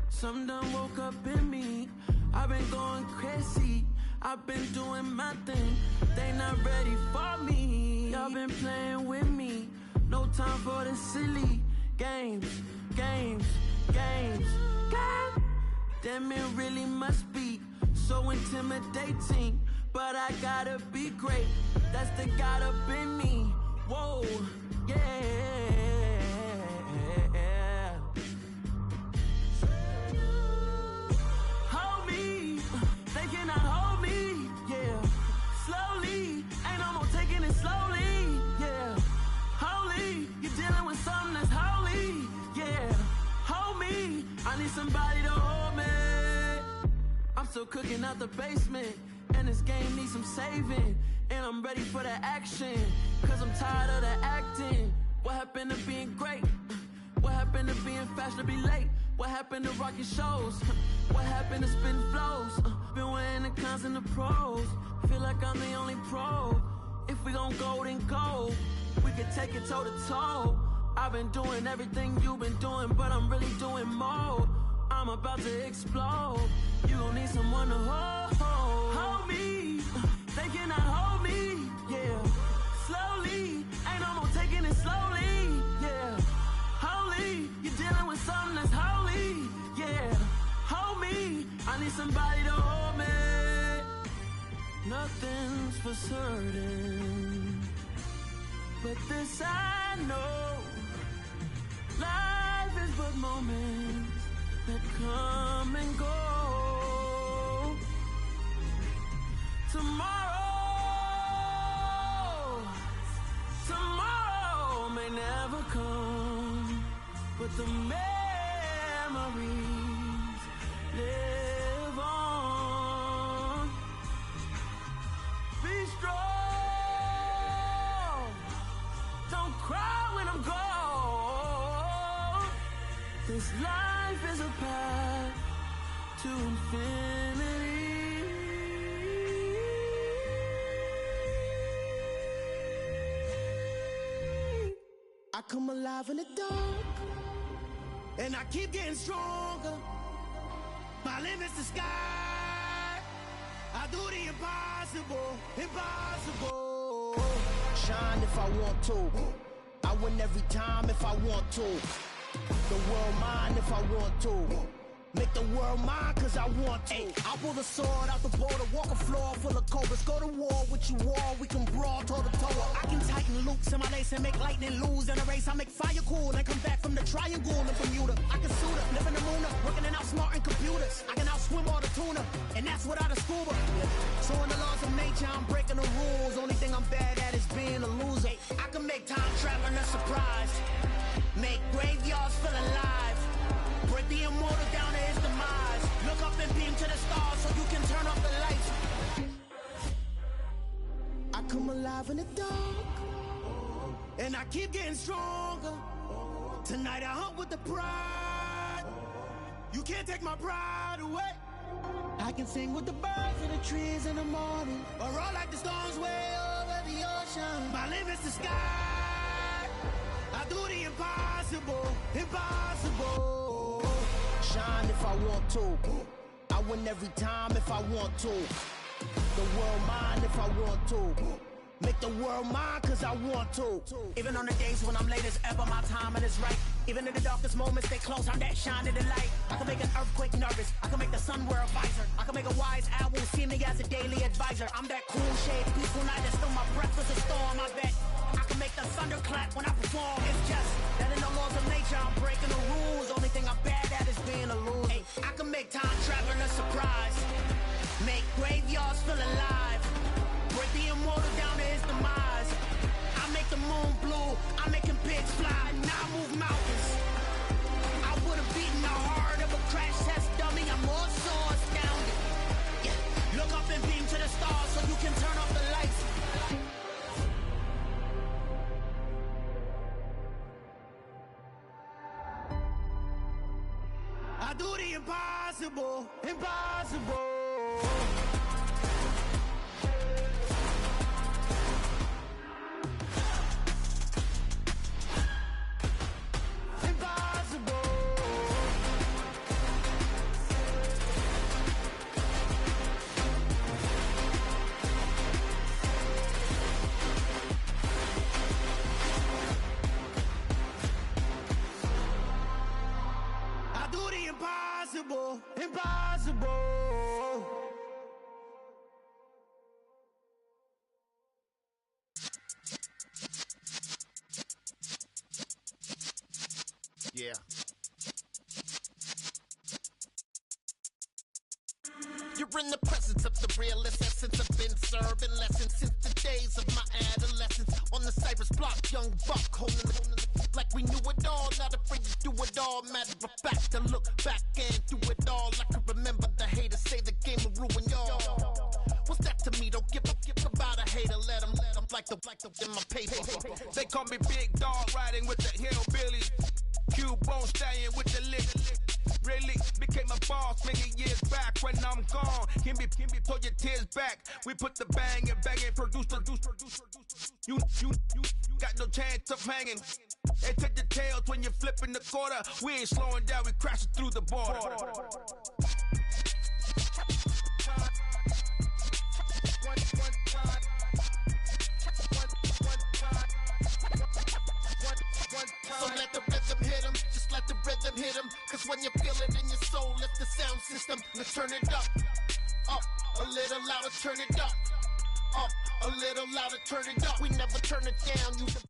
Something done woke up in me, I've been going crazy. I've been doing my thing, they not ready for me. Y'all been playing with me, no time for the silly games, games, games. God damn, it really must be so intimidating, but I gotta be great, that's the God up in me. Whoa, yeah. Hold me, they cannot hold me, yeah. Slowly, ain't no more taking it slowly, yeah. Holy, you're dealing with something that's holy, yeah. Hold me, I need somebody to hold me. I'm still cooking out the basement, and this game needs some saving. And I'm ready for the action, cause I'm tired of the acting. What happened to being great? What happened to being fashionably late? What happened to rocking shows? What happened to spitting flows? Been weighing the cons and the pros. Feel like I'm the only pro. If we gon' go, then go. We can take it toe to toe. I've been doing everything you've been doing, but I'm really doing more. I'm about to explode. You gon' need someone to hold. Hold me, they cannot hold me, yeah. Slowly, ain't no more taking it slowly, yeah. Holy, you're dealing with something that's holy, yeah. Hold me, I need somebody to hold me. Nothing's for certain, but this I know. Life is but moments that come and go. Tomorrow may never come, but the memories live on. strong. Don't cry when I'm gone. This life is a path to infinity. I come alive in the dark, and I keep getting stronger. My limit's the sky. I do the impossible, impossible. Shine if I want to. I win every time if I want to. The world mine if I want to. Make the world mine cause I want to. I pull the sword out the border, walk a floor full of cobras. Go to war with you all, we can brawl toe to toe. I can tighten loops in my lace and make lightning lose in a race. I make fire cool and come back from the triangle in Bermuda. I can suit up, live in the moon up, working and outsmarting computers. I can outswim all the tuna, and that's without a scuba. So in the laws of nature, I'm breaking the rules. Only thing I'm bad at is being a loser. I can make time traveling a surprise, make graveyards feel alive. Break the immortal down to his demise. Look up and beam to the stars so you can turn off the lights. I come alive in the dark, and I keep getting stronger. Tonight I hunt with the pride. You can't take my pride away. I can sing with the birds and the trees in the morning, or roll like the storms way over the ocean. My limit's the sky. I do the impossible, impossible. Shine if I want to. I win every time if I want to. The world mine if I want to. Make the world mine cause I want to. Even on the days when I'm late as ever, my timing is right. Even in the darkest moments, stay close, I'm that shining the light. I can make an earthquake nervous, I can make the sun wear a visor. I can make a wise owl see me as a daily advisor. I'm that cool shade, peaceful night that's still my breath is a storm, I bet. I can make the thunder clap when I perform. It's just that in the laws of nature, I'm breaking the rules. Only thing I'm bad at is being a loser. Hey, I can make time traveling a surprise, make graveyards feel alive. Break the immortal down to his demise. I make the moon blue, I'm making pigs fly, and I move mountains. I would've beaten the heart of a crash test dummy. I'm more so astounded. Yeah. Look up and beam to the stars so you can turn off the lights. I do the impossible, impossible. Impossible, impossible. Yeah. You're in the presence of the realest essence. I've been serving lessons since the days of my adolescence. On the Cypress block, young buck holding it like we knew it all. Not afraid to do it all. Matter of fact, to look back and do it all. I can remember the haters say the game will ruin y'all. What's that to me? Don't give about a hater. Let them like the in my paper. They call me Big Dog, riding with the hillbillies. Q-Bone stallion with the lick. Really became a boss many years back. When I'm gone, can be pull your tears back. We put the bang and produce. You got no chance of hanging. And take the tails when you're flipping the quarter. We ain't slowing down, we crashing through the border. So let the rhythm hit him, just let the rhythm hit him. Cause when you feel it in your soul, lift the sound system. Let's turn it up, a little louder, turn it up, a little louder, turn it up. We never turn it down, use the